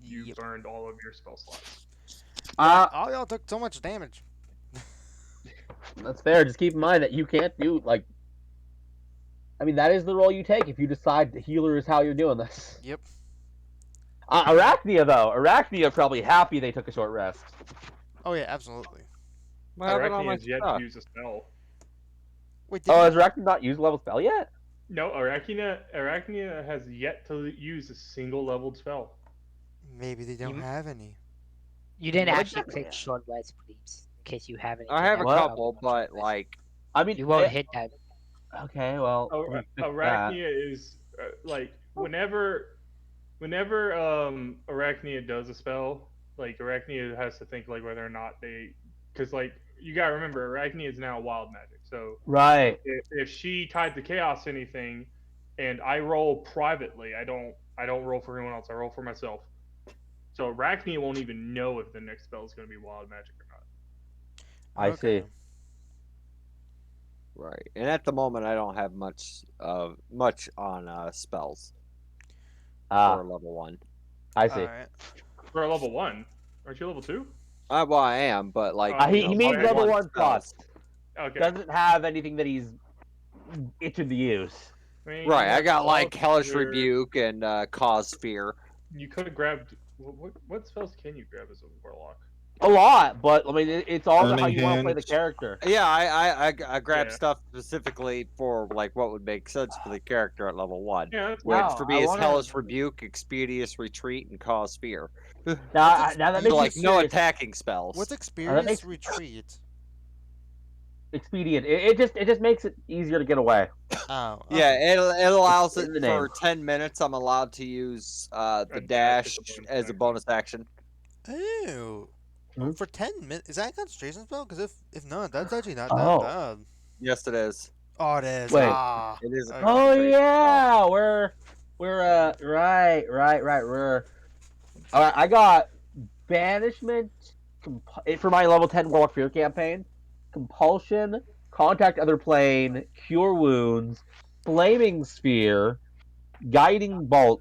you burned all of your spell slots. All y'all took so much damage. That's fair. Just keep in mind that you can't do, like, I mean, that is the role you take if you decide the healer is how you're doing this. Yep. Arachnia, though. Arachnia probably happy they took a short rest. Oh yeah, absolutely. Arachnia has yet to use a spell. Wait, has Arachnia not used a level spell yet? No, Arachnia has yet to use a single leveled spell. Maybe they don't have any. You didn't actually click short rest, please, in case you have any. I have a couple, but like, I mean, you won't hit that. Okay, well, Arachnia is like whenever Arachnia does a spell, like Arachnia has to think like whether or not because like you gotta remember Arachnia is now wild magic, so right. If she tied the chaos anything, and I roll privately, I don't roll for anyone else. I roll for myself. So Arachnia won't even know if the next spell is going to be wild magic or not. I see. Right, and at the moment I don't have much on spells. For level 1. I see. Right. For a level 1, aren't you level 2? Well, I am, but like he means level 1 plus. Okay. Doesn't have anything that he's itching to use. Right, I got like Hellish Rebuke and Cause Fear. You could have grabbed. What spells can you grab as a warlock? A lot, but I mean, it's all about how Burning you want to play the Hands. character. Yeah, I grabbed stuff specifically for like what would make sense for the character at level 1. Yeah, that's Which Wow, for me I is wanna- Hellish Rebuke, Expeditious Retreat, and Cause Fear. Now that makes Like it no serious. attacking spells. What's Experience makes- Retreat? Expedient. It just makes it easier to get away. Oh. Yeah, it allows it In the for name. 10 minutes. I'm allowed to use the A dash dash as a bonus action. Ew. Hmm? For 10 minutes? Is that a concentration spell? Because if not, that's actually not Oh. that bad. Yes, it is. Oh, it is. Wait. Ah. It is. A Oh, Oh concentration yeah, we're right. We're all right. I got banishment for my level 10 Warlock Fear campaign. Compulsion, contact other plane, cure wounds, flaming sphere, guiding bolt,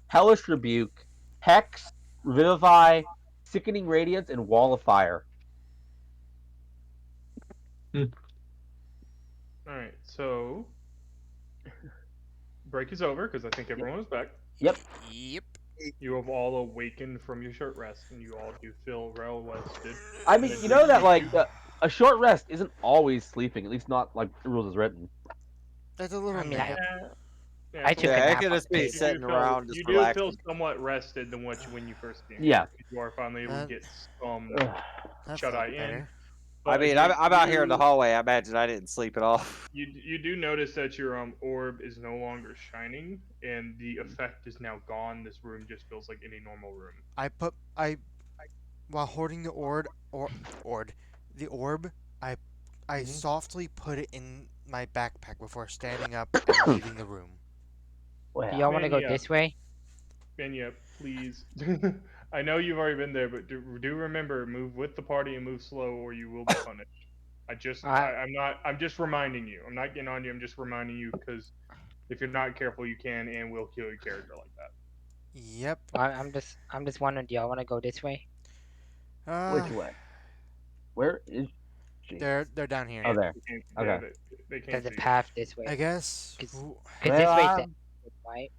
hellish rebuke, hex, revivify, sickening radiance, and wall of fire. All right, so break is over because I think everyone is back. Yep. Yep. You have all awakened from your short rest, and you all do feel well rested. I mean, you know that like a short rest isn't always sleeping. At least not like the rules is written. That's a little I mean, nap. Yeah, I it's a took little a Yeah, it nap bit. could on just the be You table. do sitting feel around just you do feel relaxing. somewhat rested than what when you first came Yeah. here. You are finally able to That get some that shut felt eye in. better. I But mean, again, I'm out here in the hallway. I imagine I didn't sleep at all. you do notice that your orb is no longer shining, and the effect is now gone. This room just feels like any normal room. I while hoarding the the orb, I Hmm. softly put it in my backpack before standing up and leaving the room. Do y'all Well, want to go Mania, this way? Mania, please. I know you've already been there, but do remember, move with the party and move slow, or you will be punished. Uh, I'm not, I'm just reminding you. I'm not getting on you. I'm just reminding you because if you're not careful, you can and will kill your character like that. Yep. I'm just wondering. Do y'all want to go this way? Uh, which way? Where is she? they're down here. Oh, there. They can't, yeah, Okay. they can't There's a see you. path this I way. guess. Cause, Ooh, 'cause Well, this way's the I'm, right,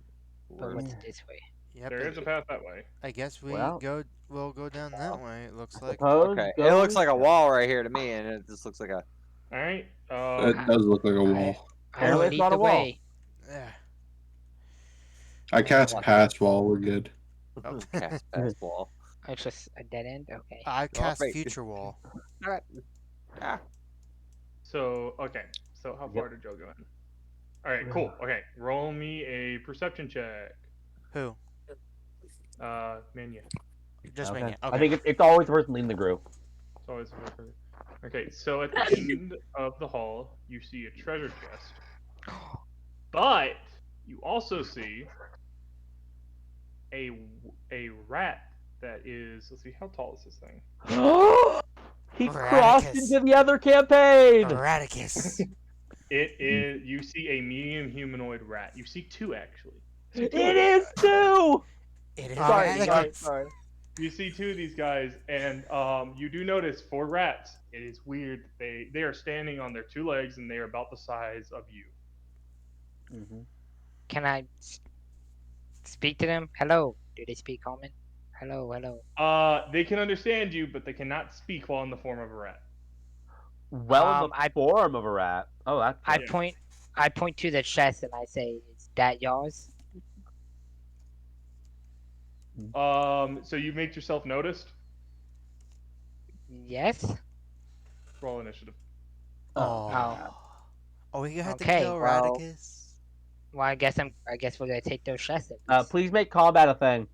but Where's what's yeah. this way? yep. There is a path that way. I guess Well, we'll go down that way. It I looks like. suppose okay? It looks go. like a wall right here to me, and it just looks like a. All right. That does look like a I wall. I will Apparently, it's lead not the a wall. way. Yeah. I cast What? pass wall. We're good. Oh. Cast pass wall. It's just a dead end. Okay. I All cast right. future wall. Ah, So okay. So how far Yep. did Joe go in? All right. Cool. Okay. Roll me a perception check. Who? Mania. Just Okay. Mania. I Okay. think it's always the person leading the group. It's always the first person. Okay. So at the end of the hall, you see a treasure chest, but you also see a a rat that is. Let's see. How tall is this thing? He crossed Raticus. into the other campaign. Raticus. It is. You see a medium humanoid rat. You see two actually. You see two It of these is guys. too. It is Sorry, Raticus. sorry. You see two of these guys, and you do notice for rats, it is weird. They are standing on their two legs, and they are about the size of you. Can I speak to them? Hello. Do they speak common? Hello. Hello. They can understand you, but they cannot speak while in the form of a rat. Well, in the I form of a rat. Oh, that's I good. point I point to the chest and I say, "Is that yours?" So you make yourself noticed. Yes. Roll initiative. Oh, Oh. crap. Oh, we had to Okay. kill Well, Raticus. I guess we're gonna take those chests at least. Please make combat a thing.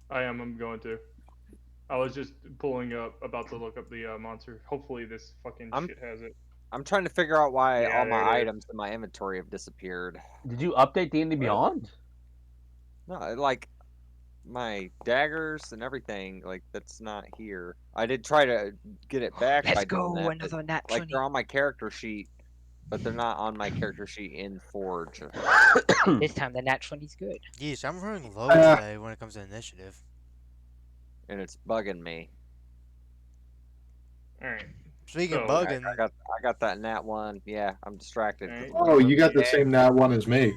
I am. I'm going to. I was just pulling up, about to look up the monster. Hopefully this fucking I'm- shit has it. I'm trying to figure out why Yeah, all my there it is. items in my inventory have disappeared. Did you update D&D What? Beyond? No, like my daggers and everything, like that's not here. I did try to get it back Let's by doing go. that, but Another nat like 20. they're on my character sheet, but they're not on my character sheet in Forge, This time the nat 20's good. Yeesh, I'm running low today when it comes to initiative. and it's bugging me. All right. Speaking of So, bugging. I got that nat one. Yeah, I'm distracted. 'cause Alright. I'm Oh, looking you for got the same nat one as me.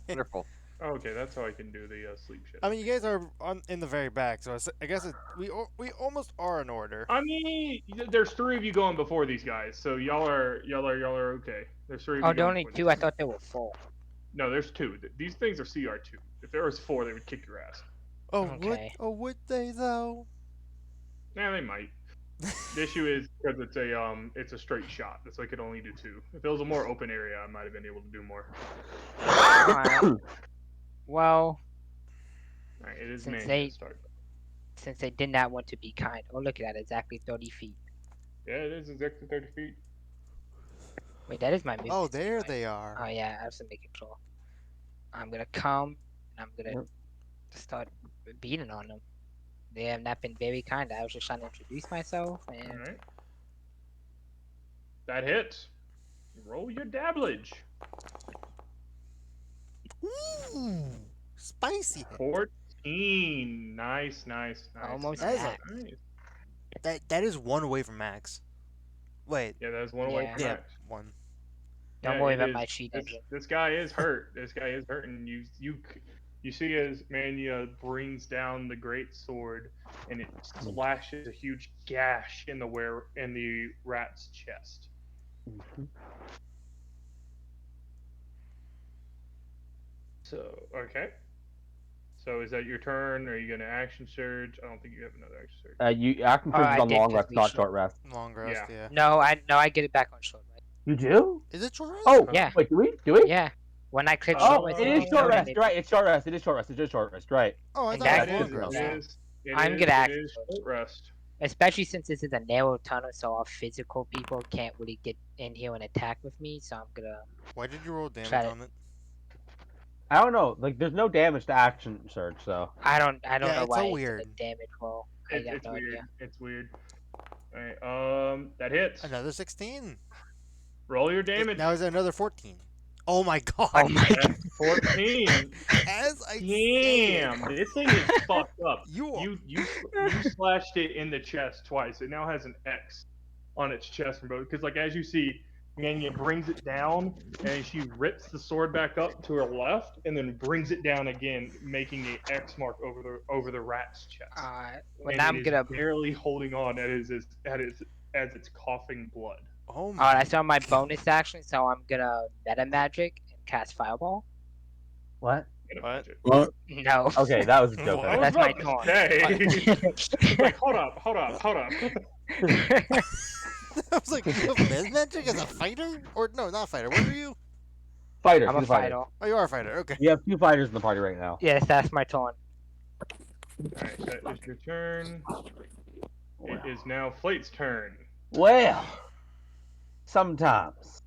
wonderful. Okay, that's how I can do the sleep shit. I mean, you guys are in the very back, so I guess we almost are in order. I mean, there's three of you going before these guys, so y'all are okay. There's three of Oh, you the going only before two. these I guys. thought there were four. No, there's two. These things are CR2. If there was four, they would kick your ass. Oh, Okay. would they though? Yeah, they might. The issue is because it's a straight shot. That's why I could only do two. If it was a more open area, I might have been able to do more. Alright. Well, All right, it is Since man they- start. since they did not want to be kind. Oh, look at that. Exactly 30 feet. Yeah, it is exactly 30 feet. Wait, that is my movement. Oh, there right? they are. Oh, yeah. I was just making sure. I'm gonna come and I'm gonna Yep. start beating on them. They have not been very kind. I was just trying to introduce myself All and right. That hits. Roll your dabblage. Ooh, spicy. 14. Nice, nice, nice. Almost nice, max. nice. That is one away from max. Wait, Yeah, that's one away from yeah, max. one. don't Yeah, worry it about is. my cheat This, engine. this guy is hurt. This guy is hurt, and you see as Mania brings down the great sword, and it slashes a huge gash in the rat's chest. So okay. So is that your turn? Are you gonna action surge? I don't think you have another action surge. You action Oh, surge is I on did long because rest, we not short. short rest. Long rest, Yeah. yeah. No, I get it back on short rest. You do? Is it short rest? Oh, Yeah. wait, do we? Do we? Yeah. When I click short Oh, rest, it it is short determines rest. if Right, it's short rest. It is short rest. It is short rest. Right. Oh, I in thought it Yeah, that was it long is. case, rest. It yeah. is. It I'm is. gonna It action is surge. short rest. Especially since this is a narrow tunnel, so our physical people can't really get in here and attack with me. So I'm gonna Why did you roll damage try to. on it? I don't know. Like, there's no damage to action surge, so. I don't Yeah, know it's why so it's weird. a damage roll. I have It's no weird. idea. It's weird. All right. That hits. Another 16. Roll your damage. Now is it another 14? Oh my god. Oh my god. That's 14. As I Damn, said, this thing is fucked up. you are. You slashed it in the chest twice. It now has an X on its chest from both. Because like as you see, Ganya brings it down and she rips the sword back up to her left and then brings it down again, making a X mark over the rat's chest. Well, And now it I'm is gonna. barely holding on as it's coughing blood. Oh my. Alright, I saw my bonus action, so I'm gonna meta magic and cast fireball. What? What? What? No. Okay, that was a joke. What? I was That's my about to taunt. say. Like, hold up. I was like, you have med magic as a fighter? Or no, not fighter. What are you? Fighter. I'm She's a a fighter. fighter. Oh, you are a fighter. Okay. You have 2 fighters in the party right now. Yes, that's my taunt. Alright, that is your turn. It is now Flate's turn. Well, sometimes.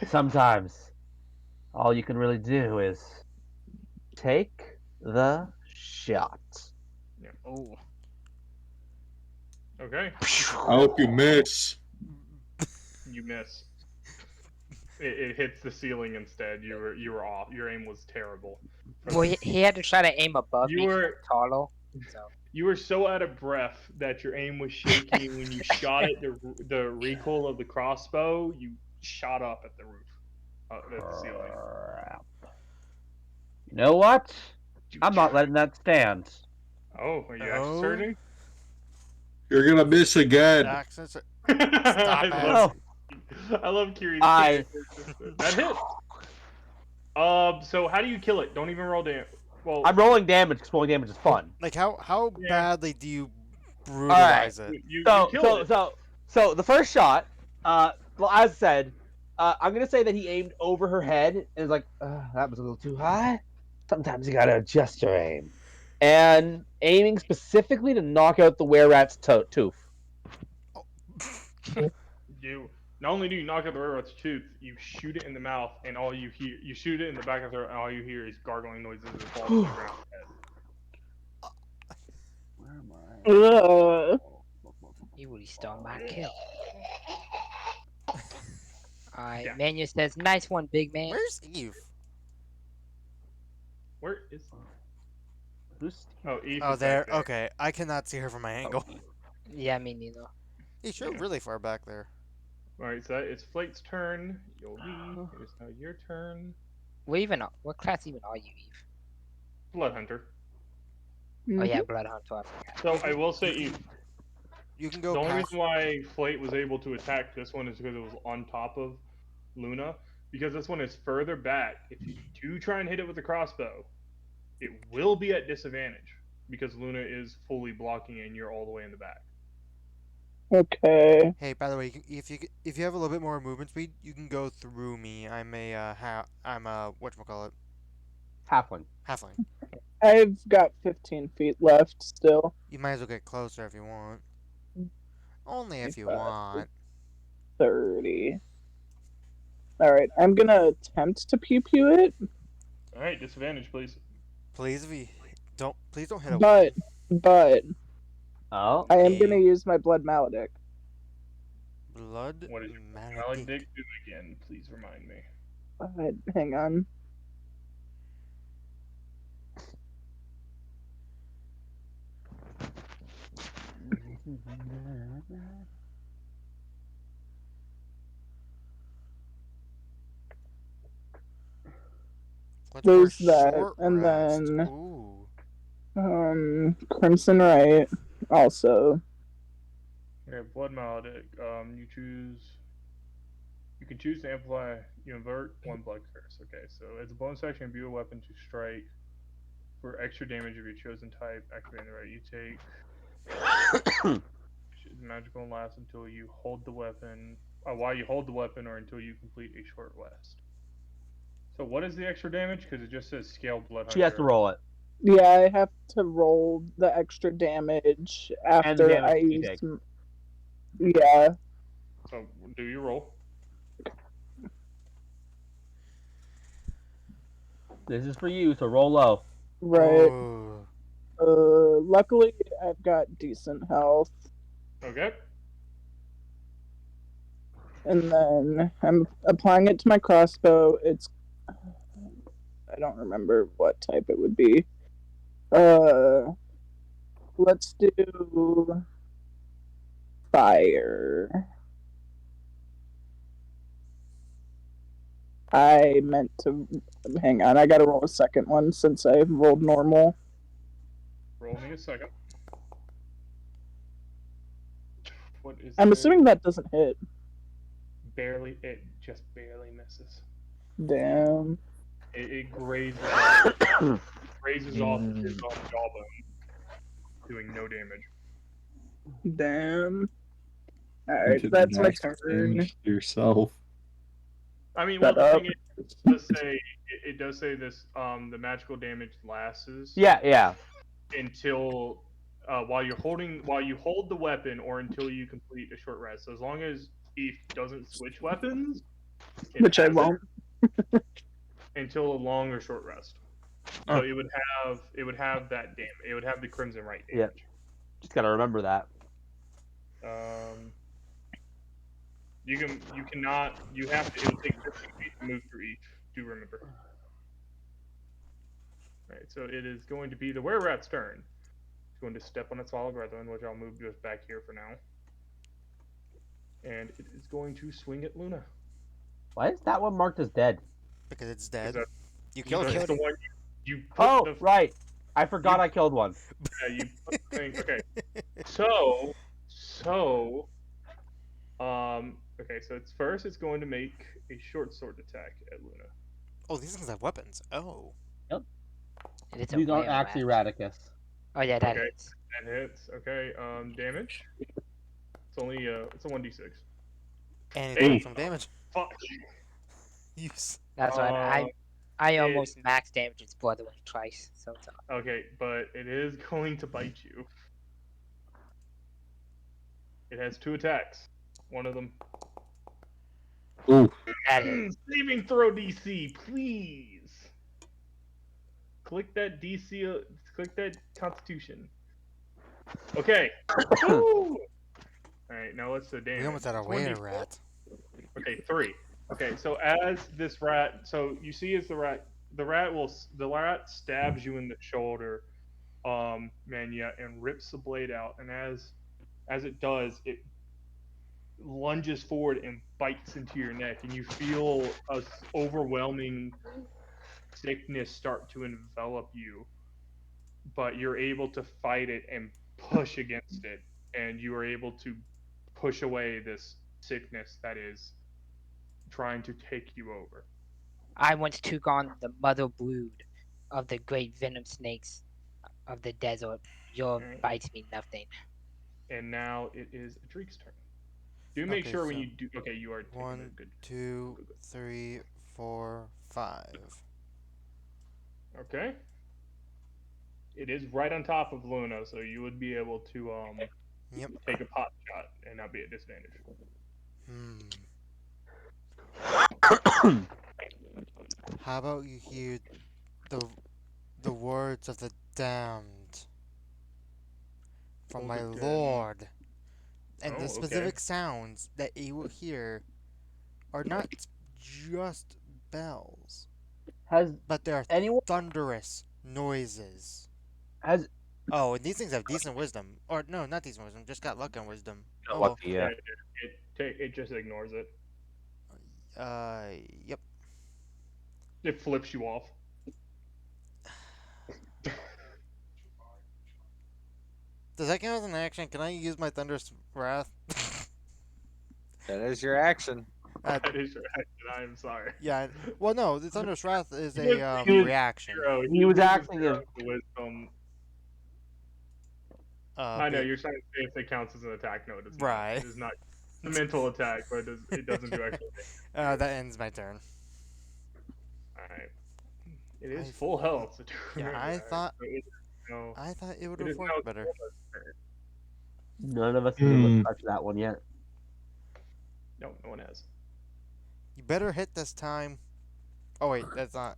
Sometimes, all you can really do is take the shot. Ooh. Okay, I hope you miss. you miss. It hits the ceiling instead. You were off. Your aim was terrible. Well, he had to try to aim above You me 'cause were- I'm taller. So. You were so out of breath that your aim was shaky. When you shot at the recoil of the crossbow, you shot up at the roof, at the ceiling. Crap. You know what? I'm not letting that stand. Oh, are you Oh. action surging? You're gonna miss again. Accents. I it. love, I love Kiri's character. That hit. So how do you kill it? Don't even roll damage. Well, I'm rolling damage because rolling damage is fun. Like, how Yeah. badly do you brutalize it? you So killed it. so the first shot, well, as I said, I'm gonna say that he aimed over her head and was like, that was a little too high. Sometimes you gotta adjust your aim, and aiming specifically to knock out the were-rat's tooth. You not only do you knock out the railroad's tooth, you shoot it in the mouth, and all you hear, you shoot it in the back of the throat, and all you hear is gargling noises as it falls to the ground. Where am Ugh. You really stole my kill. Alright, Yeah. Manu says, nice one, big man. Where's Eve? Where is? Who's Oh, Eve. Oh, is back there. Okay, I cannot see her from my angle. Yeah, me neither. Hey, you're really far back there. All right, so it's Flate's turn. Yoli, it is now your turn. What class even are you, Eve? Blood Hunter. Oh yeah, Blood Hunter. I forgot. So I will say, Eve, You can the go only past. reason why Flate was able to attack this one is because it was on top of Luna. Because this one is further back. If you do try and hit it with a crossbow, it will be at disadvantage because Luna is fully blocking and you're all the way in the back. Okay. Hey, by the way, if you have a little bit more movement speed, you can go through me. I'm a whatchamacallit, halfling? halfling. I've got 15 feet left still. You might as well get closer if you want. Only if you 25, want. 30. Alright, I'm gonna attempt to pew pew it, All right, disadvantage, please. Please, if you please don't hit a but Oh, I am Okay. gonna use my blood maledict. blood What is your maledict. Maledict do again? Please remind me. Hang on. What's There's for that, short and rest? then- Ooh. Crimson Right also. Okay, Blood Maledict. You choose. You can choose to amplify. You invert one blood curse. Okay, so as a bonus action, imbue a weapon to strike for extra damage of your chosen type. Activating the right, you take which is magical and lasts until you hold the weapon. While you hold the weapon, or until you complete a short rest. So what is the extra damage? Because it just says scale blood She has to hunter. roll it, Yeah, I have to roll the extra damage and the after damage I that you use. take. Yeah, So do you roll? This is for you, so roll low. right. Oh. Luckily I've got decent health, Okay. and then I'm applying it to my crossbow. It's I don't remember what type it would be. Uh, let's do fire. I meant to hang on. I gotta roll a second one since I rolled normal. Roll me a second. What is I'm the assuming that doesn't hit. barely? It just barely misses. Damn. It grazes grazes off his jawbone, doing no damage. Damn. You Alright, did that's my max turn. damage to yourself. I mean, well, Shut the up. thing is, it does say it does say this. The magical damage lasts Yeah. until while you hold the weapon, or until you complete a short rest. So as long as Eve doesn't switch weapons, it Which I has it won't. until a long or short rest. So it would have that damage. It would have the crimson right Yeah. damage. Just gotta remember that. You cannot you have to. It will take 15 feet to move through each. Do remember. All right, so it is going to be the were rat's turn. It's going to step on its follow brethren, which I'll move just back here for now. And it is going to swing at Luna. Why is that one marked as dead? Because it's Because dead. that, You killed that's it. the one you put Oh, the right. I forgot I killed one. yeah, you put the thing. Okay, so okay, so it's first it's going to make a short sword attack at Luna. Oh, these things have weapons. Oh. It is a These aren't rare actually rat. Radicus. Oh yeah, that Okay, hits. that hits. Okay, damage. It's only it's a 1d6. And it's Hey, maximum damage. fuck. Use. That's right. Um, I it almost max damage its brother twice, so it's all. okay, but it is going to bite you. It has two attacks. One of them. Ooh. That hit. Saving throw DC, please. Click that DC. Click that Constitution. Okay. Woo! All right, now what's the damage? We almost had a It's were 1d4. rat. Okay, 3. Okay, so as this rat, so you see as the rat stabs you in the shoulder, Mania, and rips the blade out, and as it does, it lunges forward and bites into your neck, and you feel a overwhelming sickness start to envelop you, but you're able to fight it and push against it, and you are able to push away this sickness that is trying to take you over. I once took on the mother brood of the great venom snakes of the desert. Your Alright. bites me nothing. And now it is Adrik's turn. Do make Okay, sure when so you do. Okay, you are taking a 1, good. 2, 3, 4, 5. Okay. It is right on top of Luna, so you would be able to Yep. take a pot shot and not be at disadvantage. How about you hear the the words of the damned from Oh, my the damned. lord, and Oh, the okay. specific sounds that you will hear are not just bells, Has but they are anyone thunderous noises. has Oh, and these things have decent wisdom, or no, not decent wisdom. Just got luck and wisdom. Oh what well. the Yeah, it just ignores it. Yep. It flips you off. Does that count as an action? Can I use my thunderous wrath? That is your action. That is your action. I'm sorry. yeah. Well, no, the Thunderous Wrath is He was, a he was reaction. zero. He was loses acting zero as to wisdom. I know Be, you're trying to say if it counts as an attack. No, it does not. right. It is not a mental attack, but it doesn't do actual damage. That ends my turn. Alright. It is I full health, so do yeah, remember that. So it is now, I thought it would it have is now worked better. Gorma's turn. none of us have been able to touch that one yet. No, no one has. You better hit this time. Oh wait, that's not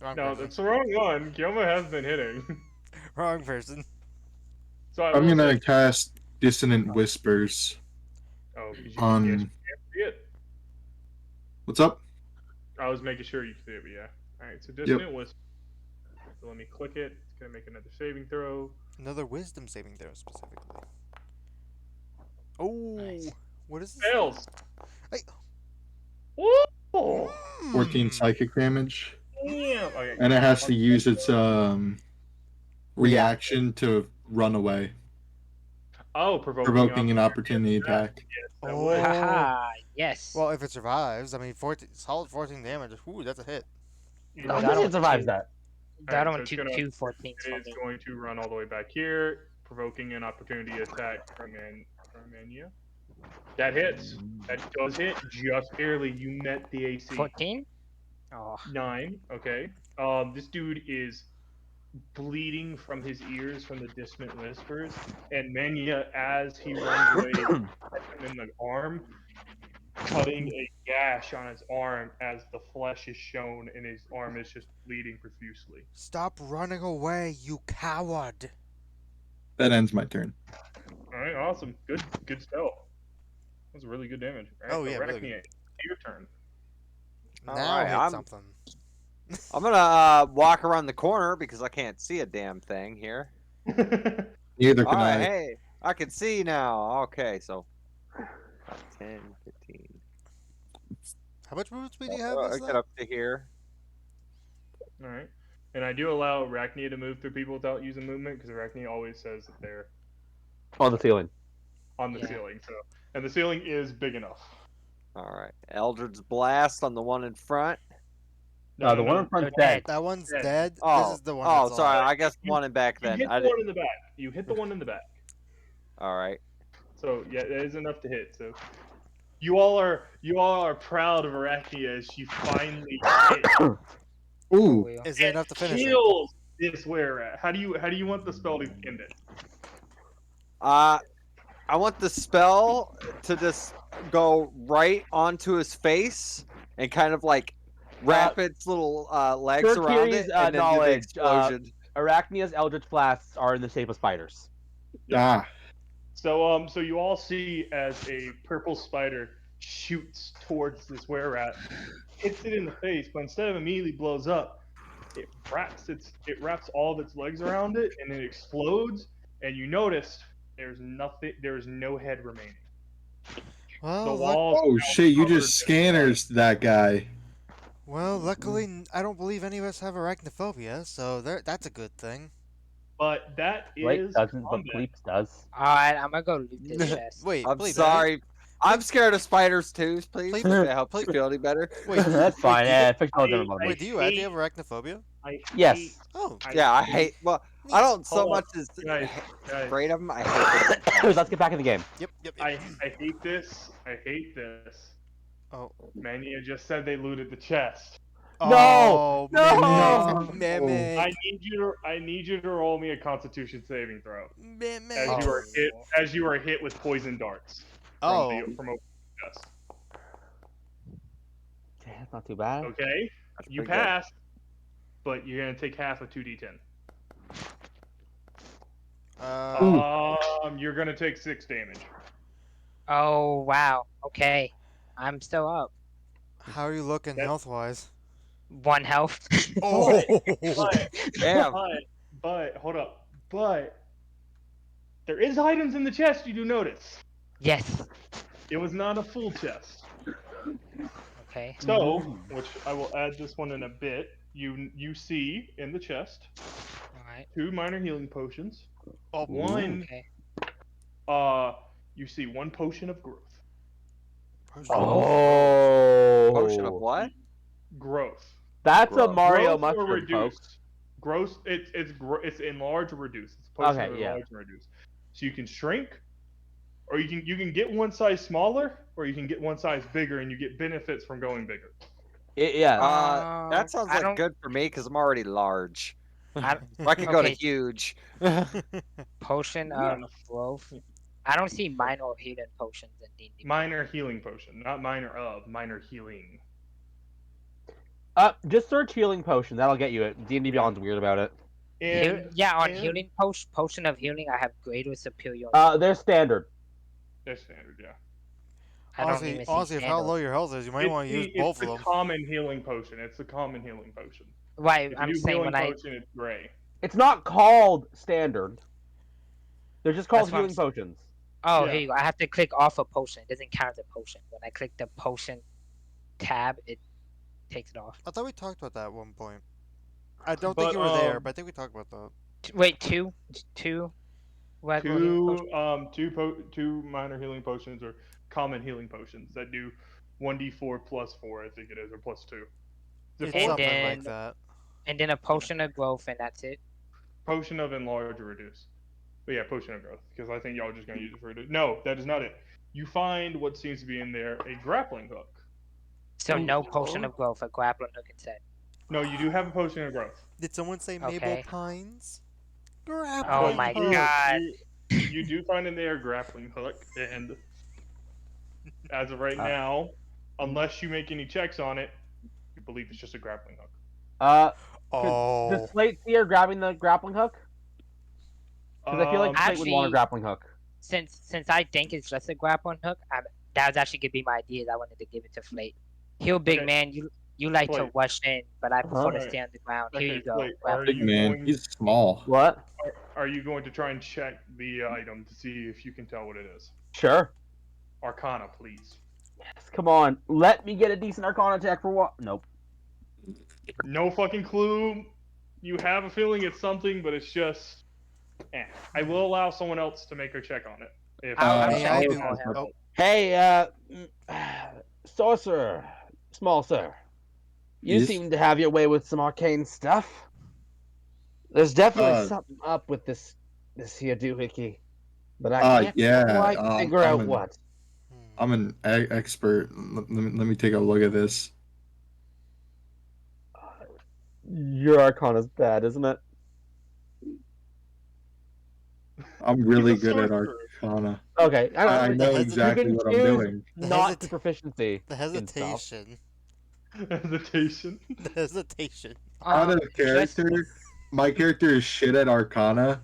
wrong No, person. that's the wrong one. Gyoma has been hitting. Wrong person. So I I'm will gonna say, cast Dissonant Whispers oh, because you on. can't see it. What's up? I was making sure you could see it, but yeah. Alright, so Yep. Dissonant Whisper. So let me click it. It's gonna make another saving throw. Another Wisdom saving throw specifically. Oh, Nice. what is this? Fails. Hey. Woo! 14 psychic damage, Damn. Okay. and it has to use its reaction to run away, Oh, provoking an opportunity attack. Yes, that Oh. would. Haha, yes. Well, if it survives, I mean, 14, solid 14 damage. Ooh, that's a hit. You No, know, that it one survives too. that. That Alright, one so it's took gonna- 2 14s It from is me. going to run all the way back here, provoking an opportunity attack from Mania. That hits. That does hit just barely. You met the AC. 14? Oh, 9. Okay. This dude is bleeding from his ears from the dissonant whispers, and Mania, as he runs away, hits him in the arm, cutting a gash on his arm as the flesh is shown, and his arm is just bleeding profusely. Stop running away, you coward! That ends my turn. All right, awesome, good spell. That was really good damage. All right, Oh, so yeah, really Arachnia, your turn. Now Alright, hit I'm- something. I'm gonna walk around the corner because I can't see a damn thing here. Neither can Alright, I. hey, I can see now. Okay, so 10, 15. How much movement speed do you have? I Is get that? up to here. All right, and I do allow Arachnia to move through people without using movement because Arachnia always says that they're On the ceiling. on the Yeah. ceiling. So, and the ceiling is big enough. Alright, Eldritch Blast on the one in front. No, the one in front's They're dead. That one's Yeah. dead. Oh, This is the one oh, that's sorry. alive. I guess the one in back You then. hit I the did. one in the back. You hit the one in the back. All right. So yeah, that is enough to hit. So you all are proud of Arachnia as she finally hit Ooh, wheel. Is it enough to finish it? kills this were rat. How do you want the spell to end it? I want the spell to just go right onto his face and kind of like wrap its little legs Sir around Kiri's, it and then do the knowledge, explosion. Arachnia's Eldritch Blasts are in the shape of spiders. ah, So you all see as a purple spider shoots towards this were rat, hits it in the face, but instead of immediately blows up, it wraps all of its legs around it and it explodes. And you notice there is no head remaining. The Well, walls. oh are now shit! You covered just in scanners that guy. luckily, I don't believe any of us have arachnophobia, so that's a good thing. But that Blake is doesn't, but combat. Bleeps does. Alright, I'm gonna go loot this chest. Wait, I'm please, sorry. I'm scared of spiders too, please. Please- If it helps please- you feel any better. Wait, That's fine. do Yeah, you, fictional I- doesn't bother me. wait, do you actually have arachnophobia? I Yes. hate- Oh, Yeah, I hate. Well, I don't so Hold on. much as Guys, afraid of them. I hate them. Let's get back in the game. yep. I hate this. I hate this. Oh. Mania just said they looted the chest. Oh, No! mimic. I need you to roll me a Constitution saving throw Mimic. as you are hit with poison darts Oh, from open chest. Okay, that's not too bad. Okay, That's you pretty good. passed, but you're gonna take half of 2d10. You're gonna take 6 damage. Oh, wow. Okay. I'm still up. how are you looking That- health-wise? 1 health. Oh, Damn. But hold up. But there is items in the chest you do notice. Yes. It was not a full chest. Okay. So, which I will add this one in a bit. You see in the chest Alright. 2 minor healing potions. Oh, One, Okay. you see 1 potion of growth. Potion of Oh, what? Growth. that's a Growth. Mario Growth or mushroom, reduce. folks. Growth. It's enlarge or reduce. It's a potion Okay, of yeah. enlarge and reduce. So you can shrink, or you can get one size smaller, or you can get one size bigger, and you get benefits from going bigger. Yeah. That sounds I like don't. good for me because I'm already large. I, I could go to okay, huge. potion Yeah. of growth. I don't see minor or healing potions in D&D. Minor healing potion, not minor healing. Just search healing potion. That'll get you it. D&D Yeah. Beyond's weird about it. And On and healing potion of healing, I have greater superior. They're standard. they're standard, yeah. I don't even see Honestly, if how low standard. your health is, you might It's want to use the both of them. common healing potion. It's the common healing potion. Right, If I'm you do saying healing when I. potion, it's gray. It's not called standard. They're just called That's what I'm healing potions. Oh, Yeah. here you go. I have to click off a potion. It doesn't count as a potion. When I click the potion tab, it takes it off. I thought we talked about that at one point. I don't But, think you were there, but I think we talked about that. Wait, two regular healing potions? Two minor healing potions or common healing potions that do 1d4 plus 4, I think it is, or plus 2. It's And something then- like that. And then a potion of growth, and that's it. Potion of enlarge or reduce. But yeah, potion of growth, because I think y'all are just gonna use it for it. No, that is not it. You find what seems to be in there, a grappling hook. So no potion of growth, a grappling hook instead. No, you do have a potion of growth. Did someone say Mabel Okay. Pines? Grappling Oh But my you do- god. You do find in there a grappling hook, and as of right now, unless you make any checks on it, you believe it's just a grappling hook. Oh. Does Slate see her grabbing the grappling hook? Because I feel like Slate would want a Actually- grappling hook. Since I think it's just a grappling hook, that was actually gonna be my idea. I wanted to give it to Flate. Heal, big Okay. man. You like to Flate. rush in, but I prefer to Alright. stay on the ground. Here Okay, you go. Flate, Grab are it. you Big man, going- he's small. What? Are you going to try and check the item to see if you can tell what it is? Sure. Arcana, please. Yes, come on. Let me get a decent Arcana check for what? Nope. No fucking clue. You have a feeling it's something, but it's just. I will allow someone else to make a check on it. If I'll May check I it do- for him. oh, Hey, sorcerer, small sir. You Yes? seem to have your way with some arcane stuff. There's definitely Uh, something up with this here doohickey, but I can't yeah, quite figure out what. I'm an expert. Let me take a look at this. Your Arcana's bad, isn't it? I'm really He's a good at sorcerer. Arcana. Okay, I know The exactly you what can I'm choose doing. not hesit- to proficiency. The in stuff. hesitation. Hesitation. The hesitation. Out of character, my character is shit at Arcana,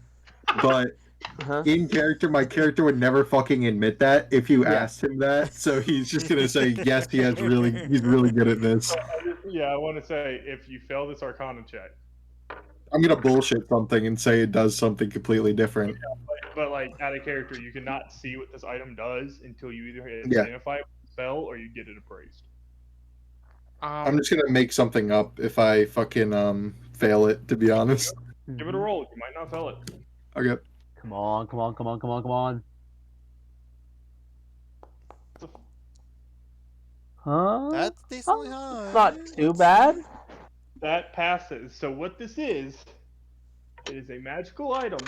but Uh-huh. in character, my character would never fucking admit that if you Yeah. asked him that. So he's just gonna say, yes, he's really good at this. Yeah, I want to say if you fail this Arcana check, I'm gonna bullshit something and say it does something completely different. but like out of character, you cannot see what this item does until you either Yeah. identify it with the spell or you get it appraised. I'm just gonna make something up if I fucking fail it, to be honest. Give it a roll. You might not fail it. Okay. Come on. Huh? That's decently high. It's not too bad. That passes. So what this is, it is a magical item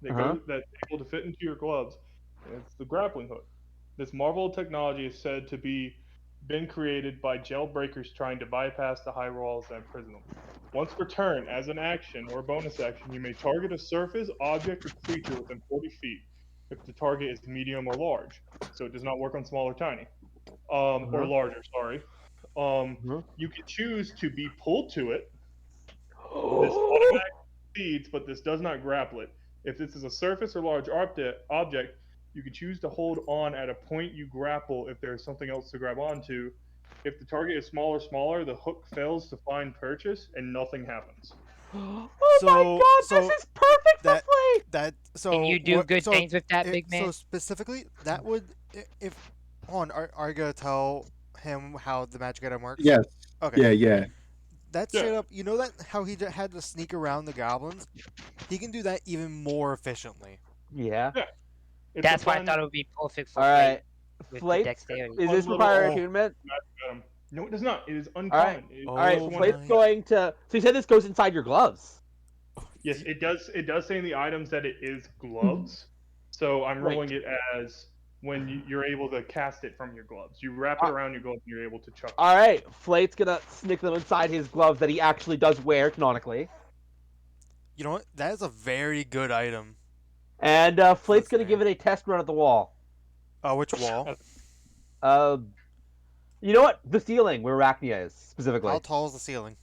that that's able to fit into your gloves. And it's the grappling hook. This marvel of technology is said to be been created by jailbreakers trying to bypass the high walls that imprison them. Once per turn, as an action or bonus action, you may target a surface, object, or creature within 40 feet if the target is medium or large. So it does not work on small or tiny. Or larger, sorry. You can choose to be pulled to it. This automatically succeeds, but this does not grapple it. If this is a surface or large object, you can choose to hold on at a point you grapple if there is something else to grab onto. If the target is smaller, the hook fails to find purchase and nothing happens. Oh So- my god, so this is perfect that- for Slate! That so. Can you do what- good so things with that, it- big man? So specifically, that would if. Hold on, are you gonna tell him how the magic item works? Yes. Okay. Yeah. That's straight up. You know that how he had to sneak around the goblins. He can do that even more efficiently. Yeah. It's That's a why I fun- thought it would be perfect for All Flate. right. with the Flate, dexterity. is One this little require Oh. attunement? No, it does not. It is All right, uncommon. It all right. is Oh Flate's my. going to. So you said this goes inside your gloves. Yes, it does. It does say in the items that it is gloves. So I'm Wait. rolling it as when you're able to cast it from your gloves. You wrap it Uh, around your gloves and you're able to chuck it. All right, Flate's gonna sneak them inside his gloves that he actually does wear canonically, You know what? That is a very good item. and Flate's gonna give Listener. it a test run at the wall. Which wall? Uh, you know what? The ceiling where Arachnia is specifically. How tall is the ceiling?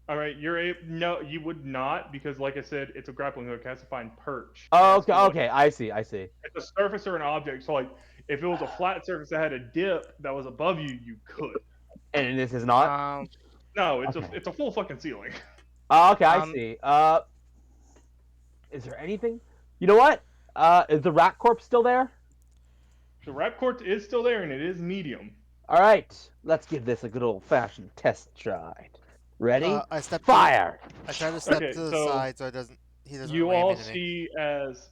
All right, you're able. No, you would not because, like I said, it's a grappling hook. It has to find perch. Oh, It has okay, to, like, okay, I see, I see. it's a surface or an object. So, like, if it was a flat surface that had a dip that was above you, you could. And this is not. No, it's Okay. a full fucking ceiling. Oh, okay, I Um, see. Is there anything? You know what? Is the rat corpse still there? The rap court is still there and it is medium. All right, let's give this a good old-fashioned test try. Ready? I stepped. Fire! I try to step Okay, to the so side so it doesn't. He doesn't You ram all into me. see as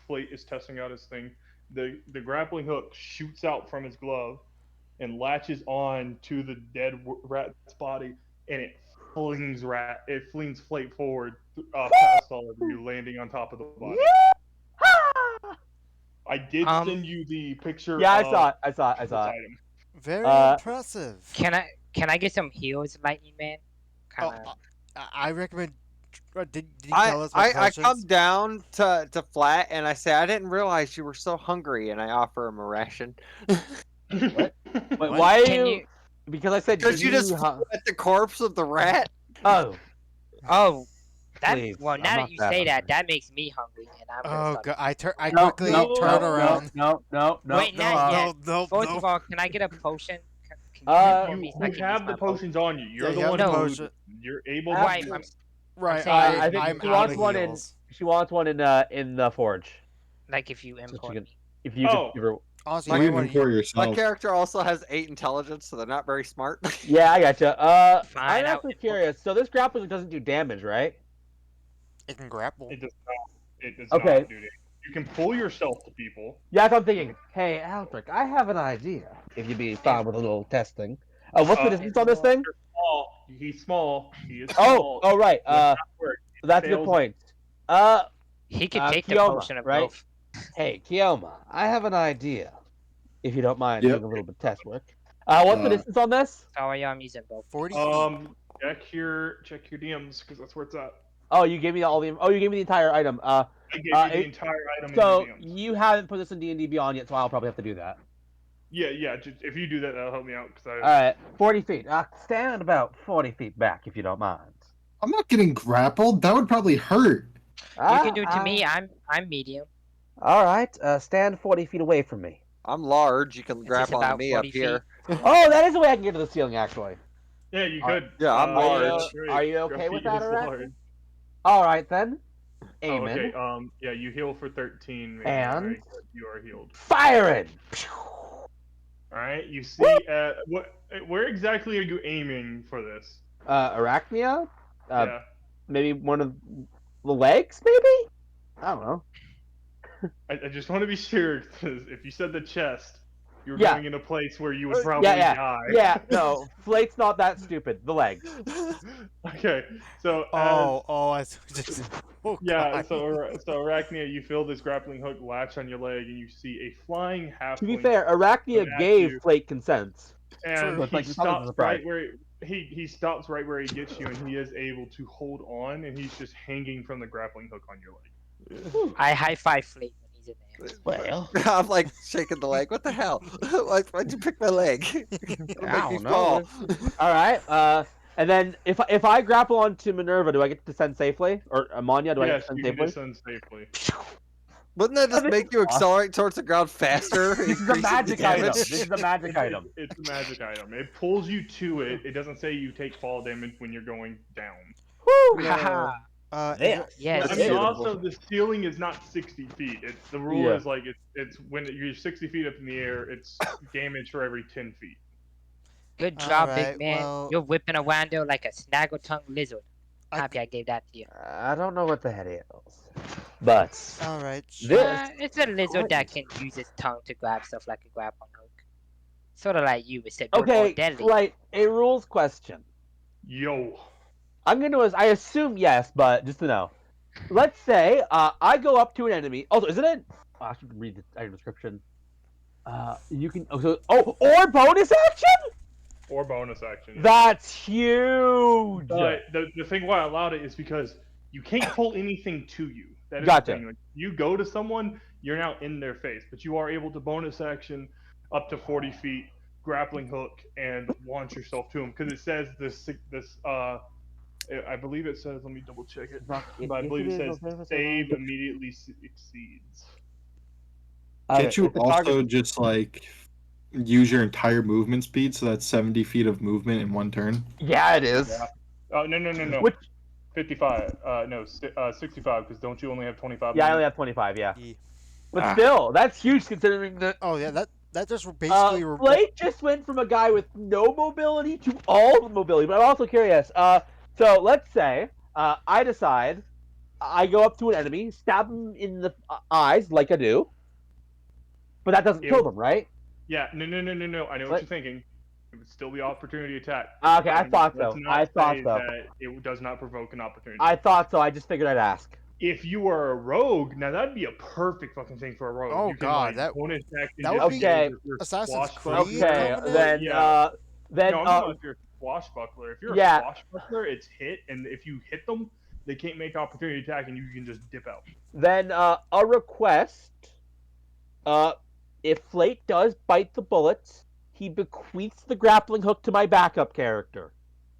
Flate is testing out his thing, the grappling hook shoots out from his glove and latches on to the dead rat's body, and it flings Flate forward past all of you, landing on top of the body. I did send you the picture. Yeah, I of saw it. I saw it. I this saw it. item. Very impressive. Can I get some heals, Lightning Man? Kinda... I recommend. Did you I, tell us what I come potions? down to Flat and I say, I didn't realize you were so hungry, and I offer him a ration. What? Wait, What? why are Can you? you? Because I said Because you just at the corpse of the rat. Oh, Oh, that. Please, Well, I'm now not that you that say that, hungry. that makes me hungry, and I'm gonna Oh start. god! I no, quickly no, turn no, around. no. Wait, not yet. No. First of all, can I get a potion? Can you give You, me so I you can have use the my potions on you. You're Yeah, the you have one the who potion. you're able Right, to. Right, saying I think I'm she out wants of one heals. she wants one in the forge. Like if you So she import can, me. if you Oh. could give her. Honestly, You you might can want import to. My yourself. character also has 8 intelligence, so they're not very smart. Yeah, I gotcha. Fine, I'm I'll actually import. curious. So this grappling doesn't do damage, right? It can grapple. It does not. It does Okay. not do that. You can pull yourself to people. Yeah, that's what I'm thinking. Hey, Aldrich, I have an idea. If you'd be fine with a little testing. What's the distance on this thing? You're small. He's small. He is Oh, small. oh, right. Does not work. It That's a good fails. point. He could take the Kioma, potion of right? both. Hey, Kioma, I have an idea. If you don't mind Yep. doing a little bit of test work. What's the distance on this? Sorry, I'm using both. 40 feet. Check your DMs because that's where it's at. Oh, you gave me all the. Oh, you gave me the entire item. I gave you the entire item So in the DMs. you haven't put this in D&D Beyond yet, so I'll probably have to do that. Yeah. If you do that, that'll help me out. All right, 40 feet. Stand about 40 feet back if you don't mind. I'm not getting grappled. That would probably hurt. You can do it to me. I'm medium. All right, stand 40 feet away from me. I'm large. You can grapple on about me up 40 here. Oh, that is the way I can get to the ceiling, actually. Yeah, you could. Yeah, I'm large. Are you okay with that, Graffiti is Iraq? large. All right, then. Oh, Aiming. okay. Yeah, you heal for 13. Man. And? All right, you are healed. Firing! All right. You see, where exactly are you aiming for this? Arachnia? Yeah. Maybe one of the legs, maybe? I don't know. I just want to be sure because if you said the chest, you were Yeah. going in a place where you would probably die. Yeah, no, Flake's not that stupid. The legs. Okay, so I just. Oh, yeah, God. so Arachnia, you feel this grappling hook latch on your leg, and you see a flying halfling. To be fair, Arachnia at gave you. Flake consent. And So it's he like, it's not a stops surprise. right where he stops right where he gets you, and he is able to hold on, and he's just hanging from the grappling hook on your leg. I high five Flake when he's in there. Well, I'm like shaking the leg. What the hell? Why'd you pick my leg? It'll I make me don't know. fall. all right. And then if I grapple onto Minerva, do I get to descend safely? Or Amanya, do I Yes, get to you descend can safely? descend safely. Wouldn't that just This make is you awesome. accelerate towards the ground faster? This is a increasing the magic item. damage? This is a magic item. It's a magic item. It pulls you to it. It doesn't say you take fall damage when you're going down. Woo! Haha. Yeah. Yes. I mean, also the ceiling is not 60 feet. It's the rule Yeah. is like it's when you're 60 feet up in the air, it's damage for every 10 feet. Good job, Alright, big man. well- You're whipping around there like a snaggle-tongue lizard. happy I gave that to you. I don't know what the head is, but All right. this It's a lizard that can use its tongue to grab stuff like a grappling hook. Sort of like you, except you're more okay, deadly. right? A rules question. Yo. I assume yes, but just to know. Let's say I go up to an enemy. Also, isn't it? Oh, I should read the item description. You can or bonus action. Or bonus action. Yeah. That's huge. But the thing why I allowed it is because you can't pull anything to you. That is Gotcha. the thing. Like, you go to someone, you're now in their face, but you are able to bonus action up to 40 feet, grappling hook, and launch yourself to them. Because it says I believe it says. Let me double check it. But I believe it says save immediately exceeds. Can't you also just like use your entire movement speed? So that's 70 feet of movement in one turn. Yeah, it is. Yeah. Oh no. Which 55. No, 65. Because don't you only have 25? I only have 25. Yeah. Yeah. But still, that's huge considering that. Oh yeah, that just basically. Blake just went from a guy with no mobility to all the mobility. But I'm also curious. So let's say I decide I go up to an enemy, stab him in the eyes like I do, but that doesn't kill them, right? Yeah. No. I know what you're thinking. It would still be opportunity attack. Okay, I thought so. I thought so. That it does not provoke an opportunity. I thought so. I just figured I'd ask. If you were a rogue, now that'd be a perfect fucking thing for a rogue. Oh you can, god, like, that bonus action that would just be okay. Assassin's Creed. Okay, then no, I'm talking about if you're a swashbuckler. If you're a swashbuckler, it's hit, and if you hit them, they can't make opportunity attack, and you can just dip out. Then a request. If Flake does bite the bullets, he bequeaths the grappling hook to my backup character.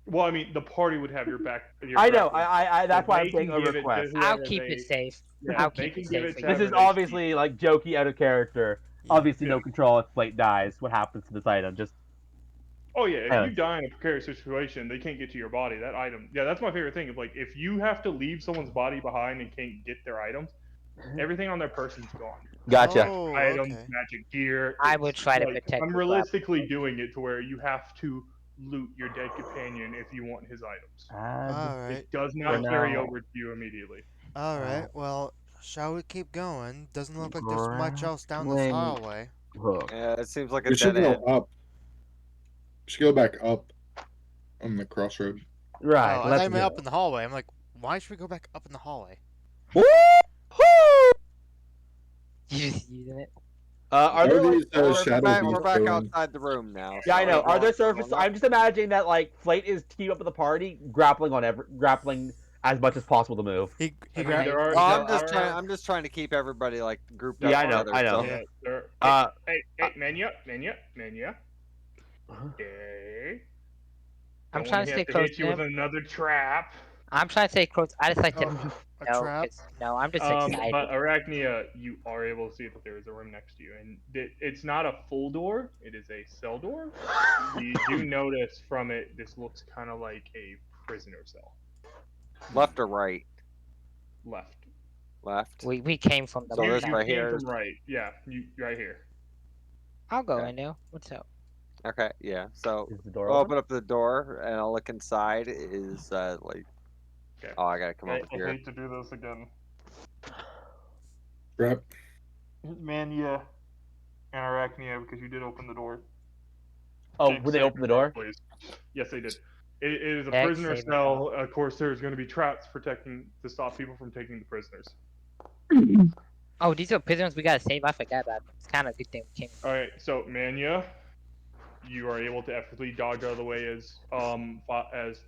Well, I mean, the party would have your back. I know. I that's why I'm saying a request. I'll keep it safe. Yeah, I'll keep it safe. This is obviously like jokey, out of character. Obviously, no control if Flake dies. What happens to this item? Just. Oh yeah, if you die in a precarious situation, they can't get to your body. That item, yeah, that's my favorite thing. Like, if you have to leave someone's body behind and can't get their items, everything on their person's gone. Gotcha. Items, magic gear. I would try to protect. I'm realistically doing it to where you have to loot your dead companion if you want his items. Alright. It does not carry over to you immediately. Alright, well, shall we keep going? Doesn't look like there's much else down this hallway. Yeah, it seems like a We should dead go end. up. We should go back up on the crossroad. Right. Oh, I thought you meant up in the hallway. I'm like, why should we go back up in the hallway? You just using it. Are there like, we're back outside the room now. Yeah, I know. Are there surfaces? I'm just imagining that like Flate is team up with the party, grappling as much as possible to move. I'm just trying to keep everybody like grouped up. Yeah, I know. Together, I know. So. Hey, Mania. Okay. I'm trying to stay close hit you with another trap. I'm trying to stay close. I just like to trap? No, I'm just excited. But Arachnia, you are able to see that there is a room next to you, and it's not a full door. It is a cell door. You do notice from it, this looks kind of like a prisoner cell. Left or right? Left. Left. We came from the so this you right came here. From right. Yeah, you right here. I'll go in there. What's up? Okay, yeah. So Is the door I'll open? open up the door and I'll look inside. Is like, okay. Oh, I gotta come over I here. hate to do this again. Crap. Mania and Arachnia, because you did open the door. Oh, would they open the door? Please. Yes, they did. It is a prisoner cell. Of course, there's going to be traps protecting to stop people from taking the prisoners. Oh, these are prisoners we gotta save. I forgot about them. It's kind of a good thing we came. All right, so Mania, you are able to effortlessly dodge out of the way as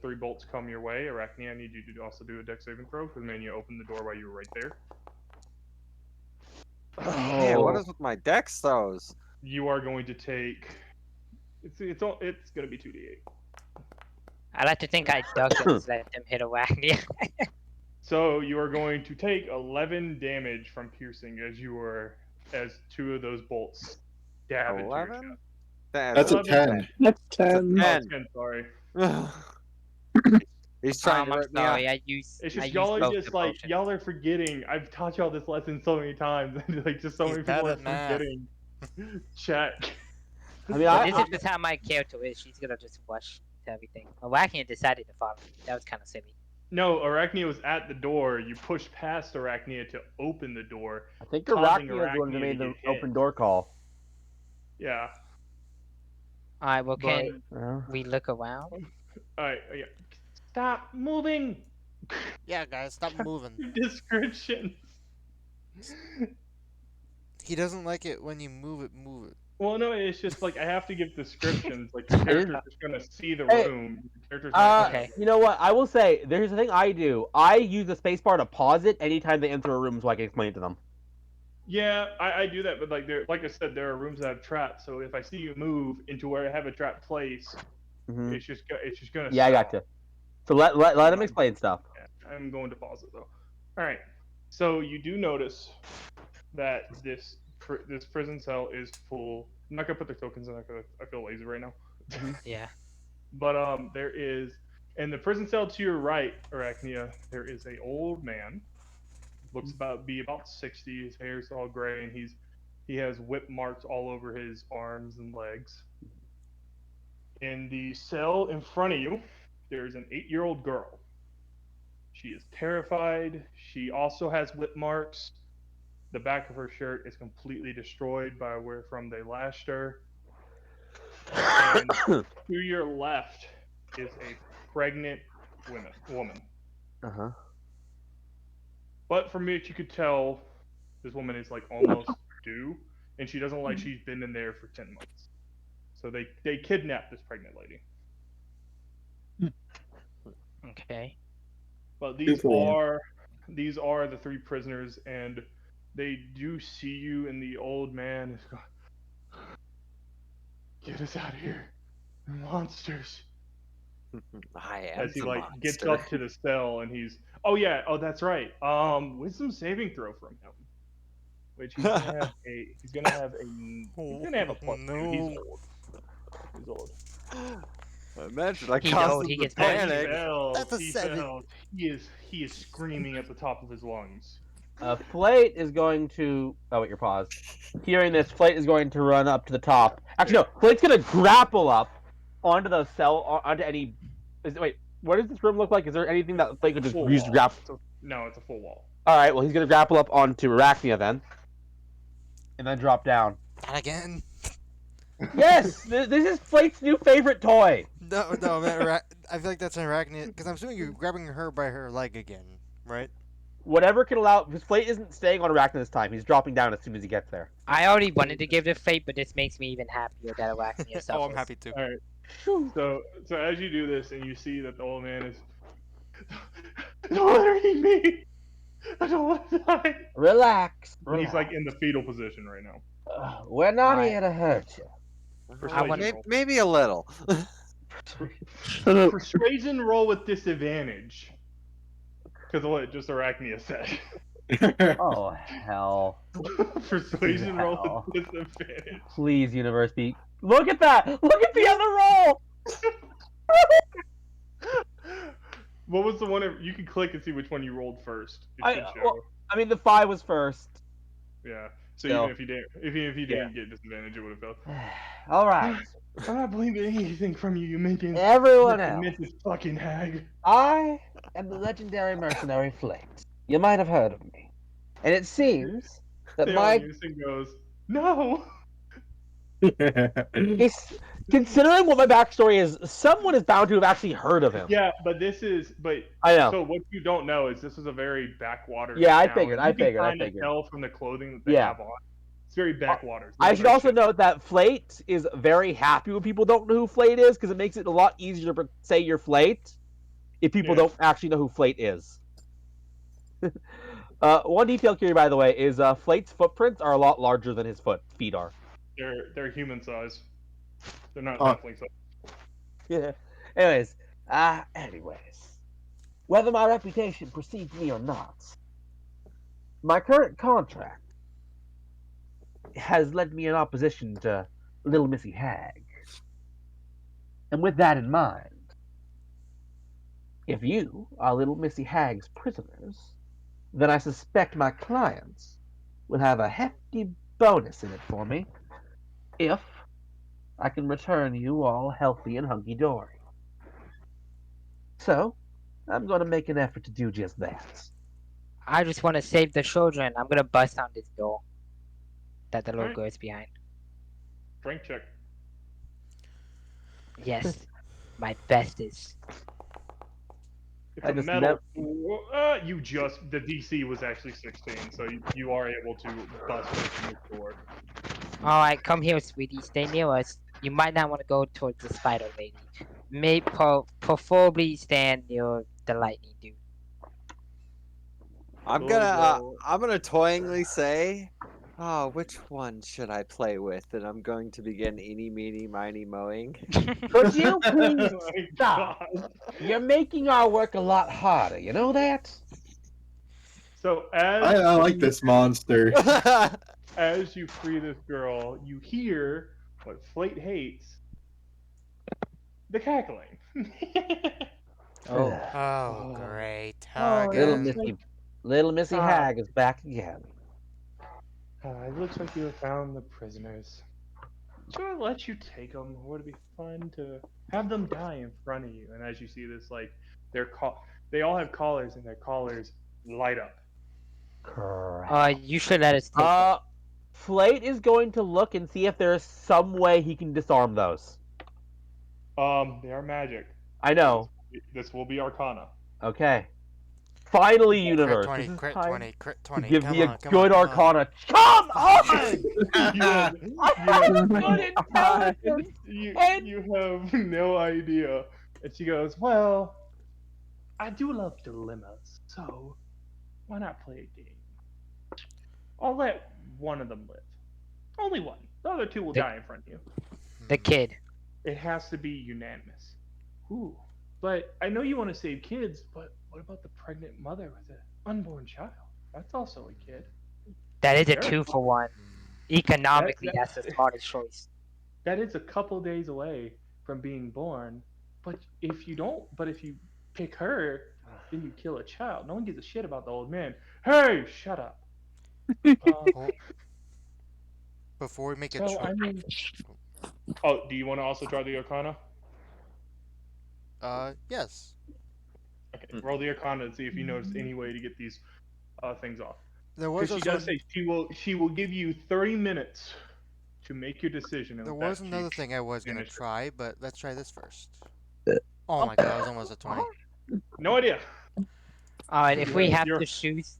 3 bolts come your way. Arachnia, I need you to also do a dex saving throw because Mania opened the door while you were right there. Man, what is with my dex throws? You are going to take. It's going to be 2d8. I like to think I ducked and just let them hit Arachnia. So you are going to take 11 damage from piercing as 2 of those bolts stab into your chest. That's a 10. That's 10. 10, sorry. He's trying to rip me out. It's just y'all are just like y'all are forgetting. I've taught y'all this lesson so many times, and like just so many people are forgetting. Check. I mean, this is just how my character is. She's gonna just rush to everything. Arachnia decided to follow me. That was kind of silly. No, Arachnia was at the door. You pushed past Arachnia to open the door, I think causing Arachnia is the one who Arachnia to made get the hit. open door call. Yeah, All right. Well, but can we look around? alright, yeah. Stop moving. Yeah, guys, stop moving. Descriptions. He doesn't like it when you move it, move it. Well, no, it's just like I have to give descriptions. Like your character's just gonna see the Hey, room. Your character's not gonna. Okay. You know what? I will say there's a thing I do. I use the spacebar to pause it anytime they enter a room so I can explain it to them. Yeah, I do that, but like I said, there are rooms that have traps. So if I see you move into where I have a trap place, Hmm. it's just gonna. Yeah, I stop. got you. So let him explain stuff. Yeah, I'm going to pause it though. All right. So you do notice that this prison cell is full. I'm not gonna put the tokens in there because I feel lazy right now. Yeah. But there is in the prison cell to your right, Arachnia, there is a old man. Looks about 60. His hair's all gray, and he has whip marks all over his arms and legs. In the cell in front of you, there is an 8-year-old girl. She is terrified. She also has whip marks. The back of her shirt is completely destroyed by where from they lashed her. And to your left is a pregnant woman. Uh-huh. But from it, you could tell this woman is like almost due, and she doesn't like she's been in there for 10 months. So they kidnapped this pregnant lady. Okay. But Two for one. these are the 3 prisoners, and they do see you, and the old man is going, "Get us out of here, monsters!" I am As he the like gets monster. up to the cell, and oh that's right. Wisdom saving throw from him, which he's gonna have he's gonna have a plus 2. He's No. old. He's old. Imagine I He's caused old, him he to gets But he panic. fails. That's a He 7. fails. He is screaming at the top of his lungs. Flate is going to. Oh, wait, your pause. Hearing this, Flate is going to run up to the top. Actually, no. Flate's going to grapple up onto the cell, onto any. Wait, what does this room look like? Is there anything that Flate could just Full use to wall. grapple? No, it's a full wall. All right, well, he's going to grapple up onto Arachnia then. And then drop down. Not again. Yes! This is Flate's new favorite toy. No, man. I feel like that's an arachnid because I'm assuming you're grabbing her by her leg again, right? Whatever can allow. Because Flate isn't staying on Arachnia this time. He's dropping down as soon as he gets there. I already wanted to give it fate, but this makes me even happier that Arachnia suffers. Oh, I'm happy too. All right. So as you do this, and you see that the old man is, "Don't let her eat me. I don't want to die." Relax. He's like in the fetal position right now. We're not Alright. here to hurt you. Persuasion roll. Maybe a little. Persuasion roll with disadvantage. Because of what just Arachnia said. Oh, hell. Persuasion roll Wow. with disadvantage. Please, universe be. Look at that! Look at the other roll! What was the one? You can click and see which one you rolled first. It should show. Well, I mean, the 5 was first. Yeah. So Still. even if you didn't get disadvantage, it would have failed. Alright. I'm not blaming anything from you. You mentioned Everyone else. this fucking hag. I am the legendary mercenary Flate. You might have heard of me. And it seems that my. Houston goes, "No." Considering what my backstory is, someone is bound to have actually heard of him. Yeah, but I know. So what you don't know is this is a very backwater. Yeah, I town. figured, I You can figured, I kinda figured. tell from the clothing that they Yeah. have on. It's very backwaters. I should also note that Flate is very happy when people don't know who Flate is, because it makes it a lot easier to say you're Flate if people Yeah. don't actually know who Flate is. One detail here, by the way, is Flate's footprints are a lot larger than his feet are. They're human size. They're not Oh. halfling size. Yeah. Anyways, whether my reputation precedes me or not, my current contract has led me in opposition to Little Missy Hag. And with that in mind, if you are Little Missy Hag's prisoners, then I suspect my clients will have a hefty bonus in it for me if I can return you all healthy and hunky-dory. So, I'm going to make an effort to do just that. I just want to save the children. I'm gonna bust down this door that the All little right, girl is behind. strength check. Yes, my bestest. It's I a just metal. never. You just the DC was actually 16, so you are able to bust open this door. All right, come here, sweetie. Stay near us. You might not want to go towards the spider lady. May preferably stand near the lightning dude. We'll roll. I'm gonna toyingly say, oh, which one should I play with? And I'm going to begin eeny meeny miny mowing. Could you please Oh my stop? god. You're making our work a lot harder. You know that? So I like this monster. as you free this girl, you hear what Flate hates: the cackling. Oh, Oh, Oh. great. Oh, it little looks Again. like Missy, little Missy Ah, Hag is back again. it looks like you have found the prisoners. Should I let you take them? Would it be fun to have them die in front of you? And as you see this, like they all have collars, and their collars light up. Crap. you should let us take them. Uh, Flate is going to look and see if there is some way he can disarm those. They are magic, I so know. this will be Arcana. Okay. Finally, Crit universe, this 20, is crit time 20, crit to 20. give Come me a on, come on, good come on. Arcana. Come on! You have I you have have a no good intelligence, and you have no idea. And she goes, "Well, I do love dilemmas, so why not play a game? I'll let one of them live. Only one. The other two will The die in front of you. the Hmm. kid. It has to be unanimous. Ooh. But I know you want to save kids, but what about the pregnant mother with an unborn child? That's also a kid. That is a They're 2-for-1. that, Economically, that that's the smartest choice. that is a couple days away from being born. But if you pick her, then you kill a child. No one gives a shit about the old man. Hey, shut up. Uh, Hold, before we make a so choice. I mean, oh, do you want to also try the Arcana? Yes. Okay, roll the Arcana and see if you notice any way to get these things off. There was Because she also does say she will give you 30 minutes to make your decision, and there with was that, she another thing I was gonna vanished. try, but let's try this first. Oh my god, that was almost a 20. No idea. All right, You if we have have your to choose,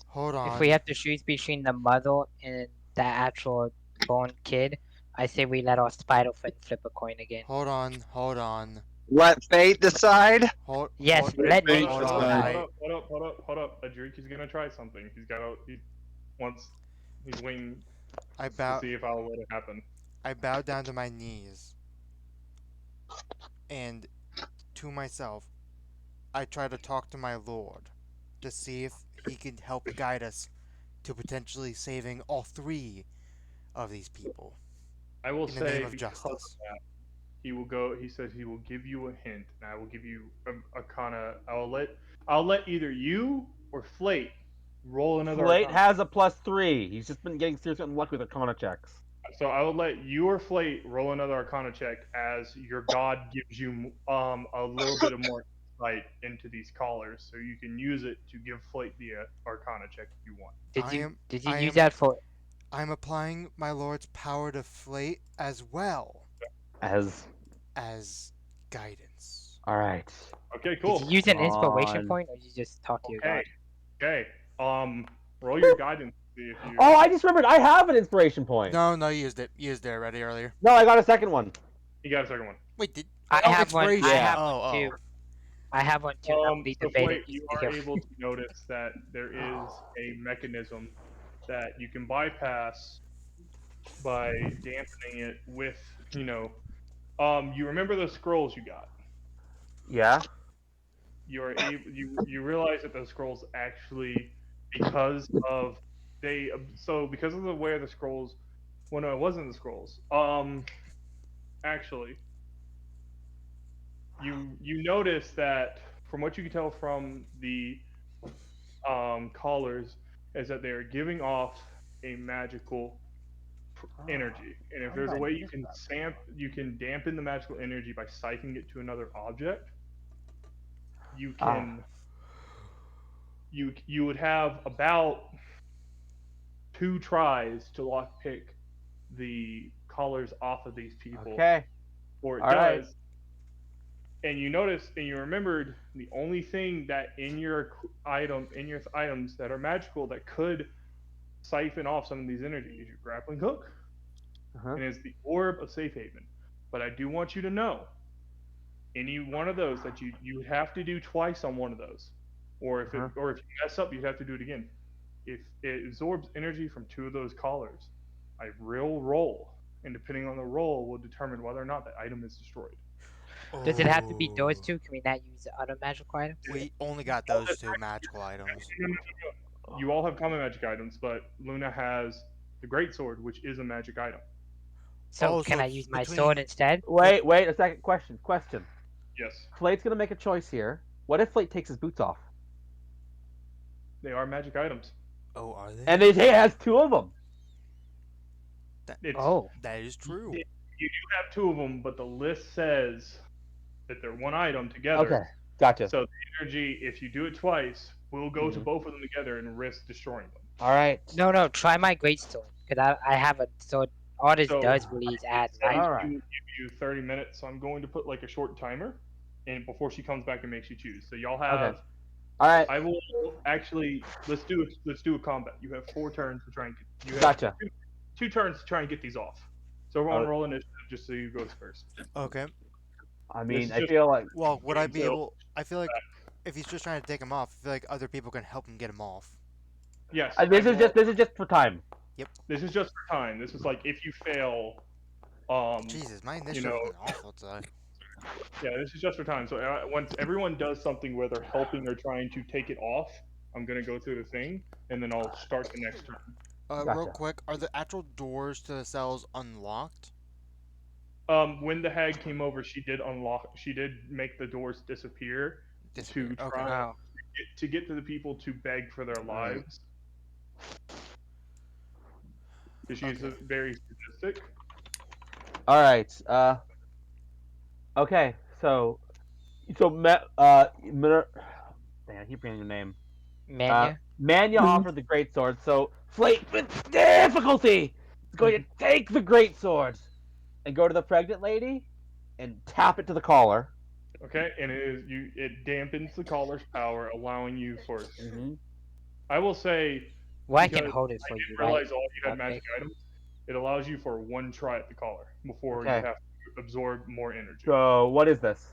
Hold if we on. have to choose between the mother and the actual born kid, I say we let our spider friend flip a coin again. Hold on. Hold on. Let fate decide. Yes, Let let fate nature Hold on. decide. decide. Hold up. Adrik is gonna try something. He wants he's waiting I to bow see if I'll let it happen. I bow down to my knees and to myself I try to talk to my lord to see if he can help guide us to potentially saving all three of these people I will in the name say of because of justice. that, he will go. He says he will give you a hint, and I will give you a Arcana. I'll let either you or Flate roll another Flate Arcana. has a +3. He's just been getting serious unlucky with Arcana checks. So I will let you or Flate roll another Arcana check as your god gives you a little bit of more insight into these callers, so you can use it to give Flate the Arcana check if you want. Did I you am did you I use am that for? I'm applying my lord's power to Flate as well As as guidance. all right, Okay, Did you cool. use come an inspiration on. point, or you just talk to your Okay, god? okay. Roll your guidance. See if you. Oh, I just remembered. I have an inspiration point. No, no, you used it. You used it already earlier. No, I got a second one. You got a second one. Wait, did I oh have one. I inspiration. Yeah. have one Oh, too. I have one too, and I'm really So debating Flate, you using it are here. able to notice that there is a mechanism that you can bypass by dampening it with, you remember those scrolls you got. Yeah. You realize that those scrolls actually, because of because of the way the scrolls, well, no, it wasn't the scrolls. Actually, you notice that from what you can tell from the callers is that they are giving off a magical energy, and if How did there's a I way miss that? you can dampen the magical energy by psyching it to another object. you can you would have about 2 tries to lockpick the collars off of these people, Okay. or it All right. does. And you notice and you remembered the only thing that in your items that are magical that could siphon off some of these energies is your grappling hook, Uh-huh. and it's the orb of safe haven. But I do want you to know, any one of those that you have to do twice on one of those, Uh-huh. or if you mess up, you'd have to do it again. If it absorbs energy from 2 of those collars, I will roll, and depending on the roll, will determine whether or not the item is destroyed. Does it have to be those Oh. two? Can we not use other magical items? We only got All those the- two magical items. You all have common magic items, but Luna has the great sword, which is a magic item. So Oh, can so I it's use my between. sword instead? Wait a second. Question. Yes, Flate's gonna make a choice here. What if Flate takes his boots off? they are magic items. Oh, are they? And he has 2 of them. It's Oh, That is true. you do have 2 of them, but the list says that they're one item together. Okay. Gotcha. So the energy, if you do it twice, will go to Mhm. both of them together and risk destroying them. All right. no, try my great sword because I have a sword. All this So, does really is add life. All right. Give you 30 minutes, so I'm going to put like a short timer, and before she comes back and makes you choose. So y'all have. Okay. All right. I will actually let's do a combat. You have 4 turns to try and get. You have Gotcha. two turns to try and get these off. So everyone Oh. roll initiative just so you goes first. Okay. I This mean, is I just- feel like Well, would I be So- able? I feel like if he's just trying to take him off, I feel like other people can help him get him off. Yes. this I is just for time. This is just for time. This is like if you fail. Jesus, my You initiative know, has been awful today. yeah, this is just for time. So once everyone does something where they're helping or trying to take it off, I'm gonna go through the thing, and then I'll start the next turn. Real Gotcha. quick, are the actual doors to the cells unlocked? When the hag came over, she did unlock. She did make the doors disappear Disappear. to Okay. try Oh, to get to the people to beg for their Right. lives. Because she's Okay. very sadistic. All right. Okay. So, dang, I keep forgetting your name. Mania. Manya Mhm. offered the great sword, so Flate with difficulty is going to take the great sword and go to the pregnant lady and tap it to the collar. Okay, and it dampens the collar's power, allowing you for. Mm-hmm. I will say, Well, I can because hold it for I you, didn't right? realize all you had Okay. magic items. It allows you for 1 try at the collar before Okay. you have to absorb more energy. So, what is this?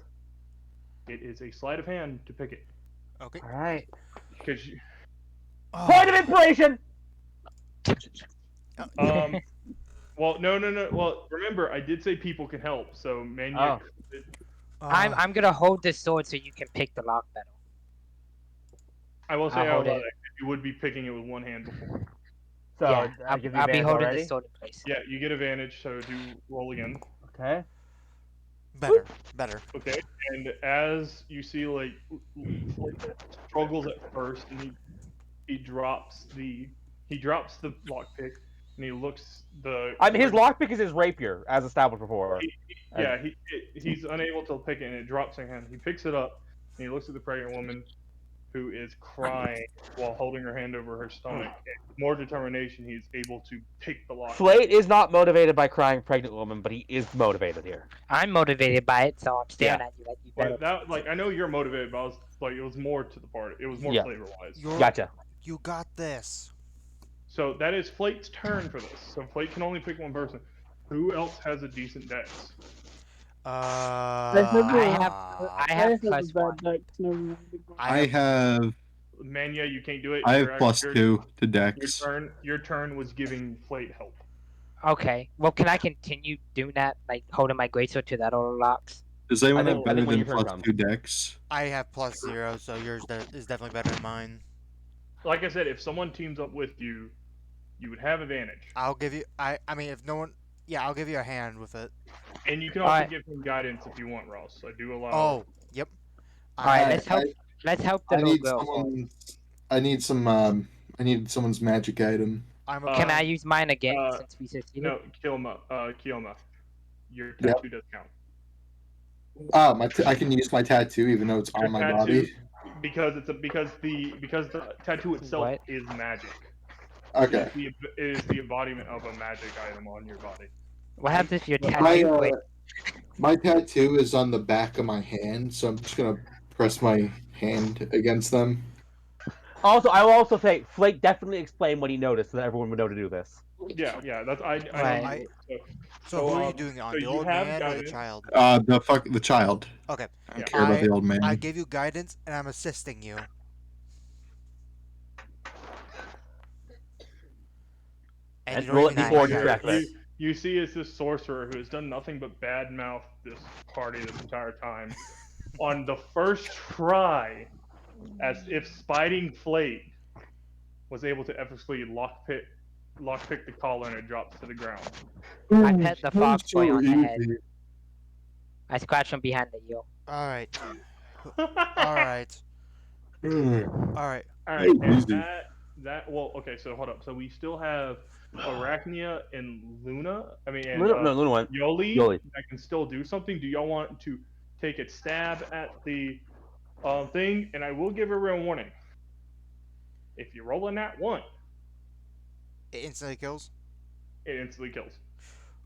It is a sleight of hand to pick it. Okay. All right. Because Point of inspiration. well, no. Well, remember, I did say people can help. So Mania. I'm gonna hold this sword so you can pick the lock better. I will say I'll out hold loud, it. you would be picking it with one hand before. So, yeah, I give you I'll be advantage holding already? the sword in place. Yeah, you get advantage, so do roll again. Okay. Better. Okay, and as you see, like struggles at first, and he drops the lockpick, and he looks the. I mean, his lockpick is his rapier, as established before. He's unable to pick it, and it drops in hand. He picks it up, and he looks at the pregnant woman, who is crying while holding her hand over her stomach. And with more determination, he's able to pick the lock. Flate is not motivated by crying pregnant woman, but he is motivated here. I'm motivated by it, so I'm staring at you like you better. But that, like, I know you're motivated, but I was like, it was more to the part. It was more Yeah. flavor wise. Gotcha. You got this. So that is Flate's turn for this. So Flate can only pick one person. Who else has a decent dex? I have a plus bad one. dex, never mind. I have Mania, you can't do it. I have Your- plus your- 2 to Dex. Your turn was giving Flate help. Okay. Well, can I continue doing that, like holding my greatsword to that auto locks? Does anyone I have think better when than your turn plus comes. 2 Dex? I have plus 0, so yours is definitely better than mine. Like I said, if someone teams up with you, you would have advantage. I'll give you. I mean, if no one, yeah, I'll give you a hand with it. And you can also Alright. give him guidance if you want, Ross. I do allow. Oh, yep. All right, I- let's help. Let's help the I little need girl. someone. I need some. I need someone's magic item. I'm Uh, a. Can I use mine again uh, since we succeeded? No, Kioma. Your Yep. tattoo does count. I can use my tattoo even though it's Your on my tattoo, body. because because the tattoo itself What? is magic. Okay. It is the embodiment of a magic item on your body. What I- happens if your But My tattoo breaks? my tattoo is on the back of my hand, so I'm just gonna press my hand against them. Also, I will also say, Flake definitely explained what he noticed so that everyone would know to do this. yeah, that's I know Right. you. So who are you doing it so on? The you old have man or the guidance. child? The child. Okay. I don't Yeah. care about the old I man. gave you guidance and I'm assisting you. And you Let's don't roll even it need Nice. my before Here, distract guidance. it. you see, it's this sorcerer who has done nothing but badmouth this party this entire time. On the first try, as if Spiting Flake was able to effortlessly lockpick the collar and it drops to the ground. I pet the That was fox boy so on the head. easy. I scratch him behind the ear. Alright. All Alright. That Alright. right, was and easy. that well, okay. So hold up. So we still have Arachnia and Luna. I mean, and Luna went. Yoli Yoli. that can still do something. Do y'all want to take a stab at the thing? And I will give a real warning. If you roll in that one, It instantly kills. it instantly kills.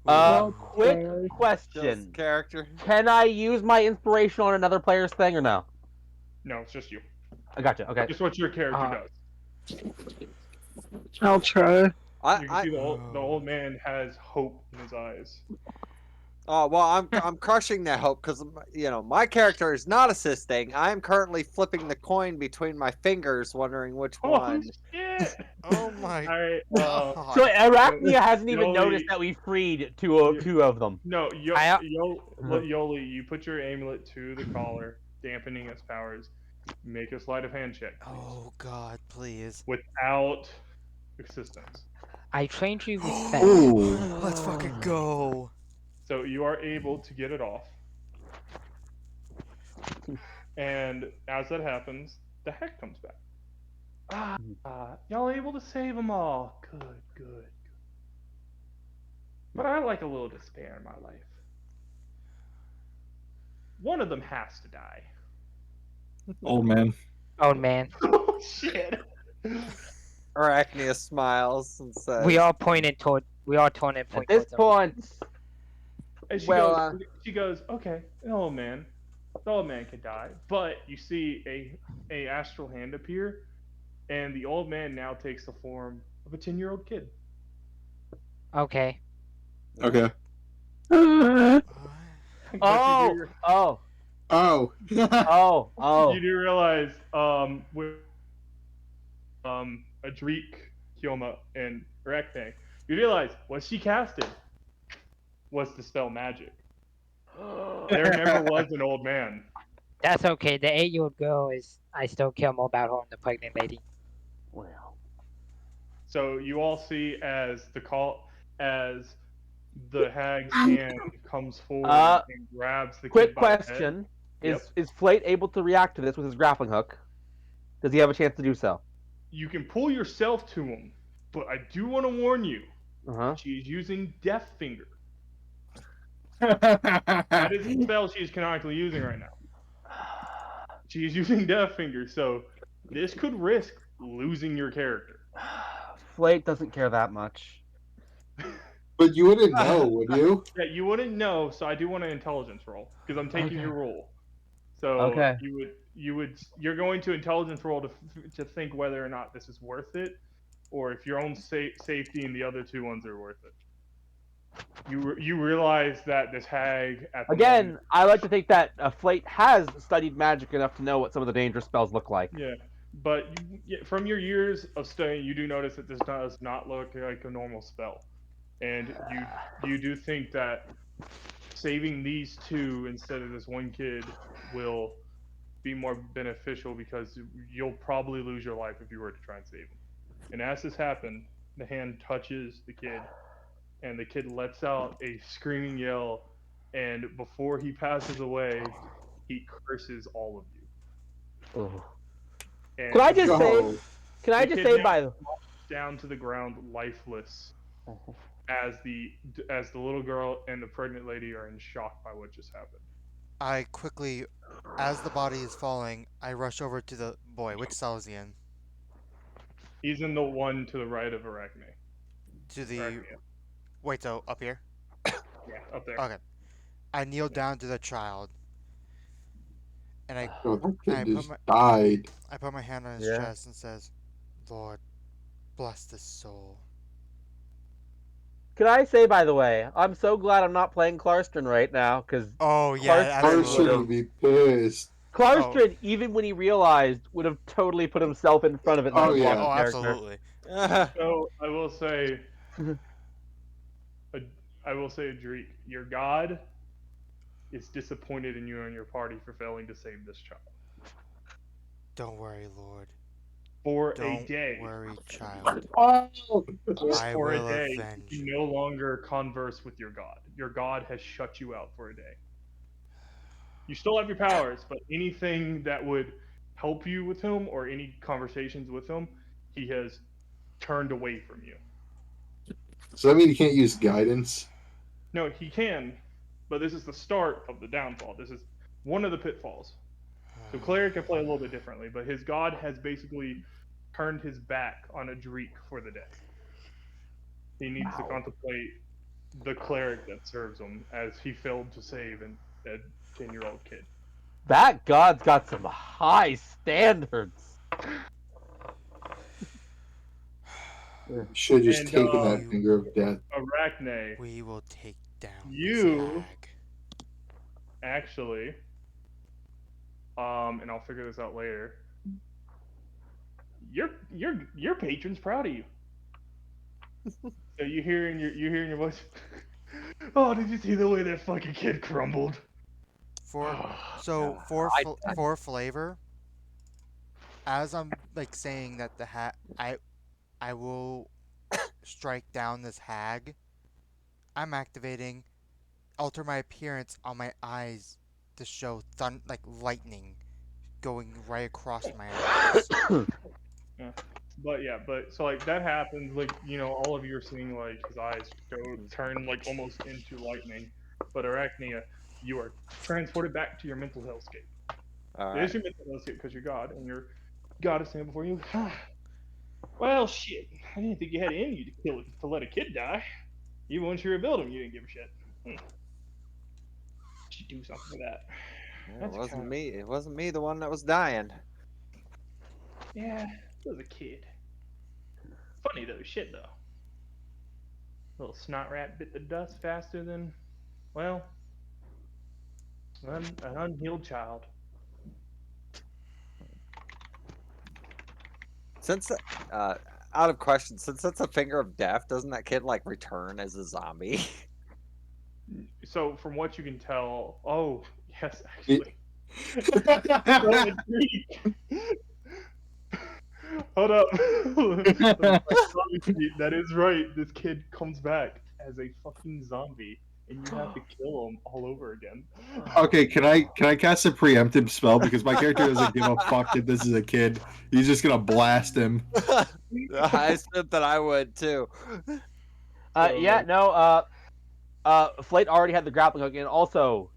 Well Quick played. Kills question. character. Can I use my inspiration on another player's thing or no? No, it's just you. I gotcha. Okay. Just what your character Uh, does. I'll try. You can I see the old man has hope in his eyes. Oh well, I'm crushing that hope because my character is not assisting. I'm currently flipping the coin between my fingers, wondering which Oh one. shit! Oh my All right. god. So Arachnia hasn't even Yoli- noticed that we freed two of them. No, I- Yoli, you put your amulet to the collar, dampening its powers. Make a sleight of hand check, please, Oh god, please. without assistance. I trained you respect. Ooh. Let's fucking go. So you are able to get it off. And as that happens, the heck comes back. Y'all able to save them all. Good. But I like a little despair in my life. One of them has to die. Old man. Old man. Oh shit! Arachnia smiles and says, We all pointed toward. We all turned and At point this towards him. point, And Well, she goes, okay, the old man could die. But you see a astral hand appear, and the old man now takes the form of a 10-year-old kid. Okay. Okay. Uh, But oh, Oh. oh. you do realize with Adrik, Kyoma, and Rekne, you realize what she casted was to spell magic. There never was an old man. That's okay. The 8-year-old girl is. I still care more about her than the pregnant lady. Well, So you all see as the hag's hand comes forward and grabs the quick kid by the head. question: Yep. Is Flate able to react to this with his grappling hook? Does he have a chance to do so? You can pull yourself to him, but I do want to warn you. Uh-huh. She's using Death Finger. That is the spell she's canonically using right now. She's using Death Finger, so this could risk losing your character. Flate doesn't care that much. But you wouldn't know, would you? Yeah, you wouldn't know, so I do want an intelligence roll because I'm taking your roll. So Okay. you're going to intelligence roll to think whether or not this is worth it, or if your own safety and the other two ones are worth it. You realize that this hag at the Again, moment, I like to think that Flate has studied magic enough to know what some of the dangerous spells look like. yeah, but from your years of studying, you do notice that this does not look like a normal spell, and you do think that saving these two instead of this one kid will be more beneficial because you'll probably lose your life if you were to try and save him. And as this happened, the hand touches the kid, and the kid lets out a screaming yell, and before he passes away, he curses all of you. Ugh. And Can I just say? Oh. Can I the just kid say by down to the ground lifeless as the little girl and the pregnant lady are in shock by what just happened. I quickly, as the body is falling, I rush over to the boy. Which cell is he in? He's in the one to the right of Arachne. To the Arachne, wait, so up here. yeah, up there. Okay. I kneel down to the child, and Oh, that I kid put just my died. I put my hand on his Yeah. chest and says, "Lord, bless this soul." Can I say, by the way, I'm so glad I'm not playing Clarstron right now, because Oh yeah, Clarstron would Carson absolutely. have would be pissed. Oh, Clarstron, even when he realized, would have totally put himself in front of it and Oh then blocked yeah. the oh, character. absolutely. So I will say, Adric, your god is disappointed in you and your party for failing to save this child. Don't worry, Lord. For a Don't day, worry, child. Oh, I for a will day, avenge you you. no longer converse with your god. Your god has shut you out for a day. You still have your powers, but anything that would help you with him or any conversations with him, he has turned away from you. does that mean you can't use guidance? No, he can, but this is the start of the downfall. This is one of the pitfalls. So Cleric can play a little bit differently, but his god has basically turned his back on Adric for the day. He needs to contemplate the cleric that serves him, as he failed to save a 10-year-old kid. That god's got some high standards. Should have just And taken that We finger of death. Arachne, we will take down this you hag. actually, and I'll figure this out later. Your patron's proud of you. So you hearing your voice. Oh, did you see the way that fucking kid crumbled? For Yeah, for flavor, as I'm like saying that the I will strike down this hag. I'm activating alter my appearance on my eyes to show like lightning going right across my eyes. Yeah. But so like that happens, like all of you are seeing like his eyes turn like almost into lightning. But Arachnia, you are transported back to your mental hellscape. All It is right. your mental hellscape because you're God, and your God is standing before you. Well, shit, I didn't think you had it in you to let a kid die. Even once you rebuild him, you didn't give a shit. Should do something for that. It That's wasn't kind of me. It wasn't me, the one that was dying. yeah. It was a kid. Funny though, shit though. Little snot rat bit the dust faster than, well, an unhealed child. Since, out of question, since that's a finger of death, doesn't that kid like return as a zombie? So from what you can tell, oh yes, It- actually. So hold up. That is right. This kid comes back as a fucking zombie, and you have to kill him all over again. Okay, can I cast a preemptive spell because my character doesn't give a fuck if this is a kid. He's just gonna blast him. I said that I would too. Yeah, no. Flate already had the grappling hook, and also,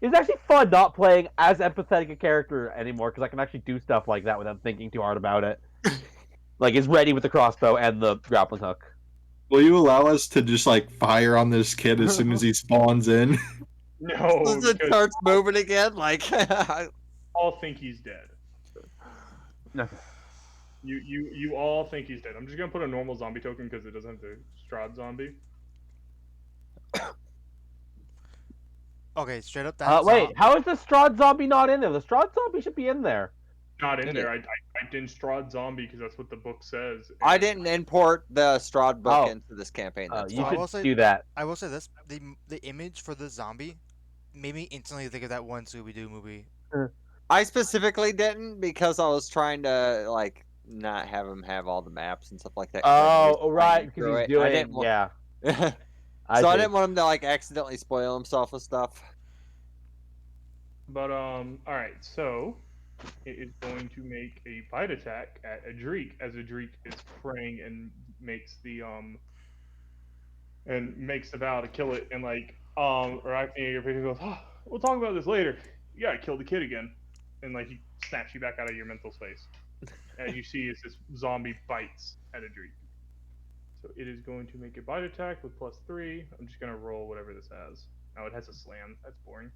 it's actually fun not playing as empathetic a character anymore because I can actually do stuff like that without thinking too hard about it. Like, it's ready with the crossbow and the grappling hook. Will you allow us to just like fire on this kid as soon as he spawns in? No, Does it because starts moving again? Like, all think he's dead. No. You all think he's dead. I'm just gonna put a normal zombie token because it doesn't have the Strahd zombie. Okay, straight up that Wait, how is the Strahd zombie not in there? The Strahd zombie should be in there. Not in Did there. I typed in Strahd zombie because that's what the book says. I and- didn't import the Strahd book Oh. into this campaign. That's You So I why. will should say do that. I will say this: the image for the zombie made me instantly think of that one Scooby Doo movie. I specifically didn't because I was trying to like not have him have all the maps and stuff like that. 'Cause I know he's Oh, right, playing because through he's it. I doing, didn't want, yeah. so I see. didn't want him to like accidentally spoil himself with stuff. But all right. So it is going to make a bite attack at Adric as Adric is praying and makes the vow to kill it. And like Arachne, your patient goes, oh, we'll talk about this later. You gotta kill the kid again. And, like, he snaps you back out of your mental space. As you see, as this zombie bites at a Dreek. So it is going to make a bite attack with +3. I'm just gonna roll whatever this has. Oh, it has a slam. That's boring.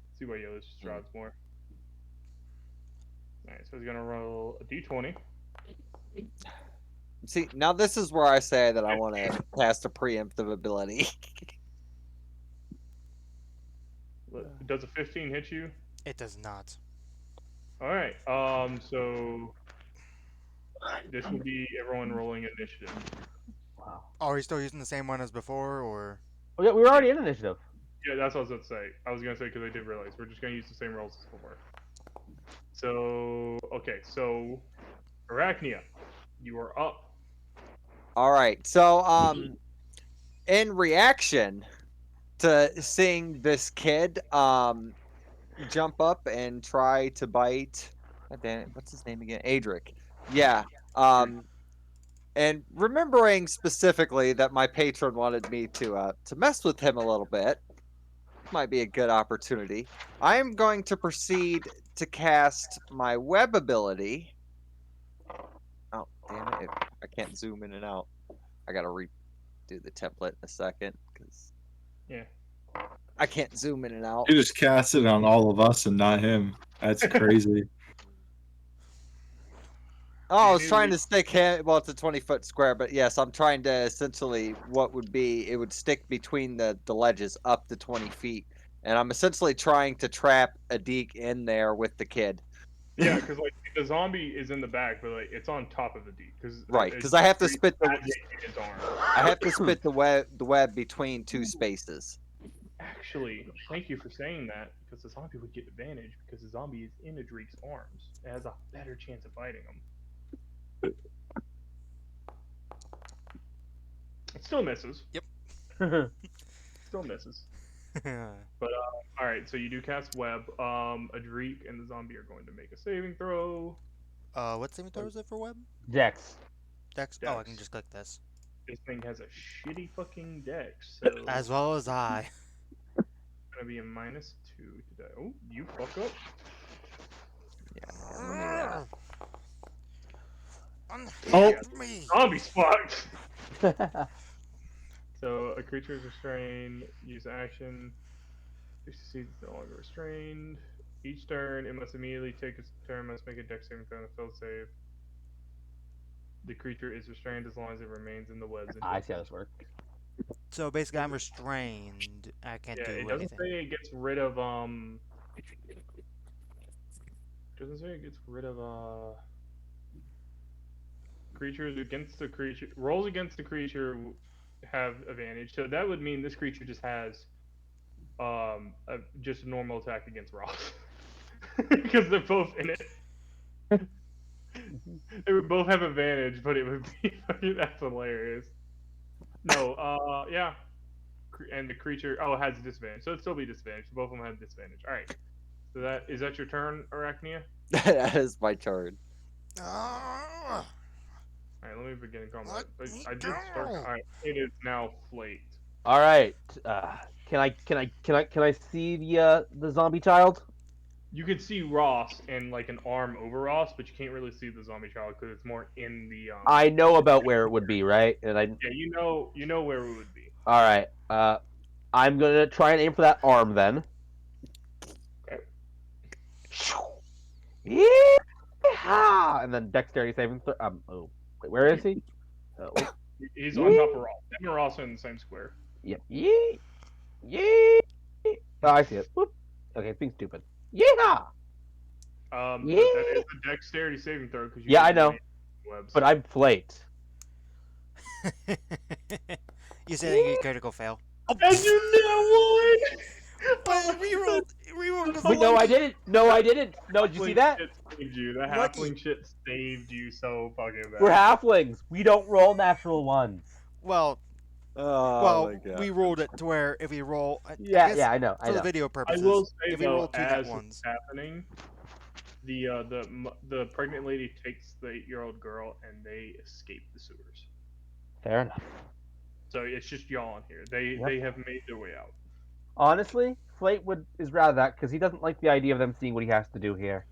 Let's see why yellow strides more. Alright, so he's gonna roll a d20. See, now this is where I say that I want to cast a preemptive ability. Does a 15 hit you? It does not. Alright, so this will be everyone rolling initiative. Wow. Are we still using the same one as before, or? Oh, yeah, we were already in initiative. Yeah, that's what I was going to say. I was going to say because I did realize we're just going to use the same rolls as before. So, okay, so Arachnia, you are up. All right. So, in reaction to seeing this kid, jump up and try to bite. God damn it, what's his name again? Adric. Yeah. And remembering specifically that my patron wanted me to mess with him a little bit, might be a good opportunity. I am going to proceed to cast my web ability. Oh, damn it. I can't zoom in and out. I gotta redo the template in a second because Yeah. I can't zoom in and out. You just cast it on all of us and not him. That's crazy. Oh, I was trying to stick him. Well, it's a 20-foot square, but yes, I'm trying to essentially what would be it would stick between the ledges up to 20 feet, and I'm essentially trying to trap a Deke in there with the kid. Yeah, because like the zombie is in the back, but like it's on top of the D. Right, because I have to spit the his arm. I have to spit the web between two spaces. Actually, thank you for saying that, because the zombie would get advantage because the zombie is in a Dreek's arms. It has a better chance of biting him. It still misses. Yep. Still misses. But all right, so you do cast web. A Dreek and the zombie are going to make a saving throw. What saving throw is it for web? Dex. Dex. Oh, I can just click this. This thing has a shitty fucking dex, so As well as I. it's gonna be a -2 today. Oh, you fuck up. Yeah, Unhand me. Zombie's fucked. So a creature is restrained. Use action. If it succeeds, it's no longer restrained. Each turn, it must immediately take its turn. Must make a dex saving throw and a failed save. The creature is restrained as long as it remains in the webs. I see how this works. So basically, I'm restrained. I can't do it anything. doesn't say it gets rid of Doesn't say it gets rid of creatures against the creature. Rolls against the creature have advantage. So that would mean this creature just has just a normal attack against Ross. Because they're both in it. They would both have advantage, but it would be that's hilarious. No, yeah. And the creature it has a disadvantage. So it'd still be disadvantage. Both of them have disadvantage. Alright. So is that your turn, Arachnia? that is my turn. Ah, Alright, let me begin combat. I did start. Alright, it is now flaked. All right. Can I see the zombie child? You can see Ross and like an arm over Ross, but you can't really see the zombie child because it's more in the. I know about where it would be, right? And I. Yeah, you know where it would be. All right. I'm gonna try and aim for that arm then. Okay. Yeah. And then dexterity saving throw. Oh, wait, where is he? He's on top of Ross. Him and Ross are in the same square. Yep. Yee. Yee. Oh, I see it. Whoop. Okay, it's being stupid. Yeah. But that is a dexterity saving throw because I know. Webs. But I'm flaked. you said that you critical fail. And you know what? But rerolled the Wait, no, I didn't. No, I didn't. No, did you see that? Shit saved you. The Lucky. halfling shit saved you so fucking bad. We're halflings. We don't roll natural ones. Well, Oh my God. we rolled it to where if we roll, I Yeah, guess yeah, I know. for the video I purposes, will say if we though, roll two net as ones, it's happening, the pregnant lady takes the 8-year-old girl and they escape the sewers. Fair enough. So it's just y'all in here. They have made their way out. Honestly, Flate is rather that because he doesn't like the idea of them seeing what he has to do here.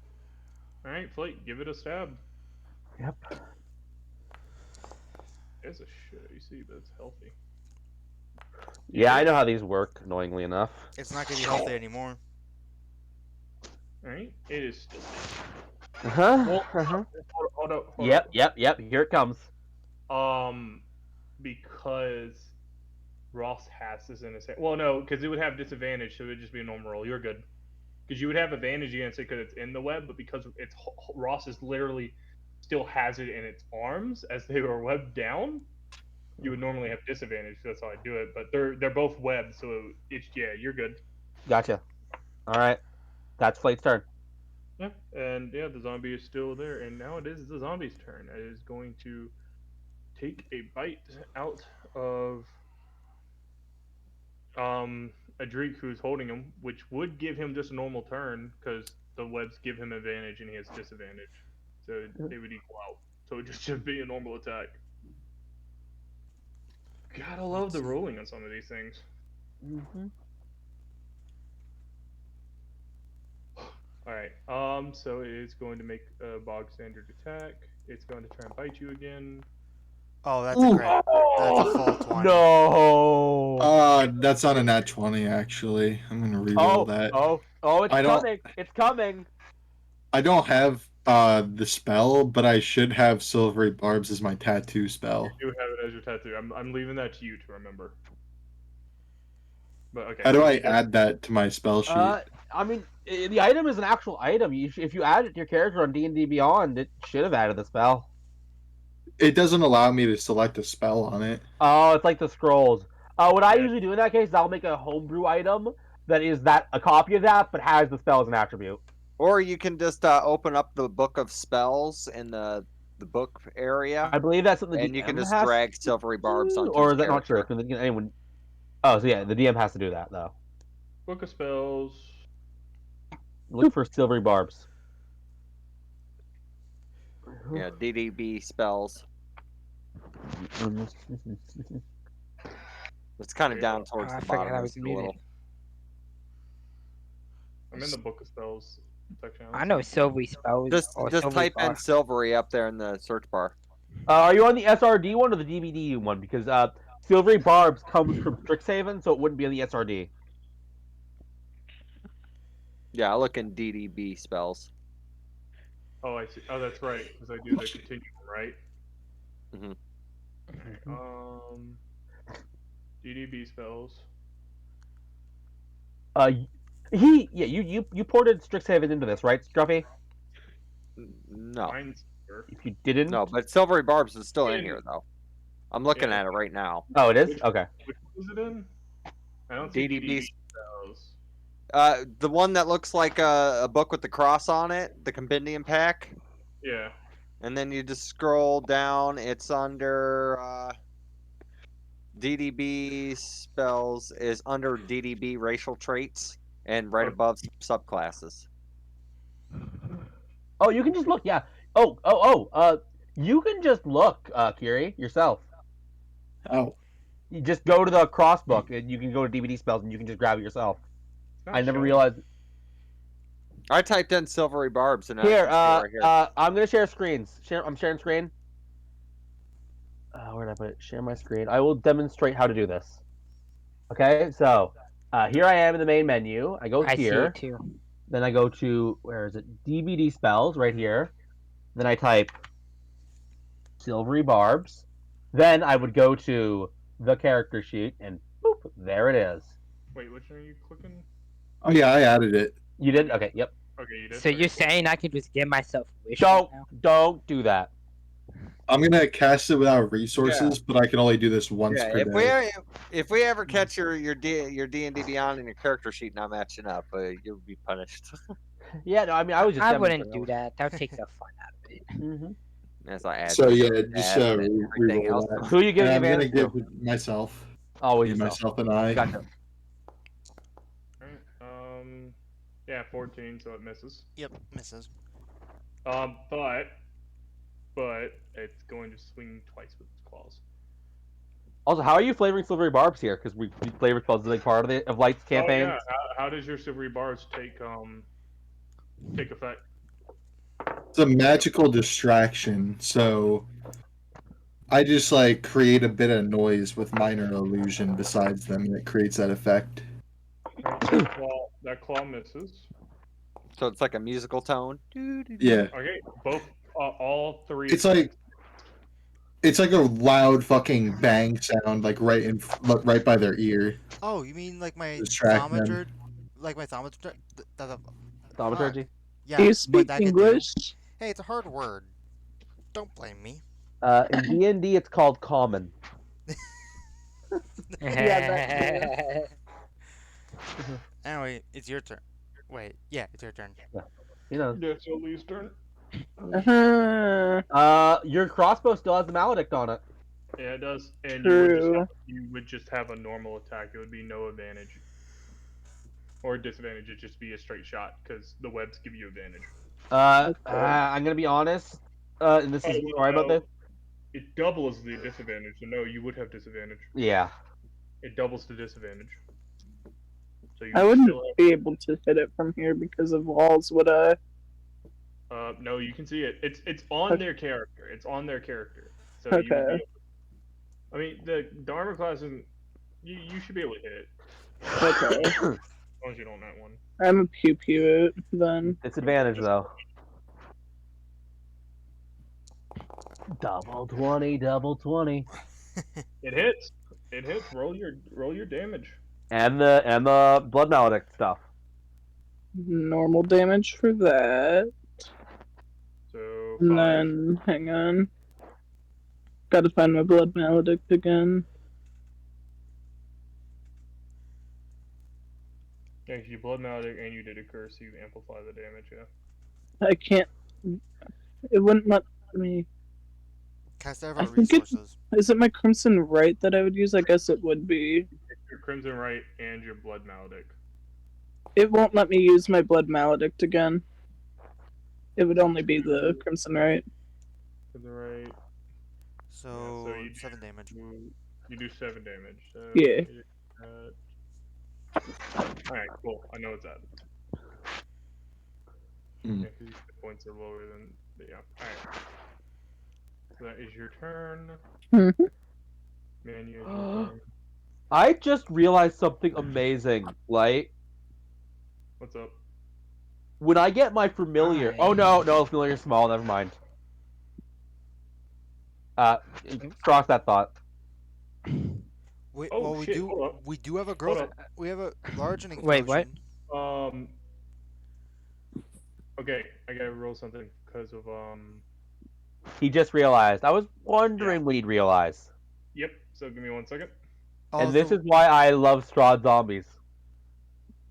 All right, Flake, give it a stab. Yep. It's a shit AC, but it's healthy. Yeah, I Yeah. know how these work. Annoyingly enough. It's not gonna be healthy anymore. All right, it is still. Uh-huh. Well, Uh-huh. hold up. Yep. Here it comes. Because Ross has this in his hand. Well, no, because it would have disadvantage, so it would just be a normal roll. You're good. Because you would have advantage against it because it's in the web, but because it's Ross is literally still has it in its arms as they were webbed down, you would normally have disadvantage. That's how I do it. But they're both webbed, so it's you're good. Gotcha. All right. That's Flate's turn. Yeah, and yeah, the zombie is still there, and now it is the zombie's turn. It is going to take a bite out of Adric, who's holding him, which would give him just a normal turn because the webs give him advantage and he has disadvantage, so they would equal out. So it just should be a normal attack. Gotta love the rolling on some of these things. Mm-hmm. All right. So it is going to make a bog standard attack. It's going to try and bite you again. Oh, that's a crit. That's a full 20. No. That's on a nat 20 actually. I'm gonna re-roll that. It's I don't coming. It's coming. I don't have the spell, but I should have Silvery Barbs as my tattoo spell. You have it as your tattoo. I'm leaving that to you to remember. But okay. How do I add that to my spell sheet? I mean, the item is an actual item. If you add it to your character on D&D Beyond, it should have added the spell. It doesn't allow me to select a spell on it. Oh, it's like the scrolls. What I usually do in that case is I'll make a homebrew item that is a copy of that, but has the spell as an attribute. Or you can just open up the book of spells in the book area, I believe that's something the DM and you can just has drag Silvery Barbs onto or his is that not true? character. Can anyone? Oh, so yeah, the DM has to do that though. Book of spells. Look for Silvery Barbs. Yeah, DDB spells. It's kind of down towards I the forgot bottom I of the was scroll. muted. I'm in the book of spells section. I know silvery spells. Just or just silvery type in bar. Silvery up there in the search bar. Are you on the SRD one or the DVD one? Because Silvery Barbs comes from Strixhaven, so it wouldn't be on the SRD. Yeah, I look in DDB spells. Oh, I see. Oh, that's right, because I do the continuum, right? Mhm. Alright, DDB spells. You ported Strixhaven into this, right, Struffy? No, Mine's here. If you didn't, no, but Silvery Barbs is still in In. here though. I'm looking Yeah. at it right now. oh, it is. Which- Okay. Which one is it in? I don't see DDB. DDB spells. The one that looks like a book with the cross on it, the compendium pack, Yeah. and then you just scroll down. It's under DDB spells is under DDB racial traits, and right Okay. above subclasses. Oh, you can just look. Yeah. You can just look, Kiri, yourself. Oh. You just go to the crossbook and you can go to DVD spells and you can just grab it yourself. It's not I never showing. realized. I typed in Silvery Barbs and Here, right here. I'm gonna share screens. I'm sharing screen. Where did I put it? Share my screen. I will demonstrate how to do this. Okay, so here I am in the main menu. I go I see here. it too. Then I go to where is it? DVD spells right here. Then I type Silvery Barbs. Then I would go to the character sheet and boop, there it is. Wait, which one are you clicking? Oh yeah, I added it. You did? Okay, yep. Okay, you did. So Okay, you're cool. saying I can just give myself wish right now? Don't do that. I'm gonna cast it without resources, but I can only do this once Yeah, per day. if we ever catch your D&D Beyond and your character sheet not matching up, you'll be punished. Yeah, no, I mean I was just. I wouldn't do that. That would take the fun out of it. Mm-hmm. As I add So yeah, and just everything re-roll else. that. Who are you And giving I'm gonna advantage give to? it myself. Always Me, yourself. myself, and I. Gotcha. Alright, yeah, 14, so it misses. Yep, misses. But it's going to swing twice with its claws. Also, how are you flavoring silvery barbs here? Because we flavor spells is a big part of Light's campaign. Oh yeah. How does your silvery bars take effect? It's a magical distraction, so I just like create a bit of noise with minor illusion besides them, and it creates that effect. That claw misses. So it's like a musical tone. Yeah, Okay, all three. it's like a loud fucking bang sound, like right by their ear, Oh, you mean like my distract them. thaumaturge? Like my thaumaturge? Fuck. Thaumaturgy. Do Yeah, you what speak that could do. English? Hey, it's a hard word. Don't blame me. In D&D, it's called common. Yeah, that Anyway, it's your turn. Wait, yeah, it's your turn. You know. Yeah, it's Lee's turn. Your crossbow still has the maledict on it. Yeah, it does. And True. you would just have a normal attack. It would be no advantage. Or disadvantage, it'd just be a straight shot, because the webs give you advantage. I'm gonna be honest. And this is sorry about this. It doubles the disadvantage, so no, you would have disadvantage. Yeah. It doubles the disadvantage. So you I would wouldn't still have, be able to hit it from here because of walls, would I? no, you can see it. It's on Okay. their character. It's on their character. So Okay. you would be able I mean, the armor class isn't. You should be able to hit it. Okay. As long as you don't net one. I'm a pew pew it then. Disadvantage though. Double 20, double 20. It hits. It hits. Roll your damage. And the blood maledict stuff. Normal damage for that. So And 5. then, hang on. Gotta find my blood maledict again. Yeah, you blood maledict and you did a curse, so you amplify the damage. Yeah. I can't. It wouldn't let me. Cast out I our think it- resources. Is it my Crimson Right that I would use? I guess it would be. Your crimson right and your blood maledict. It won't let me use my blood maledict again. It would only be the Crimson Right. Crimson right. So, so you 7 damage. You do 7 damage. So Yeah. Alright, cool. I know it's at. Mm. Yeah, 'cause the points are lower than. Yeah. Alright. So that is your turn. Mhm. Man, you. Your turn. I just realized something amazing. Like, What's up? when I get my familiar. Hi. Oh no, familiar's small. Never mind. Cross that thought. Wait, Oh, well, shit, hold up. we do have a growth. Hold We have a largening Wait, what? potion. Okay, I gotta roll something because of He just realized. I was wondering when he'd realize. Yep. So give me 1 second. And this is why I love Strahd zombies.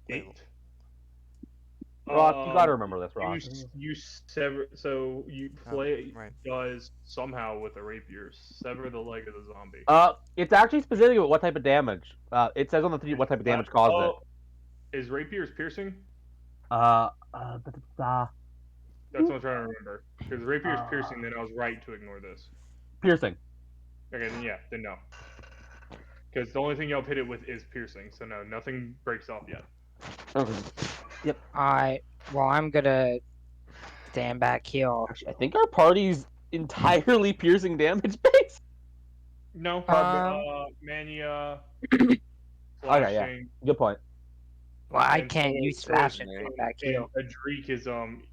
8. Rock, you gotta remember this, Rock. You sever. So you play right. does somehow with a rapier sever the leg of the zombie. It's actually specific about what type of damage. It says on the 3 what type of damage caused it. Is rapiers piercing? That's That's what I'm trying to remember. Because rapier's piercing, then I was right to ignore this. piercing. Okay, then no. Because the only thing y'all hit it with is piercing, so no, nothing breaks off yet. Okay. Yep. Alright, well, I'm gonna stand back here. Actually, I think our party's entirely piercing damage based. No, Mania. Okay, yeah. Slashing, Good point. Well, I and can't so- use so slashing is- from back here. and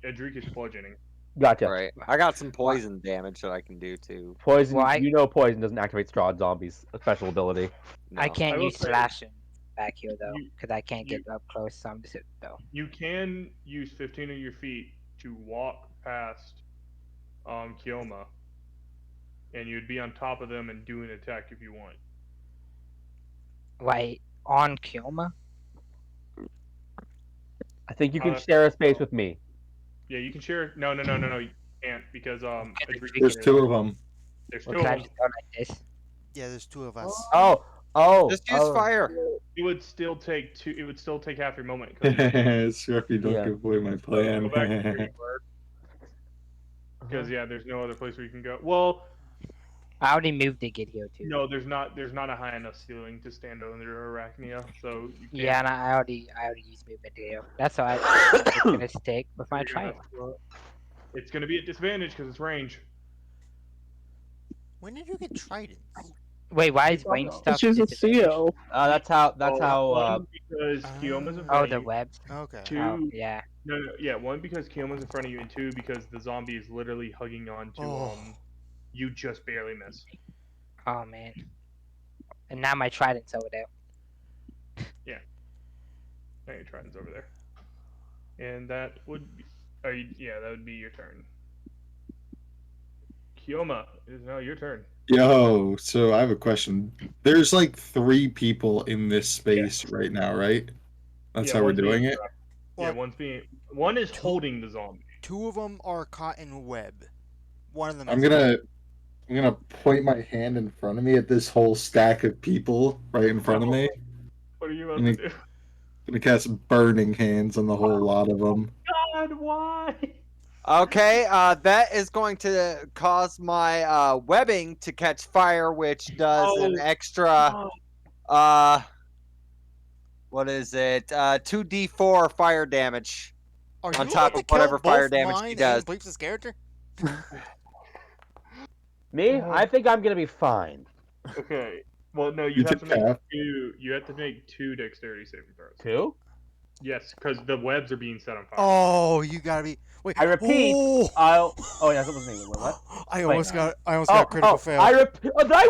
Adreek is bludgeoning. Gotcha. Right. I got some poison damage that I can do too. Poison. Well, poison doesn't activate Strahd zombies. A special ability. I No. can't I will use say, slashing back here though, you- because I can't get up close. So I'm just though. You can use 15 of your feet to walk past Kioma, and you'd be on top of them and do an attack if you want. Wait, on Kioma? I think you can share a space with me. Yeah, you can share. No, you can't because Adreek There's is 2 there. of them. There's Or 2 can of I them. just go like this? Yeah, there's 2 of us. Just use fire. It would still take 2. It would still take half your moment. Scruffy, don't Yeah. give away my Go plan. back to where you were. Because yeah, there's no other place where you can go. Well, I already moved to get here too. No, there's not a high enough ceiling to stand under Arachnia, so you can't. Yeah, and I already used movement here. That's why I'm just gonna stick with my you're gonna have trident. to- It's gonna be at disadvantage because it's range. When did you get tridents? Wait, why You is thought range so. stuff She's a disadvantage? CO. That's how. One because Kiyoma's in Ah. Oh, front of the you. webs. Okay. Two, Oh, yeah. no, yeah. One because Kiyoma's in front of you, and two because the zombie is literally hugging on to Oh. You just barely miss. Oh man. And now my trident's over there. Now your trident's over there, and that would be, that would be your turn. Kiyoma, it is now your turn. Yo, so I have a question. There's like 3 people in this space right now, right? That's Yeah, how we're one's being doing it. trapped. Well, one is two- holding the zombie. 2 of them are caught in a web. One of them I'm is gonna point my hand in front of me at this whole stack of people right in front of me. What are you I'm about gonna, to do? gonna cast burning hands on the whole lot of them. God, why? Okay, that is going to cause my webbing to catch fire, which does an Oh, extra what is it? 2d4 fire damage Are on you top about of to kill whatever fire both damage he mine does. and Bleep's character? Me? I think I'm gonna be fine. Okay. Well, no, You you have to take make half. 2. You have to make 2 dexterity saving throws. 2? Yes, because the webs are being set on fire. Oh, you gotta be. Wait. I repeat. Oh, Oh yeah, that was me. Wait, what? I almost got a critical fail. I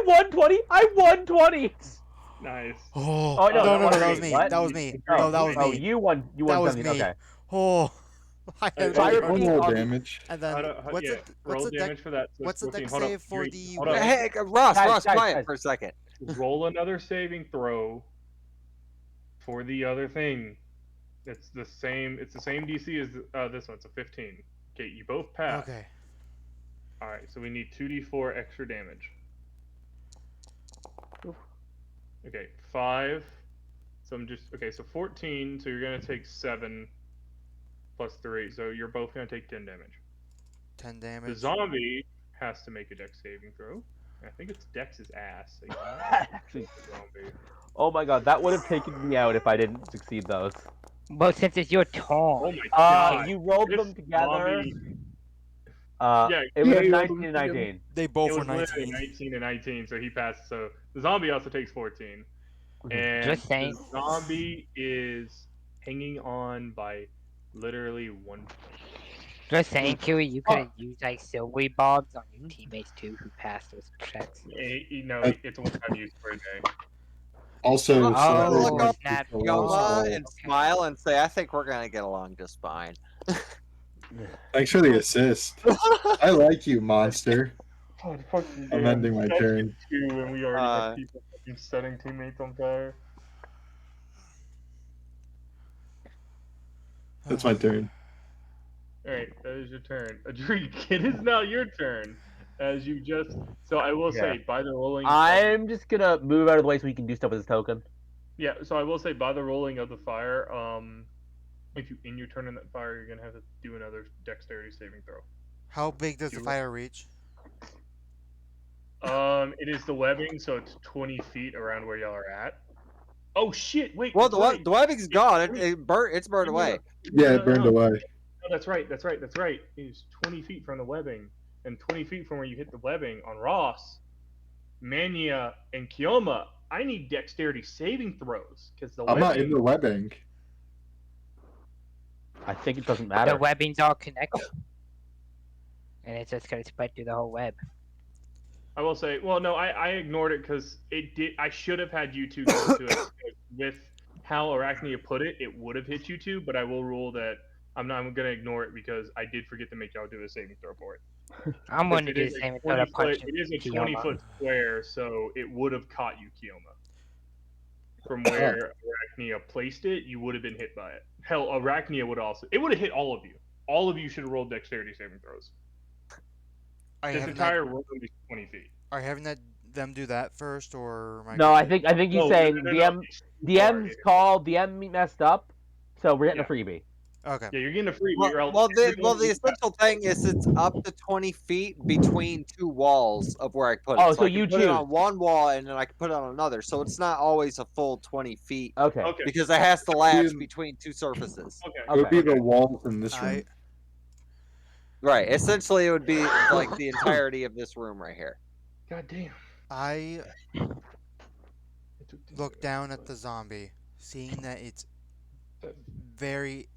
won 20. I won 20. Nice. Oh, Oh, no, no, that that wasn't was me. me. What? That was me. Oh, No, that was Oh, me. you won. You won That was 70. me. Okay. Oh, I had So I really repeat, hard. One more I'll be- damage. And then what's yeah, it? What's roll the deck? damage for that? So What's the it's 14. deck Hold up. save for Drink, the hold up. web? Hey, Ross, Guys, quiet guys. for a second. Roll another saving throw for the other thing. It's the same. It's the same DC as this one. It's a 15. Okay, you both pass. Okay. All right, so we need 2d4 extra damage. Okay, 5. So I'm just okay. So 14. So you're gonna take 7 plus 3. So you're both gonna take 10 damage. 10 The damage. zombie has to make a dex saving throw. I think it's Dex's ass. So Actually, oh my god, that would have taken me out if I didn't succeed those. Well, since it's your turn. Oh my god. You rolled This them together. zombie- It Yeah, was a you rolled 19 them and together. 19. They It both was were literally 19. 19 and 19, so he passed. So the zombie also takes 14. And Just saying. the zombie is hanging on by literally 1 Just saying, Kiwi, you could have used like silvery bobs on your teammates too who passed those checks. It's a one-time use for a day. Also, I'm so gonna Oh, look everyone up snap. keeps a Yoma low and skull. Okay. smile and say, I think we're gonna get along just fine. Thanks for the assist. I like you, monster. God, fucking I'm ending my turn. 2 and we already have people fucking setting teammates on fire. That's my turn. Alright, that is your turn. Adreek, it is now your turn. As you just so I will say by the rolling I'm just gonna move out of the way so he can do stuff with his token. Yeah, so I will say by the rolling of the fire, if you in your turn in that fire, you're gonna have to do another dexterity saving throw. How big does the fire reach? It is the webbing, so it's 20 feet around where y'all are at. Oh shit! Wait. Well, that's right. the webbing's gone. It's burned away. Yeah, it burned away. No, that's right. It's 20 feet from the webbing, and 20 feet from where you hit the webbing on Ross, Mania, and Kioma. I need dexterity saving throws because the I'm not in webbing. the webbing. I think it doesn't The matter. webbing's all connected. And it's just gonna spread through the whole web. I will say, well, no, I ignored it because it did. I should have had you two go to it. Because with how Arachnia put it, it would have hit you two. But I will rule that I'm gonna ignore it because I did forget to make y'all do a saving throw for it. I'm Because going to it do is the a same until I 20 punch foot- It is a Kioma. 20-foot square, so it would have caught you, Kioma. From where Arachnia placed it, you would have been hit by it. Hell, Arachnia would also. It would have hit all of you. All of you should have rolled dexterity saving throws. This entire room is 20 feet. Are you having them do that first, or? Am No, I think he's No, saying no, DM's Sorry. call. DM messed up, so we're getting a freebie. Okay. Yeah, you're getting a freebie. Well, or else well, the everyone well, the will- essential thing is it's up to 20 feet between two walls of where I put it. Oh, So so I can you put it choose. on one wall and then I can put it on another. So it's not always a full 20 feet Okay. Okay. because it has to latch You- between two surfaces. Okay. It would be Okay. the walls in this I room. Right. Essentially, it would be like the entirety of this room right here. God damn. I It took 10 look seconds. down at the zombie, seeing that it's very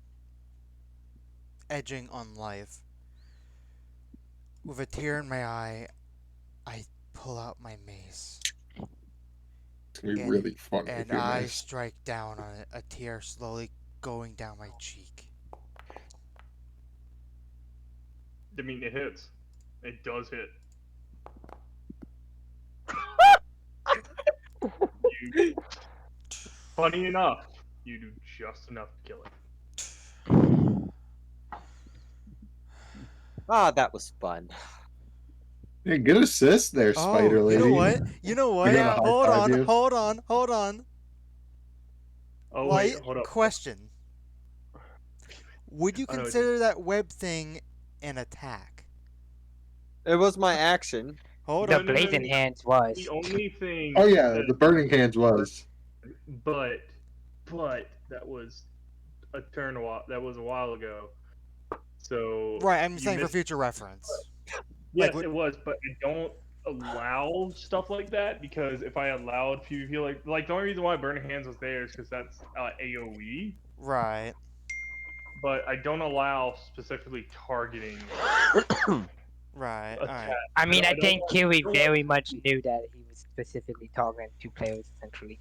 edging on life. With a tear in my eye, I pull out my mace It's gonna be and really fun with and your I mace. strike down on it, a tear slowly going down my cheek. I mean, it hits. It does hit. You, funny enough, you do just enough to kill it. Ah, that was fun. Yeah, good assist there, Spider Oh, Lady. you know what? You know what? gotta high Hold five on, you. hold on, hold on. Oh Light wait, hold up. question. Would you I know what consider that web thing an attack? It was my action. Hold The on. blazing no. hands was. The only thing. Oh yeah, that- the burning hands was. but that was a turn a while. That was a while ago. So Right, I'm you saying for missed- future reference. Yes, what- it was, but I don't allow stuff like that because if I allowed PvP, like the only reason why Burning Hands was there is because that's AOE. Right. But I don't allow specifically targeting Right. attack. Alright. I mean, I I don't think want- Kiwi I don't very much knew that he was specifically targeting two players, essentially.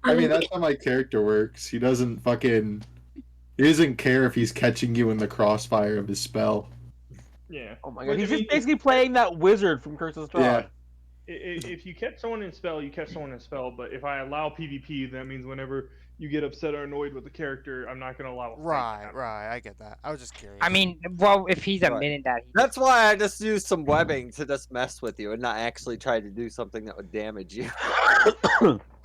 I mean, that's how my character works. He doesn't care if he's catching you in the crossfire of his spell. Yeah. Oh my Which, god, he's I mean, just basically playing that wizard from Curse of Strahd. Yeah. If you catch someone in spell, you catch someone in spell. But if I allow PvP, that means whenever you get upset or annoyed with the character, I'm not gonna allow a fight to Right, happen. right. I get that. I was just curious. I mean, well, if he's Right. admitting that he That's why I just used some webbing to just mess with you and not actually try to do something that would damage you.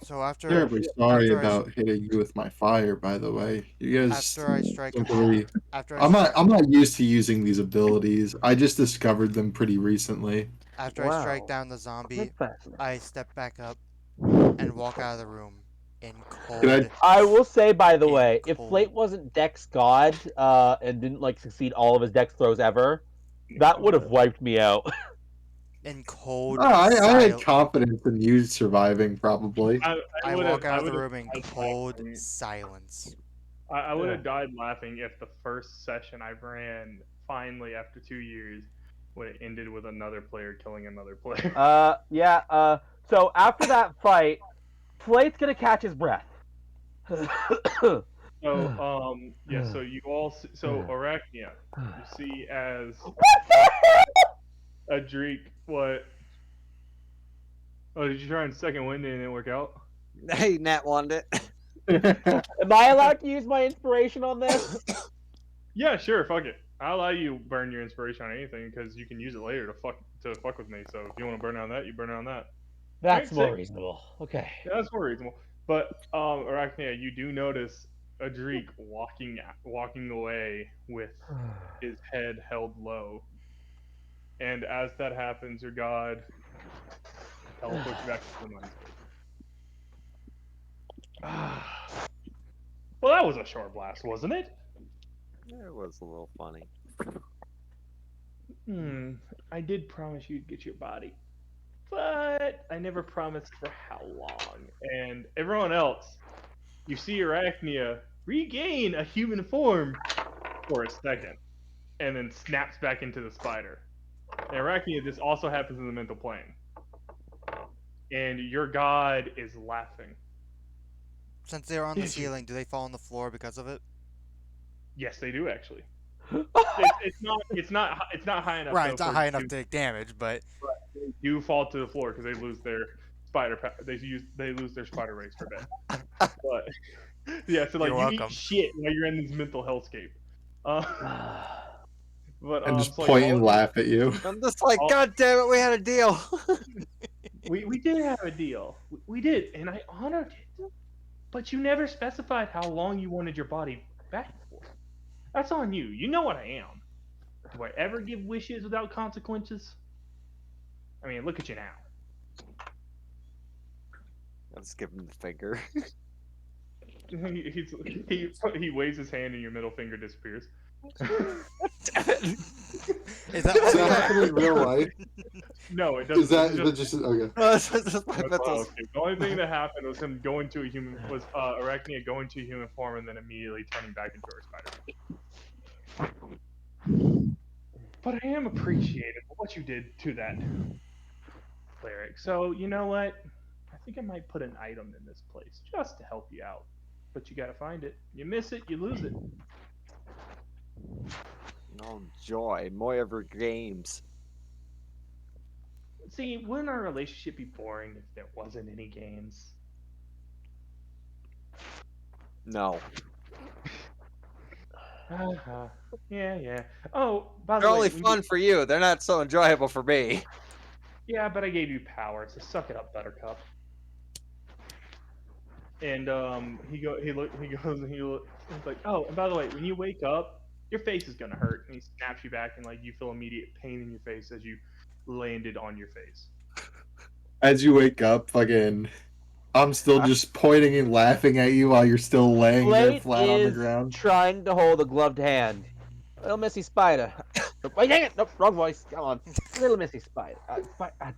so after Terribly sorry after I about hitting you with my fire, by the way. You guys after I strike don't him, really. after I I'm strike, not used to using these abilities. I just discovered them pretty recently. after I strike Wow. down the zombie, That's fascinating. I step back up and walk out of the room in cold. I will say, by the In way, if cold. Flate wasn't Dex God and didn't succeed all of his Dex throws ever, that would have wiped me out. In cold. Oh, I had sil- confidence in you surviving, probably. I would've- walk out of the would've room in died cold laughing. silence. I would have died laughing if the first session I ran finally after 2 years would have ended with another player killing another player. Yeah. So after that fight, Flate's gonna catch his breath. So yeah. So you all so Arachnia, you see as a Dreek. What? Oh, did you try and second wind and it didn't work out? Hey, Nat wanted it. Am I allowed to use my inspiration on this? Yeah, sure. Fuck it. I'll allow you burn your inspiration on anything because you can use it later to fuck with me. So if you want to burn on that, you burn on that. That's Alright, more reasonable. Okay. Yeah, that's more reasonable. But Arachnia, you do notice a Dreek walking away with his head held low. And as that happens, your god teleports you back to the mind. Well, that was a short blast, wasn't it? It was a little funny. I did promise you'd get your body, but I never promised for how long. And everyone else, you see Arachnia regain a human form for a second, and then snaps back into the spider. And Arachnia, this also happens in the mental plane. And your god is laughing. Since they're on the Did you- ceiling, do they fall on the floor because of it? Yes, they do actually. It's not high enough. Right, though, it's not for high it enough to- to take damage, but They do fall to the floor because they lose their they lose their spider race for a bit. But yeah, so like You're you welcome. eat shit while you're in this mental hellscape. But And just so, like, point all and of you- laugh at you. I'm just like, Oh. God damn it, we had a deal. we did have a deal. We did, and I honored it. But you never specified how long you wanted your body back for. That's on you. You know what I am. Do I ever give wishes without consequences? I mean, look at you now. I'll just give him the finger. He waves his hand and your middle finger disappears. Is that Does all you that happen in real life? No, it doesn't. Is that It's just okay? That's my that's why I mental. was kidding. The only thing that happened was him going to a human, was Arachnia going to a human form and then immediately turning back into a spider. But I am appreciative of what you did to that cleric. So you know what? I think I might put an item in this place just to help you out. But you gotta find it. You miss it, you lose it. Oh joy, more of your games. See, wouldn't our relationship be boring if there wasn't any games? No, Uh-huh. Yeah. Oh, by they're the way, only fun for you. They're not so enjoyable for me. yeah, but I gave you power, so suck it up, Buttercup. And he's like, oh, and by the way, when you wake up, your face is gonna hurt, and he snaps you back, and like you feel immediate pain in your face as you landed on your face. As you wake up, fucking, I'm still just pointing and laughing at you while you're still laying there Slate flat on the is ground. trying to hold a gloved hand. Little Missy Spider. Wait, dang it! Nope, wrong voice. Come on, Little Missy Spider.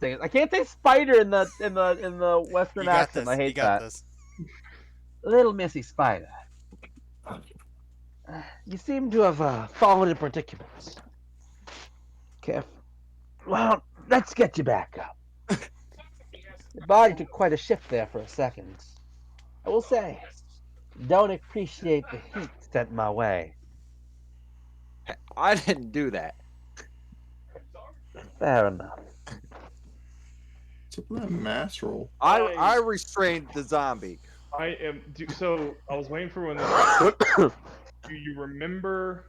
Dang it. I can't say spider in the Western You got accent. this. I hate You got that. this. Little Missy Spider. You seem to have fallen in predicaments. Careful. Well, let's get you back up. Your body took quite a shift there for a second. I will say, don't appreciate the heat sent my way. I didn't do that. Fair enough. What's up with that mass roll? I restrained the zombie. So I was waiting for when do you remember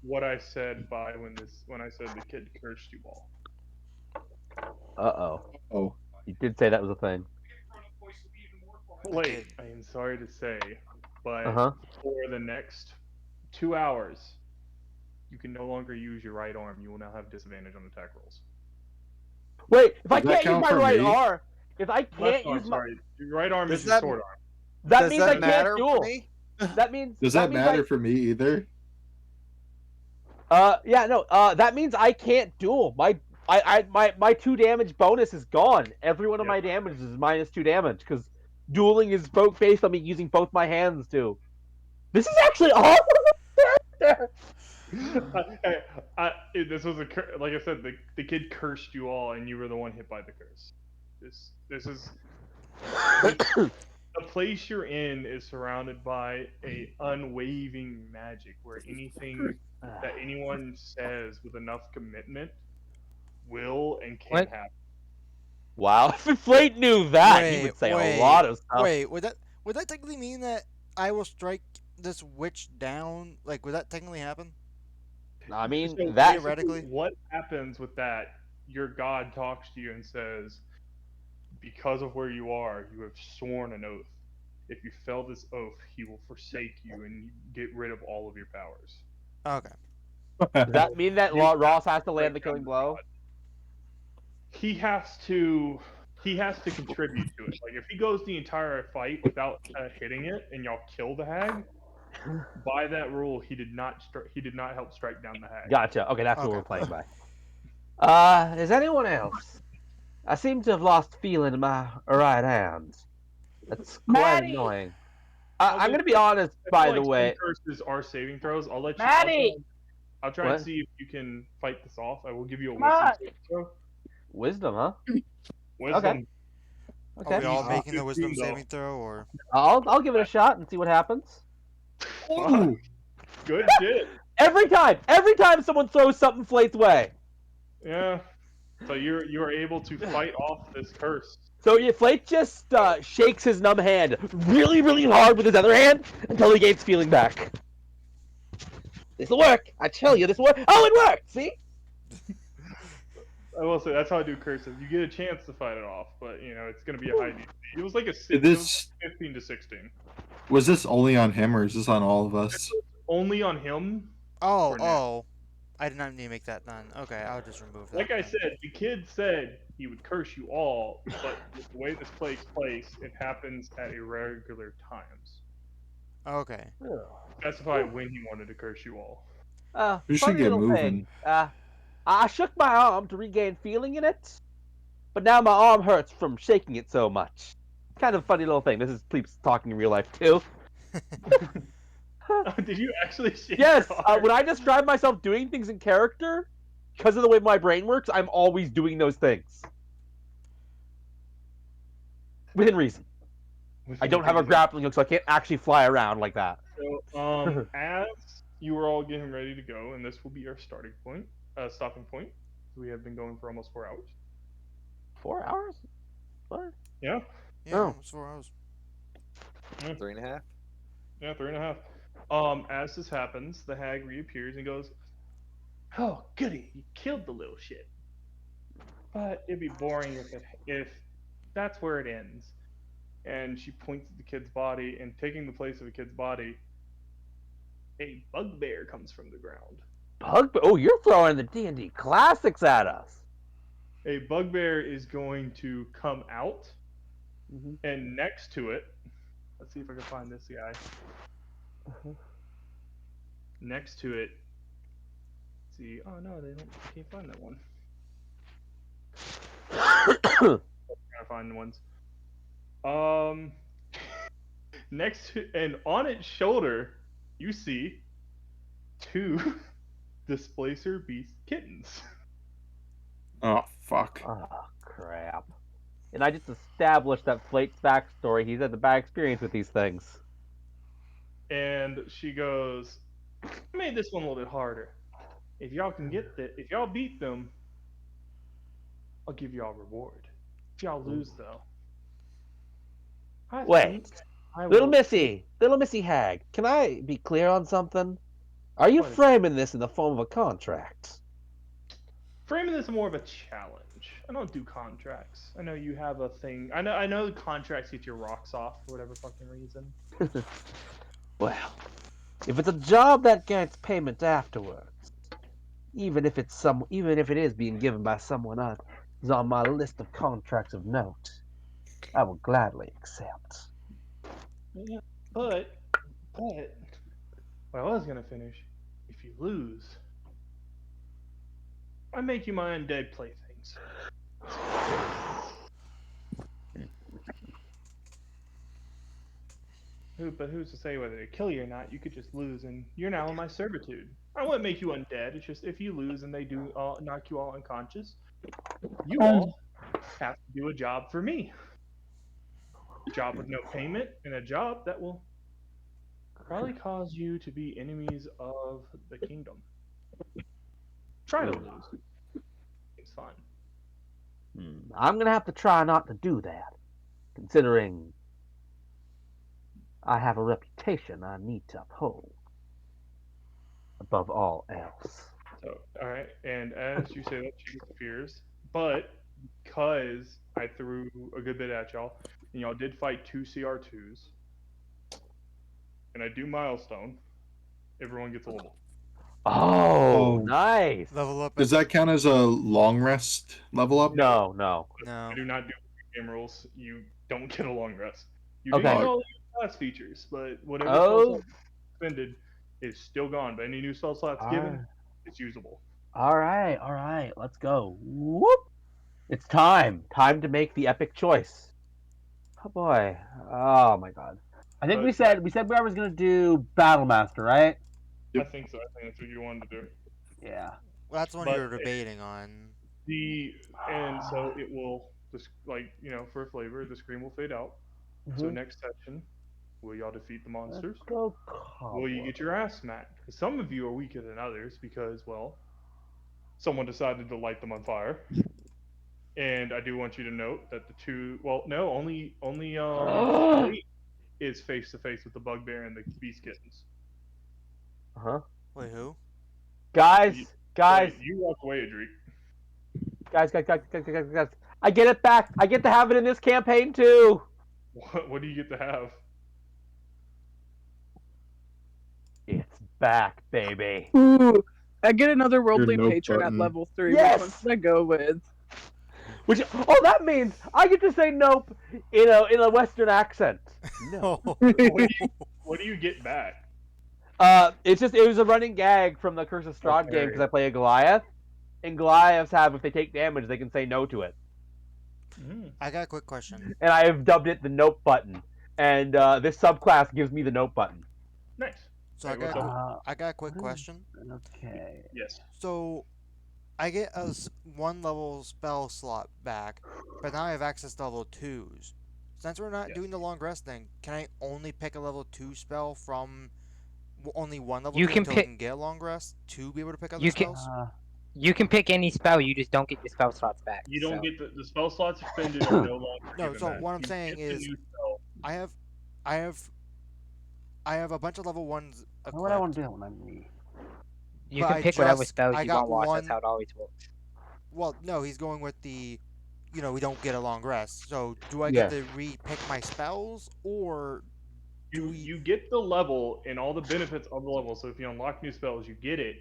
what I said when I said the kid cursed you all? Uh-oh. Oh, You did say that was a thing. Wait, I am sorry to say, but Uh-huh. for the next 2 hours, you can no longer use your right arm. You will now have disadvantage on attack rolls. Wait, if I Does that can't use count my for right me? arm, if I Left can't arm, use my... sorry. Your right arm Does is your that- sword arm. That Does means that I can't matter duel. for me? That means... does that means matter for me either? Yeah, no, that means I can't duel. My 2 damage bonus is gone. Every one of my damage is minus 2 damage, because dueling is based on me using both my hands, too. This is actually awful! This was like I said, the kid cursed you all, and you were the one hit by the curse. This is the place you're in is surrounded by a unwavering magic, where anything that anyone says with enough commitment will and can What? happen. Wow, if Flate knew that, he would say a lot of stuff. Wait, would that technically mean that I will strike this witch down? Like, would that technically happen? I mean, So that... theoretically, what happens with that? Your god talks to you and says, because of where you are, you have sworn an oath. If you fail this oath, he will forsake you and get rid of all of your powers. okay. Does that mean that Ross has to land the killing blow? He has to contribute to it. Like if he goes the entire fight without hitting it, and y'all kill the hag, by that rule, he did not help strike down the hag. Gotcha. Okay, that's what Okay. we're playing by. Is anyone else? I seem to have lost feeling in my right hand. That's quite Maddie! annoying. I'm gonna be honest, by the way. Curses are saving throws. I'll let you. Maddie! I'll try What? and see if you can fight this off. I will give you a Come on. wisdom saving throw. Wisdom, huh? Wisdom. Okay. Are we all You making the do wisdom though. saving throw, or I'll give it a shot and see what happens. Fuck. Good shit. Every time someone throws something Flate's way. Yeah. So you are able to fight off this curse. So yeah, Flate just shakes his numb hand really, really hard with his other hand until he gains feeling back. This'll work. I tell you, this will work. Oh, it worked. See? I will say that's how I do cursive. You get a chance to fight it off, but it's gonna be a high DC. It was like Did it was this 15 to 16. was this only on him or is this on all of us? Only on him Oh, for now. oh. I did not need to make that done. Okay, I'll just remove that Like I then. said, the kid said he would curse you all, but with the way this takes place, it happens at irregular times. Okay. Specify when he wanted to curse you all. We should Funny get little moving. thing. I shook my arm to regain feeling in it, but now my arm hurts from shaking it so much. Kind of funny little thing. This is Pleeps talking in real life too. Did you actually shake Yes, your arm? when I describe myself doing things in character, because of the way my brain works, I'm always doing those things. Within reason. I don't have a grappling hook, so I can't actually fly around like that. So, as you are all getting ready to go, and this will be our stopping point. We have been going for almost 4 hours. 4 hours? What? Yeah. Yeah, Oh. almost 4 hours. 3.5. Yeah, 3.5. As this happens, the hag reappears and goes, "Oh, goody! You killed the little shit. But it'd be boring if that's where it ends." And she points at the kid's body, and taking the place of the kid's body, a bugbear comes from the ground. Oh, you're throwing the D&D classics at us. A bugbear is going to come out, Mm-hmm. and next to it, let's see if I can find this guy. Next to it, see, oh no, I can't find that one. I'm trying to find the ones. Next to, and on its shoulder, you see two displacer beast kittens. Oh fuck. Oh, crap. And I just established that Flate's backstory. He's had the bad experience with these things. And she goes, "I made this one a little bit harder. If y'all beat them, I'll give y'all a reward. If y'all lose, though, I think Wait, I little will." Missy Hag, can I be clear on something? Are you What is it? framing this in the form of a contract? Framing this more of a challenge. I don't do contracts. I know you have a thing. I know the contracts get your rocks off for whatever fucking reason. Well, if it's a job that gets payment afterwards, even if it is being given by someone else who's on my list of contracts of note, I will gladly accept. Yeah, but what I was gonna finish. If you lose, I make you my undead playthings. But who's to say whether they kill you or not? You could just lose, and you're now in my servitude. I wouldn't make you undead. It's just if you lose and they do knock you all unconscious, you all have to do a job for me. A job with no payment, and a job that will probably cause you to be enemies of the kingdom. Try to lose. It's fun. I'm gonna have to try not to do that, considering I have a reputation I need to uphold above all else. So, all right, and as you say that, she disappears. But because I threw a good bit at y'all, and y'all did fight two CR2s, and I do milestone, everyone gets a level. Oh, Oh. nice. Level up. Does that count as a long rest level up? No. No. I do not do game rules. You don't get a long rest. You do Okay. get all your class features, but whatever spell Oh, slot expended is still gone. But any new spell slots given, it's usable. all right. Let's go. Whoop! It's time. Time to make the epic choice. Oh boy. Oh my god. I think But we said we was gonna do Battle Master, right? I think so. I think that's what you wanted to do. Yeah. Well, that's the one you But were debating on. and so it will just for flavor, the screen will fade out. So next section, will y'all defeat the monsters? Let's go. Will you get your ass smacked? Because some of you are weaker than others because, well, someone decided to light them on fire. And I do want you to note that the two, well, no, only Fate is face to face with the bugbear and the beast kittens. Uh-huh. Wait, who? Guys, Wait, you walk away, Adric. guys. I get it back. I get to have it in this campaign too. What do you get to have? It's back, baby. Ooh, I get another Your worldly note patron at button. level 3. Which one Yes. should I go with? Which that means I get to say nope in a Western accent. No. What do you get back? It was a running gag from the Curse of Strahd game because I play a Goliath, and Goliaths have if they take damage they can say no to it, I got a quick question. and I have dubbed it the nope button, and this subclass gives me the nope button. Nice. So Hey, what's up? I got a quick question. Okay. Yes. So I get a one level spell slot back, but now I have access to level 2s. Since we're not Yes. doing the long rest thing, can I only pick a level 2 spell from only one level You 2 can until I pick. can get a long rest to be able to pick other You can. spells? You can pick any spell. You just don't get your spell slots back. You don't so. get the spell slots expended are no longer No, given so back. what I'm You saying get the is new spell. I have I have I have a bunch of level 1s What would I want equipped. to do when I'm me? You But can I pick whatever just spells I you got want. That's one. how it always works. Well, no, he's going with the we don't get a long rest. So do I get Yes. to re-pick my spells, or do we? You get the level and all the benefits of the level. So if you unlock new spells, you get it,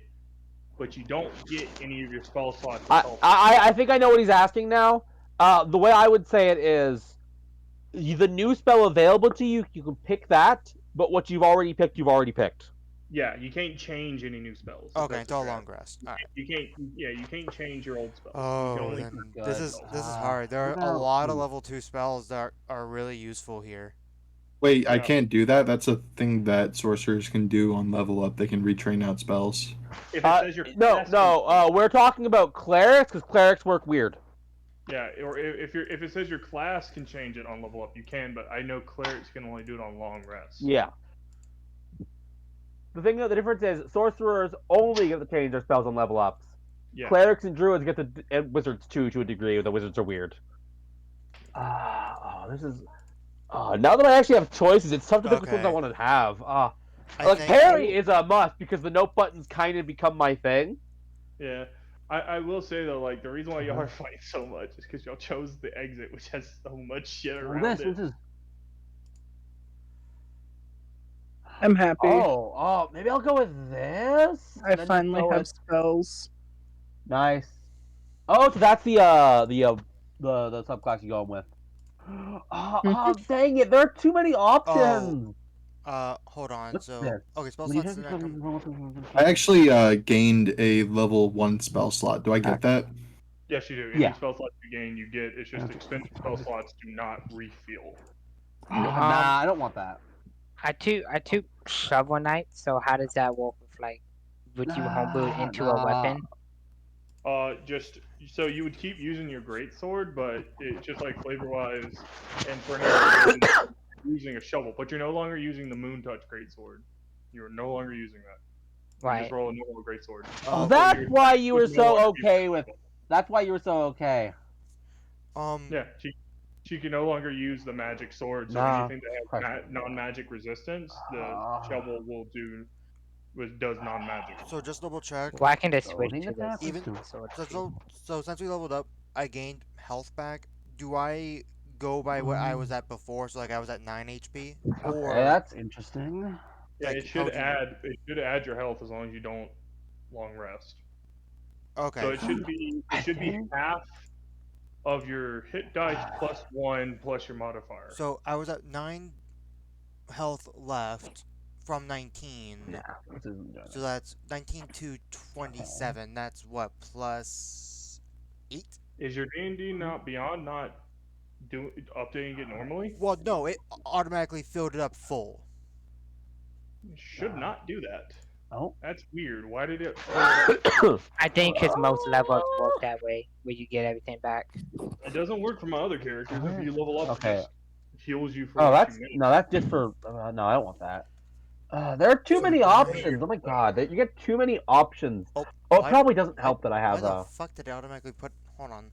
but you don't get any of your spell slots as health. I think I know what he's asking now. The way I would say it is, the new spell available to you, you can pick that, but what you've already picked, you've already picked. Yeah, you can't change any new spells. Okay, until a long rest. All right. You can't. Yeah, you can't change your old spells. You can Oh, only. then Good. this is hard. There are a lot of level 2 spells that are really useful here. Wait, I Yeah. can't do that. That's a thing that sorcerers can do on level up. They can retrain out spells. If it says your No, class no. We're talking about clerics because clerics work weird. Yeah, or if it says your class can change it on level up, you can. But I know clerics can only do it on long rest. Yeah. The difference is sorcerers only get to change their spells on level ups. Yeah. Clerics and druids get to, and wizards too, to a degree. The wizards are weird. This is. Now that I actually have choices, it's tough to pick which ones I Okay. want to have. I Like think parry is a must because the note buttons kind of become my thing. Yeah. I will say though, like the reason why y'all are fighting so much is because y'all chose the exit, which has so much shit around it. This is. I'm happy. Oh, maybe I'll go with this. I and then just finally go have with- spells. Nice. Oh, so that's the subclass you're going with. Dang it! There are too many options. hold on. What's So this? okay, spell When you slots have do not come. I actually gained a level 1 spell slot. Do I get that? Yes, you do. Any Yeah. spell slots you gain, you get. It's just expended spell slots do not refill. Nah, I don't want that. I took Shovel Knight. So how does that work with like? Would you homebrew it into a weapon? Just so you would keep using your great sword, but it's just like flavor wise, and for any other reason, you're using a shovel, but you're no longer using the Moon Touch great sword. You are no longer using that. You just Right. roll a normal great sword. That's why you were would no so longer be okay with. applicable. That's why you were so okay. Yeah, she can no longer use the magic sword. So Nah. anything that has non-magic resistance, the shovel will do. Does non-magic. So just double check. Well, I can just switch Loading to attack this. Even sword so, too. since we leveled up, I gained health back. Do I go by what I was at before? So like I was at 9 HP, or Okay, that's interesting. Yeah, like, it how should do you- add. It should add your health as long as you don't long rest. okay. So it should be. It should be half of your hit dice plus 1 plus your modifier. So I was at 9 health left from 19. So that's 19 to 27. That's what, plus 8? Is your D&D not beyond not updating it normally? Well, no, it automatically filled it up full. It should not do that. Oh. That's weird. Why did it? I think because most level ups work that way, where you get everything back. It doesn't work for my other characters. If you level up, Okay. it just heals you for. Oh, what that's you made. no, that's just for. No, I don't want that. There are too many options. Oh my god, you get too many options. Oh, it probably doesn't help that I have. Why the fuck did it automatically put? Hold on.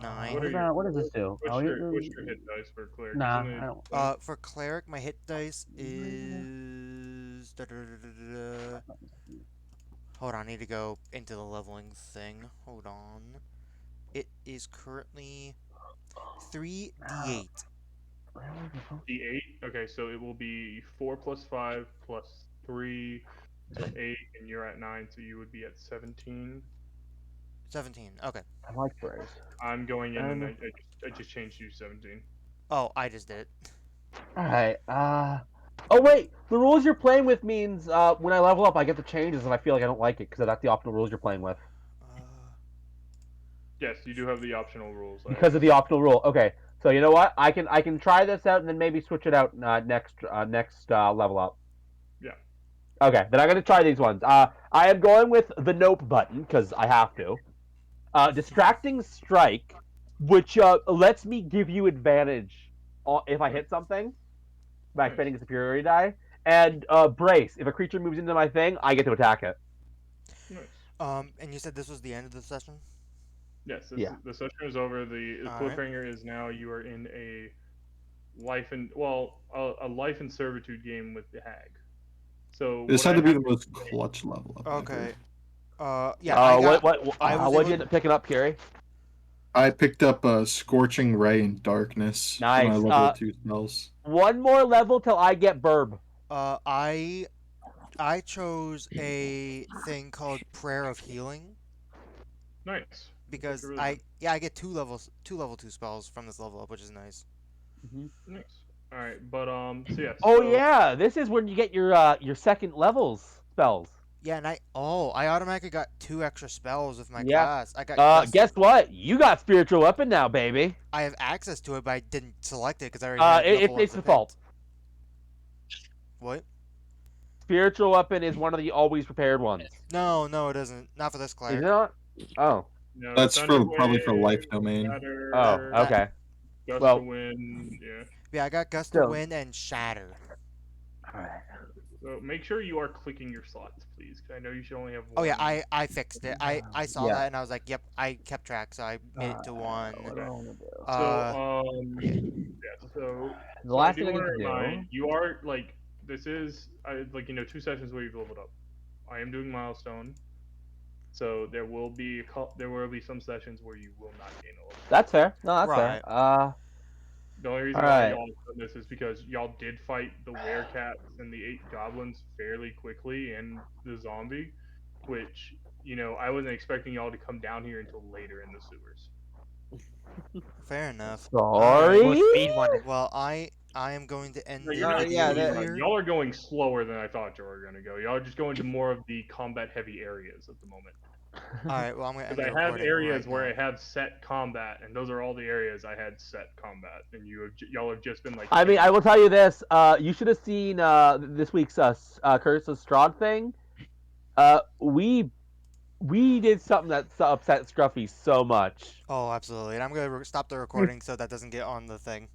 9. What does this do? What's your hit dice for cleric? Nah, Isn't it- I don't. For cleric, my hit dice is. Hold on, I need to go into the leveling thing. Hold on. It is currently 3d8. D8. Okay, so it will be 4 + 5 + 3, so 8, and you're at 9, so you would be at 17. 17. Okay. I like Brace. I'm going in and And I just changed you 17. Oh, I just did it. all right. Oh wait, the rules you're playing with means when I level up, I get to changes if I feel like I don't like it because that's the optional rules you're playing with. Uh, Yes, you do have the optional rules. Because of the optional rule. Okay, so you know what? I can try this out and then maybe switch it out next level up. Yeah. Okay, then I'm gonna try these ones. I am going with the nope button because I have to. Distracting strike, which lets me give you advantage if I hit something by Nice. spending a superiority die. And brace, if a creature moves into my thing, I get to attack it. Nice. and you said this was the end of the session? Yes, Yeah. the session is over. The All right. cliffhanger is now you are in a a life and servitude game with the hag. So This what had I to be have the to most clutch level up ever. Okay. Yeah, I got. I was What'd able. you end up picking up, Kiri? I picked up a Scorching Ray and Darkness for my Nice. level 2 spells. One more level till I get Burb. I chose a thing called Prayer of Healing nice. That's because actually really I get two level 2 spells from this level up, which is nice. Mm-hmm. good. Nice. All right, but so yeah, Oh so yeah, this is when you get your second levels spells. Yeah, and I automatically got 2 extra spells with my Yeah. class. I got Gust. Guess what? You got spiritual weapon now, baby. I have access to it, but I didn't select it because I already had level It's 1s default. picked. What? Spiritual weapon is one of the always prepared ones. No, no, it isn't. Not for this Is it cleric. not? Oh. no That's for probably Thunderwave, for life domain. Oh. Shatter, That Okay. Gust Well, of Wind. Yeah. Yeah, I got Gust of still. Wind and Shatter. All right. So make sure you are clicking your slots, please. 'Cause I know you should only have Oh one. yeah, I fixed it. I saw Yeah. that and I was like, yep, I kept track, so I made it to one. What do I want to do? Yeah. Yeah. The So I last do thing I want need to to remind do. you are like this is like 2 sessions where you've leveled up. I am doing milestone, so there will be some sessions where you will not gain a level. That's fair. No, that's fair. Right. The only reason All why right. y'all done this is because y'all did fight the werecats and the 8 goblins fairly quickly and the zombie, which I wasn't expecting y'all to come down here until later in the sewers. Fair enough. Sorry. We'll speed one it. Well, I am going to end No, the you're not video speed run. here. Y'all are going slower than I thought you were going to go. Y'all are just going to more of the combat heavy areas at the moment. All right. Well, I'm gonna end Because the I have recording areas right where now. I have set combat, and those are all the areas I had set combat, and y'all have just been like. I mean, I camping. will tell you this. You should have seen this week's Curse of Strahd thing. We did something that upset Scruffy so much. Oh, absolutely. And I'm gonna stop the recording so that doesn't get on the thing.